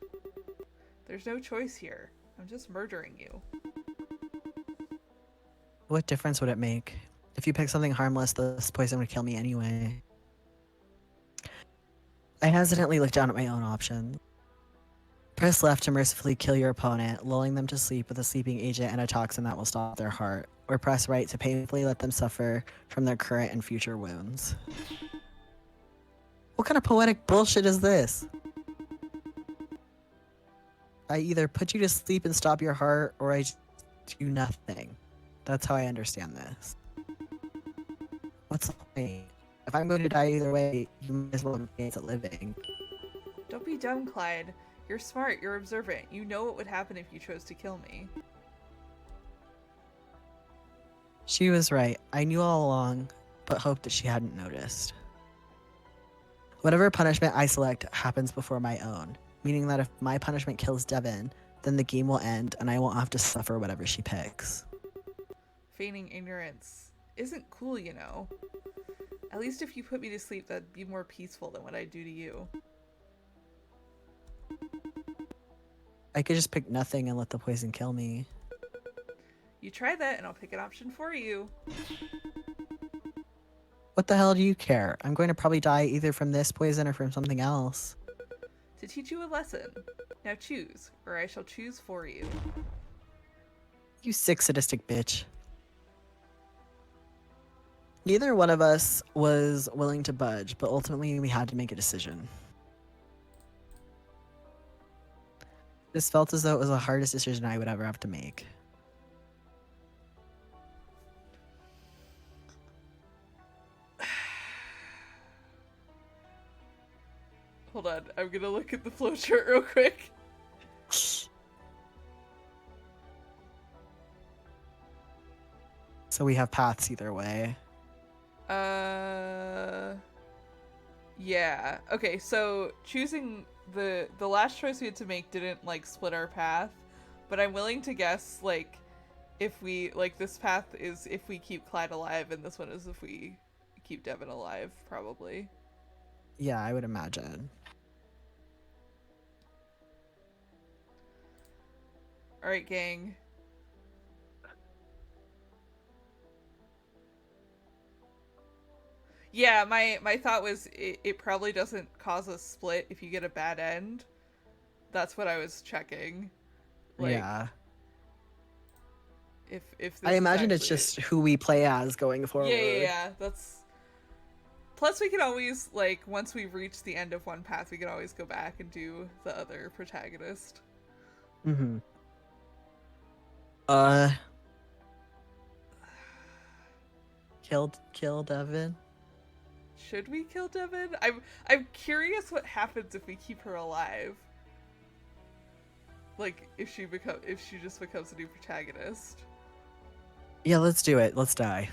[SPEAKER 1] There's no choice here. I'm just murdering you.
[SPEAKER 2] What difference would it make? If you pick something harmless, this poison would kill me anyway. I hesitantly looked down at my own options. Press left to mercifully kill your opponent, lulling them to sleep with a sleeping agent and a toxin that will stop their heart. Or press right to painfully let them suffer from their current and future wounds. What kind of poetic bullshit is this? I either put you to sleep and stop your heart, or I just do nothing. That's how I understand this. What's the point? If I'm going to die either way, you might as well have a chance at living.
[SPEAKER 1] Don't be dumb, Clyde. You're smart, you're observant. You know what would happen if you chose to kill me.
[SPEAKER 2] She was right. I knew all along, but hoped that she hadn't noticed. Whatever punishment I select happens before my own, meaning that if my punishment kills Devin, then the game will end and I won't have to suffer whatever she picks.
[SPEAKER 1] Feigning ignorance isn't cool, you know. At least if you put me to sleep, that'd be more peaceful than what I do to you.
[SPEAKER 2] I could just pick nothing and let the poison kill me.
[SPEAKER 1] You try that and I'll pick an option for you.
[SPEAKER 2] What the hell do you care? I'm going to probably die either from this poison or from something else.
[SPEAKER 1] To teach you a lesson. Now choose, or I shall choose for you.
[SPEAKER 2] You sick, sadistic bitch. Neither one of us was willing to budge, but ultimately we had to make a decision. This felt as though it was the hardest decision I would ever have to make.
[SPEAKER 1] Hold on, I'm gonna look at the flowchart real quick.
[SPEAKER 2] So we have paths either way.
[SPEAKER 1] Yeah. Okay, so choosing the last choice we had to make didn't like split our path, but I'm willing to guess like if we like this path is if we keep Clyde alive and this one is if we keep Devin alive, probably.
[SPEAKER 2] Yeah, I would imagine.
[SPEAKER 1] All right, gang. Yeah, my thought was it probably doesn't cause a split if you get a bad end. That's what I was checking. Like,
[SPEAKER 2] Yeah.
[SPEAKER 1] If this
[SPEAKER 2] I
[SPEAKER 1] is
[SPEAKER 2] imagine it's
[SPEAKER 1] actually
[SPEAKER 2] just who we play as going forward.
[SPEAKER 1] yeah. That's. Plus, we can always like once we reach the end of one path, we can always go back and do the other protagonist.
[SPEAKER 2] Mm-hmm. Kill Devin.
[SPEAKER 1] Should we kill Devin? I'm curious what happens if we keep her alive. Like if she just becomes a new protagonist.
[SPEAKER 2] Yeah, let's do it. Let's die.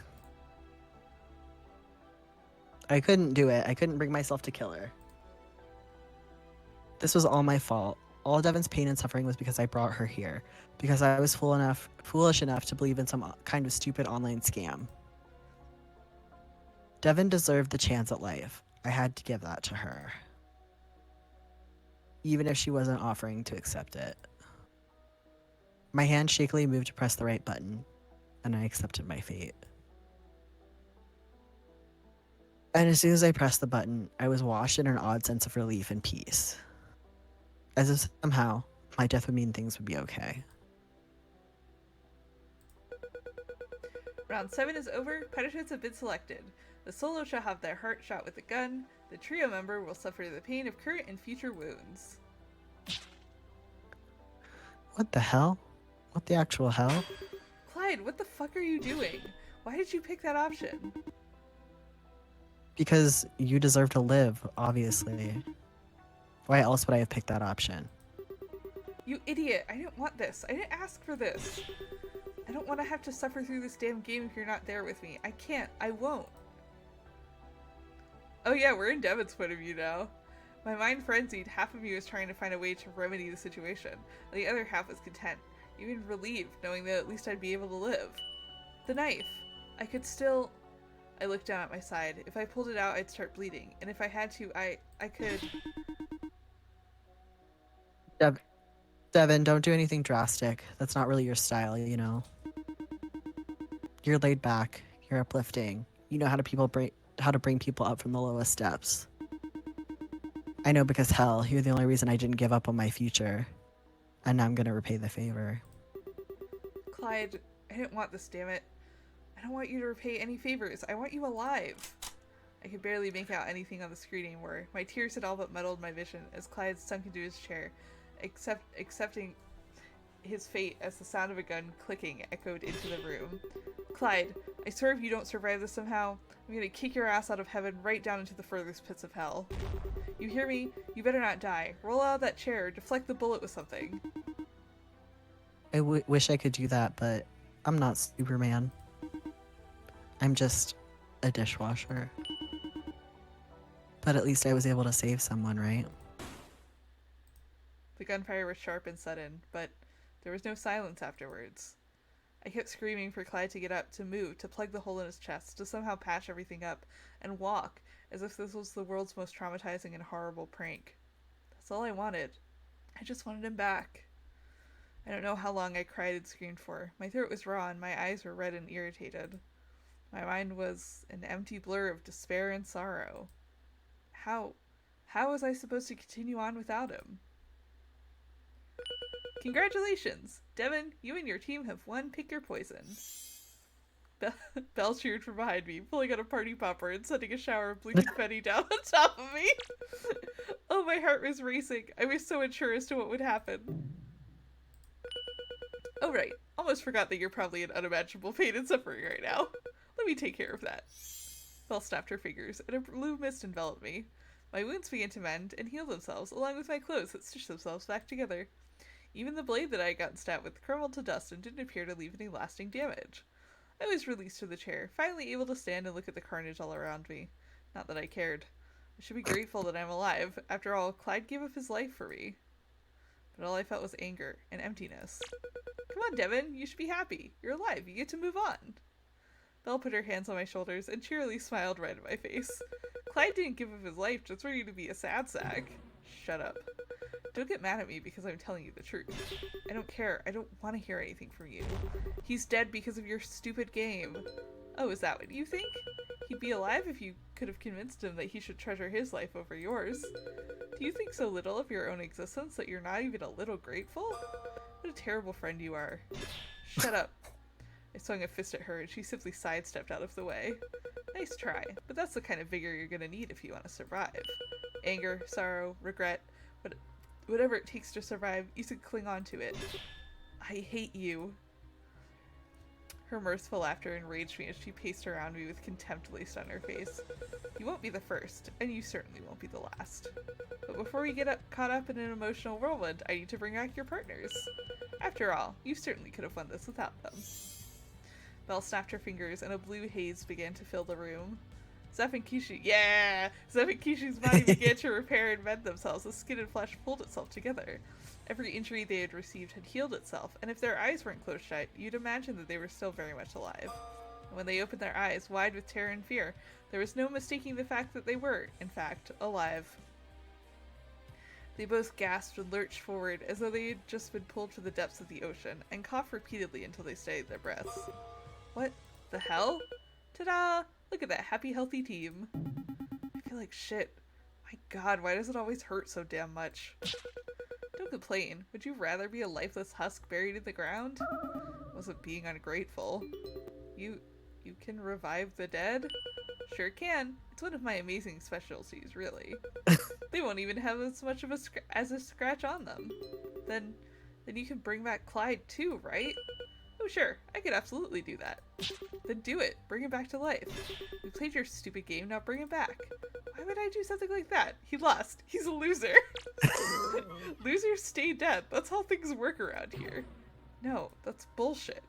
[SPEAKER 2] I couldn't do it. I couldn't bring myself to kill her. This was all my fault. All Devin's pain and suffering was because I brought her here. Because I was foolish enough to believe in some kind of stupid online scam. Devin deserved the chance at life. I had to give that to her. Even if she wasn't offering to accept it. My hand shakily moved to press the right button, and I accepted my fate. And as soon as I pressed the button, I was washed in an odd sense of relief and peace. As if somehow my death would mean things would be okay.
[SPEAKER 1] Round 7 is over, punishments have been selected. The solo shall have their heart shot with a gun. The trio member will suffer the pain of current and future wounds.
[SPEAKER 2] What the hell? What the actual hell?
[SPEAKER 1] Clyde, what the fuck are you doing? Why did you pick that option?
[SPEAKER 2] Because you deserve to live, obviously. Why else would I have picked that option?
[SPEAKER 1] You idiot, I didn't want this. I didn't ask for this. I don't want to have to suffer through this damn game if you're not there with me. I can't. I won't. Oh yeah, we're in Devin's point of view now. My mind frenzied. Half of me was trying to find a way to remedy the situation, and the other half was content, even relieved, knowing that at least I'd be able to live. The knife. I could still... I looked down at my side. If I pulled it out, I'd start bleeding, and if I had to, I could...
[SPEAKER 2] Devin, don't do anything drastic. That's not really your style, you know. You're laid back. You're uplifting. You know how to bring people up from the lowest steps. I know because hell, you're the only reason I didn't give up on my future. And now I'm gonna repay the favor.
[SPEAKER 1] Clyde, I didn't want this, damn it. I don't want you to repay any favors. I want you alive. I could barely make out anything on the screen anymore. My tears had all but muddled my vision as Clyde sunk into his chair, accepting his fate as the sound of a gun clicking echoed into the room. Clyde, I swear if you don't survive this somehow, I'm gonna kick your ass out of heaven right down into the furthest pits of hell. You hear me? You better not die. Roll out of that chair, deflect the bullet with something.
[SPEAKER 2] I wish I could do that, but I'm not Superman. I'm just a dishwasher. But at least I was able to save someone, right?
[SPEAKER 1] The gunfire was sharp and sudden, but there was no silence afterwards. I kept screaming for Clyde to get up, to move, to plug the hole in his chest, to somehow patch everything up, and walk, as if this was the world's most traumatizing and horrible prank. That's all I wanted. I just wanted him back. I don't know how long I cried and screamed for. My throat was raw and my eyes were red and irritated. My mind was an empty blur of despair and sorrow. How was I supposed to continue on without him? Congratulations! Devin, you and your team have won Pick Your Poison. Belle cheered from behind me, pulling out a party popper and sending a shower of bleeding confetti down on top of me. Oh, my heart was racing. I was so unsure as to what would happen. Oh right, almost forgot that you're probably in unimaginable pain and suffering right now. Let me take care of that. Belle snapped her fingers, and a blue mist enveloped me. My wounds began to mend and heal themselves, along with my clothes that stitched themselves back together. Even the blade that I had gotten stabbed with crumbled to dust and didn't appear to leave any lasting damage. I was released from the chair, finally able to stand and look at the carnage all around me. Not that I cared. I should be grateful that I'm alive. After all, Clyde gave up his life for me. But all I felt was anger and emptiness. Come on, Devin, you should be happy. You're alive, you get to move on. Belle put her hands on my shoulders and cheerily smiled right in my face. Clyde didn't give up his life just for you to be a sad sack. Shut up. Don't get mad at me because I'm telling you the truth. I don't care. I don't want to hear anything from you. He's dead because of your stupid game. Oh, is that what you think? He'd be alive if you could have convinced him that he should treasure his life over yours. Do you think so little of your own existence that you're not even a little grateful? What a terrible friend you are. Shut up. I swung a fist at her and she simply sidestepped out of the way. Nice try, but that's the kind of vigor you're gonna need if you want to survive. Anger, sorrow, regret, whatever it takes to survive, you should cling on to it. I hate you. Her mirthful laughter enraged me as she paced around me with contempt laced on her face. You won't be the first, and you certainly won't be the last. But before we get caught up in an emotional whirlwind, I need to bring back your partners. After all, you certainly could have won this without them. Belle snapped her fingers, and a blue haze began to fill the room. Zeph and Kishi, yeah! Zeph and Kishi's body began to repair and mend themselves as skin and flesh pulled itself together. Every injury they had received had healed itself, and if their eyes weren't closed shut, you'd imagine that they were still very much alive. And when they opened their eyes, wide with terror and fear, there was no mistaking the fact that they were, in fact, alive. They both gasped and lurched forward as though they had just been pulled to the depths of the ocean, and coughed repeatedly until they steadied their breaths. What the hell? Ta-da! Look at that happy, healthy team. feel like shit. My god, why does it always hurt so damn much? Don't complain. Would you rather be a lifeless husk buried in the ground? Wasn't being ungrateful. You can revive the dead? Sure can. It's one of my amazing specialties, really. They won't even have as much of a scratch on them. Then you can bring back Clyde too, right? Oh sure, I could absolutely do that. Then do it. Bring him back to life. We played your stupid game, now bring him back. Why would I do something like that? He lost. He's a loser. Losers stay dead. That's how things work around here. No, that's bullshit.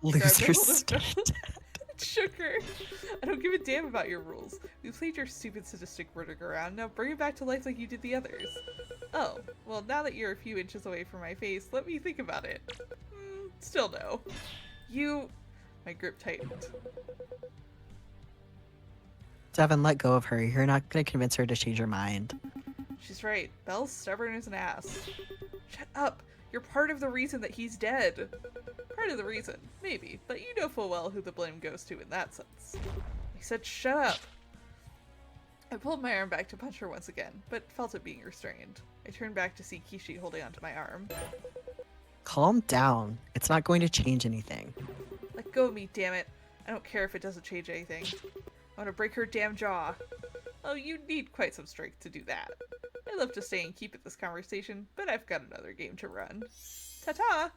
[SPEAKER 2] Losers stay dead.
[SPEAKER 1] Shook her. I don't give a damn about your rules. We played your stupid sadistic verdict around, now bring it back to life like you did the others. Oh, well now that you're a few inches away from my face, let me think about it. Still no. My grip tightened.
[SPEAKER 2] Devin, let go of her. You're not gonna convince her to change her mind.
[SPEAKER 1] She's right. Belle's stubborn as an ass. Shut up. You're part of the reason that he's dead. Part of the reason, maybe, but you know full well who the blame goes to in that sense. I said shut up. I pulled my arm back to punch her once again, but felt it being restrained. I turned back to see Kishi holding onto my arm.
[SPEAKER 2] Calm down. It's not going to change anything.
[SPEAKER 1] Let go of me, damn it. I don't care if it doesn't change anything. I want to break her damn jaw. Oh, you need quite some strength to do that. I'd love to stay and keep at this conversation, but I've got another game to run. Ta-ta!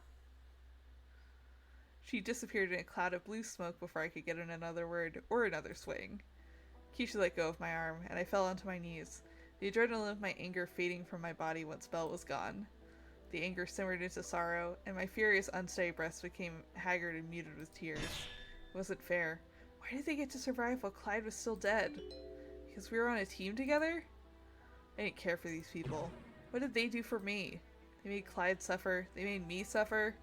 [SPEAKER 1] She disappeared in a cloud of blue smoke before I could get in another word or another swing. Kishi let go of my arm, and I fell onto my knees, the adrenaline of my anger fading from my body once Belle was gone. The anger simmered into sorrow, and my furious, unsteady breast became haggard and muted with tears. It wasn't fair. Why did they get to survive while Clyde was still dead? Because we were on a team together? I didn't care for these people. What did they do for me? They made Clyde suffer. They made me suffer.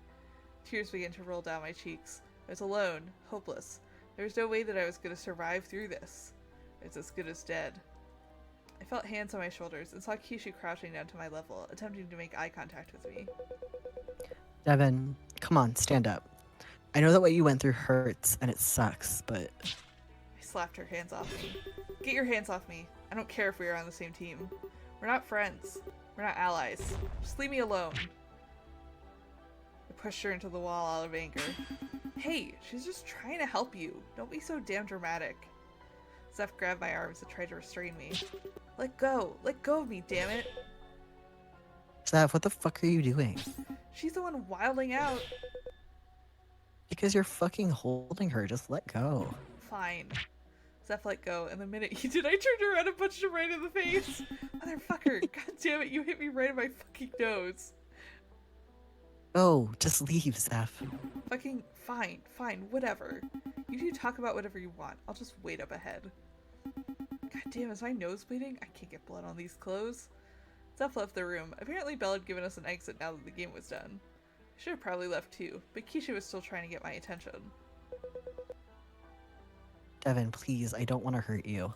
[SPEAKER 1] Tears began to roll down my cheeks. I was alone, hopeless. There was no way that I was going to survive through this. I was as good as dead. I felt hands on my shoulders and saw Kishi crouching down to my level, attempting to make eye contact with me.
[SPEAKER 2] Devin, come on, stand up. I know that what you went through hurts and it sucks, but...
[SPEAKER 1] I slapped her hands off me. Get your hands off me. I don't care if we are on the same team. We're not friends. We're not allies. Just leave me alone. I pushed her into the wall out of anger. Hey, she's just trying to help you. Don't be so damn dramatic. Zeph grabbed my arms and tried to restrain me. Let go. Let go of me, damn it.
[SPEAKER 2] Zeph, what the fuck are you doing?
[SPEAKER 1] She's the one wilding out.
[SPEAKER 2] Because you're fucking holding her. Just let go.
[SPEAKER 1] Fine. Zeph let go, and the minute he did, I turned around and punched him right in the face. Motherfucker, god damn it, you hit me right in my fucking nose.
[SPEAKER 2] Oh, just leave, Zeph.
[SPEAKER 1] Fucking fine, whatever. You two talk about whatever you want. I'll just wait up ahead. God damn, is my nose bleeding? I can't get blood on these clothes. Zeph left the room. Apparently Belle had given us an exit now that the game was done. I should have probably left too, but Keisha was still trying to get my attention.
[SPEAKER 2] Devin, please, I don't want to hurt you.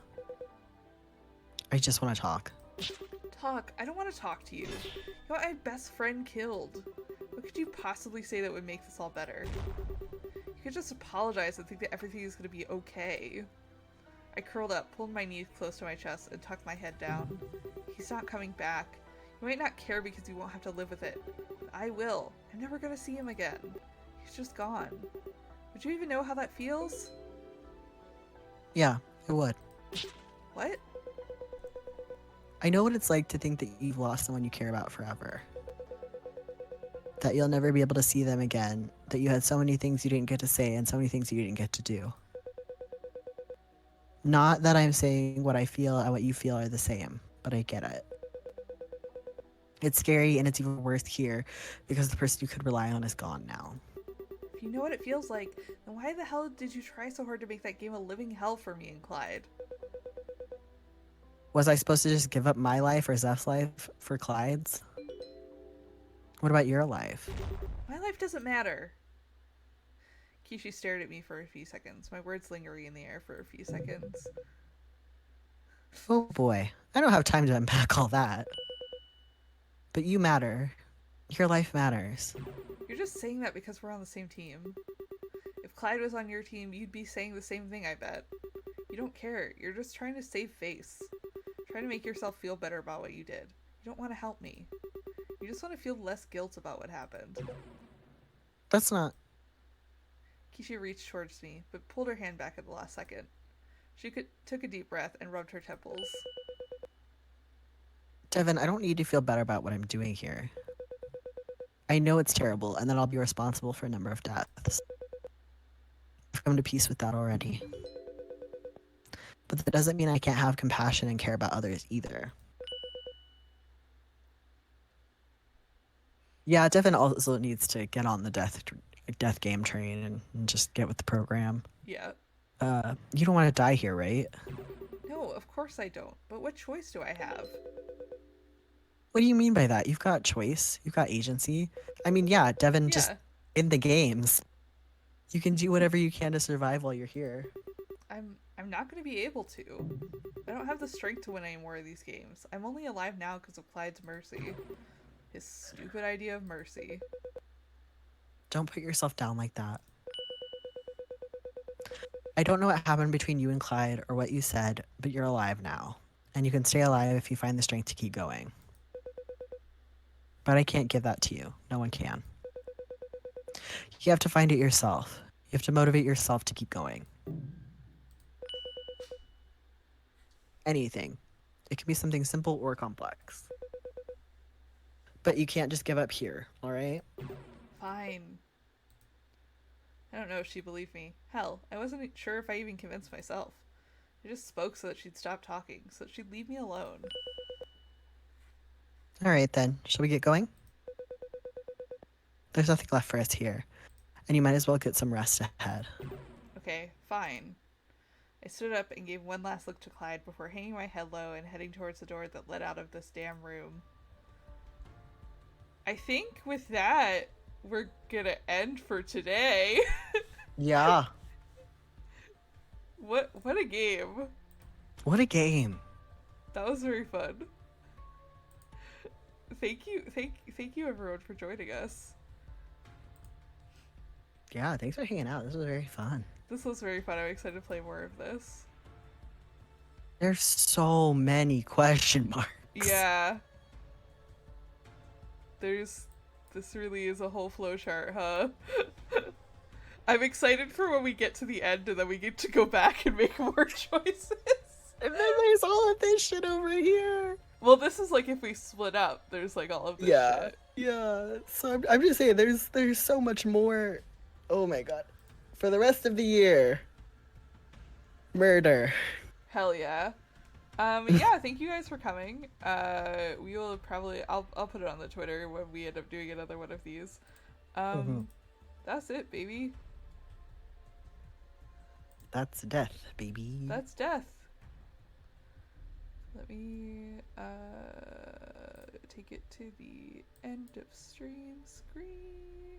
[SPEAKER 2] I just want to talk.
[SPEAKER 1] Talk? I don't want to talk to you. You got my best friend killed. What could you possibly say that would make this all better? You could just apologize and think that everything is going to be okay. I curled up, pulled my knees close to my chest, and tucked my head down. He's not coming back. You might not care because you won't have to live with it. But I will. I'm never going to see him again. He's just gone. Would you even know how that feels?
[SPEAKER 2] Yeah, it would.
[SPEAKER 1] What?
[SPEAKER 2] I know what it's like to think that you've lost someone you care about forever. That you'll never be able to see them again. That you had so many things you didn't get to say and so many things you didn't get to do. Not that I'm saying what I feel and what you feel are the same, but I get it. It's scary and it's even worse here because the person you could rely on is gone now.
[SPEAKER 1] If you know what it feels like, then why the hell did you try so hard to make that game a living hell for me and Clyde?
[SPEAKER 2] Was I supposed to just give up my life or Zeph's life for Clyde's? What about your life?
[SPEAKER 1] My life doesn't matter. Kishi stared at me for a few seconds, my words lingering in the air for a few seconds.
[SPEAKER 2] Oh boy, I don't have time to unpack all that. But you matter. Your life matters.
[SPEAKER 1] You're just saying that because we're on the same team. If Clyde was on your team, you'd be saying the same thing, I bet. You don't care. You're just trying to save face. Try to make yourself feel better about what you did. You don't want to help me. You just want to feel less guilt about what happened.
[SPEAKER 2] That's not...
[SPEAKER 1] Keisha reached towards me, but pulled her hand back at the last second. She took a deep breath and rubbed her temples.
[SPEAKER 2] Devin, I don't need to feel better about what I'm doing here. I know it's terrible, and that I'll be responsible for a number of deaths. I've come to peace with that already. But that doesn't mean I can't have compassion and care about others either. Yeah, Devin also needs to get on the death game train and just get with the program.
[SPEAKER 1] Yeah.
[SPEAKER 2] You don't want to die here, right?
[SPEAKER 1] No, of course I don't. But what choice do I have?
[SPEAKER 2] What do you mean by that? You've got choice. You've got agency. I mean, yeah, Devin, just in the games. You can do whatever you can to survive while you're here.
[SPEAKER 1] I'm not going to be able to. I don't have the strength to win any more of these games. I'm only alive now because of Clyde's mercy. His stupid idea of mercy.
[SPEAKER 2] Don't put yourself down like that. I don't know what happened between you and Clyde or what you said, but you're alive now. And you can stay alive if you find the strength to keep going. But I can't give that to you. No one can. You have to find it yourself. You have to motivate yourself to keep going. Anything. It can be something simple or complex. But you can't just give up here, alright?
[SPEAKER 1] Fine. I don't know if she believed me. Hell, I wasn't sure if I even convinced myself. I just spoke so that she'd stop talking, so that she'd leave me alone.
[SPEAKER 2] Alright then, shall we get going? There's nothing left for us here, and you might as well get some rest ahead.
[SPEAKER 1] Okay, fine. I stood up and gave one last look to Clyde before hanging my head low and heading towards the door that led out of this damn room. I think with that, we're gonna end for today.
[SPEAKER 2] Yeah.
[SPEAKER 1] What a game.
[SPEAKER 2] What a game.
[SPEAKER 1] That was very fun. Thank you everyone for joining us.
[SPEAKER 2] Yeah, thanks for hanging out. This was very fun.
[SPEAKER 1] This was very fun. I'm excited to play more of this.
[SPEAKER 2] There's so many question marks.
[SPEAKER 1] Yeah. This really is a whole flowchart, huh? I'm excited for when we get to the end and then we get to go back and make more choices.
[SPEAKER 2] And then there's all of this shit over here.
[SPEAKER 1] Well, this is like if we split up, there's like all of this shit.
[SPEAKER 2] Yeah. So I'm just saying, there's so much more. Oh my god. For the rest of the year. Murder.
[SPEAKER 1] Hell yeah. Yeah, thank you guys for coming. We will probably I'll put it on the Twitter when we end up doing another one of these. That's it, baby.
[SPEAKER 2] That's death, baby.
[SPEAKER 1] That's death. Let me take it to the end of stream screen.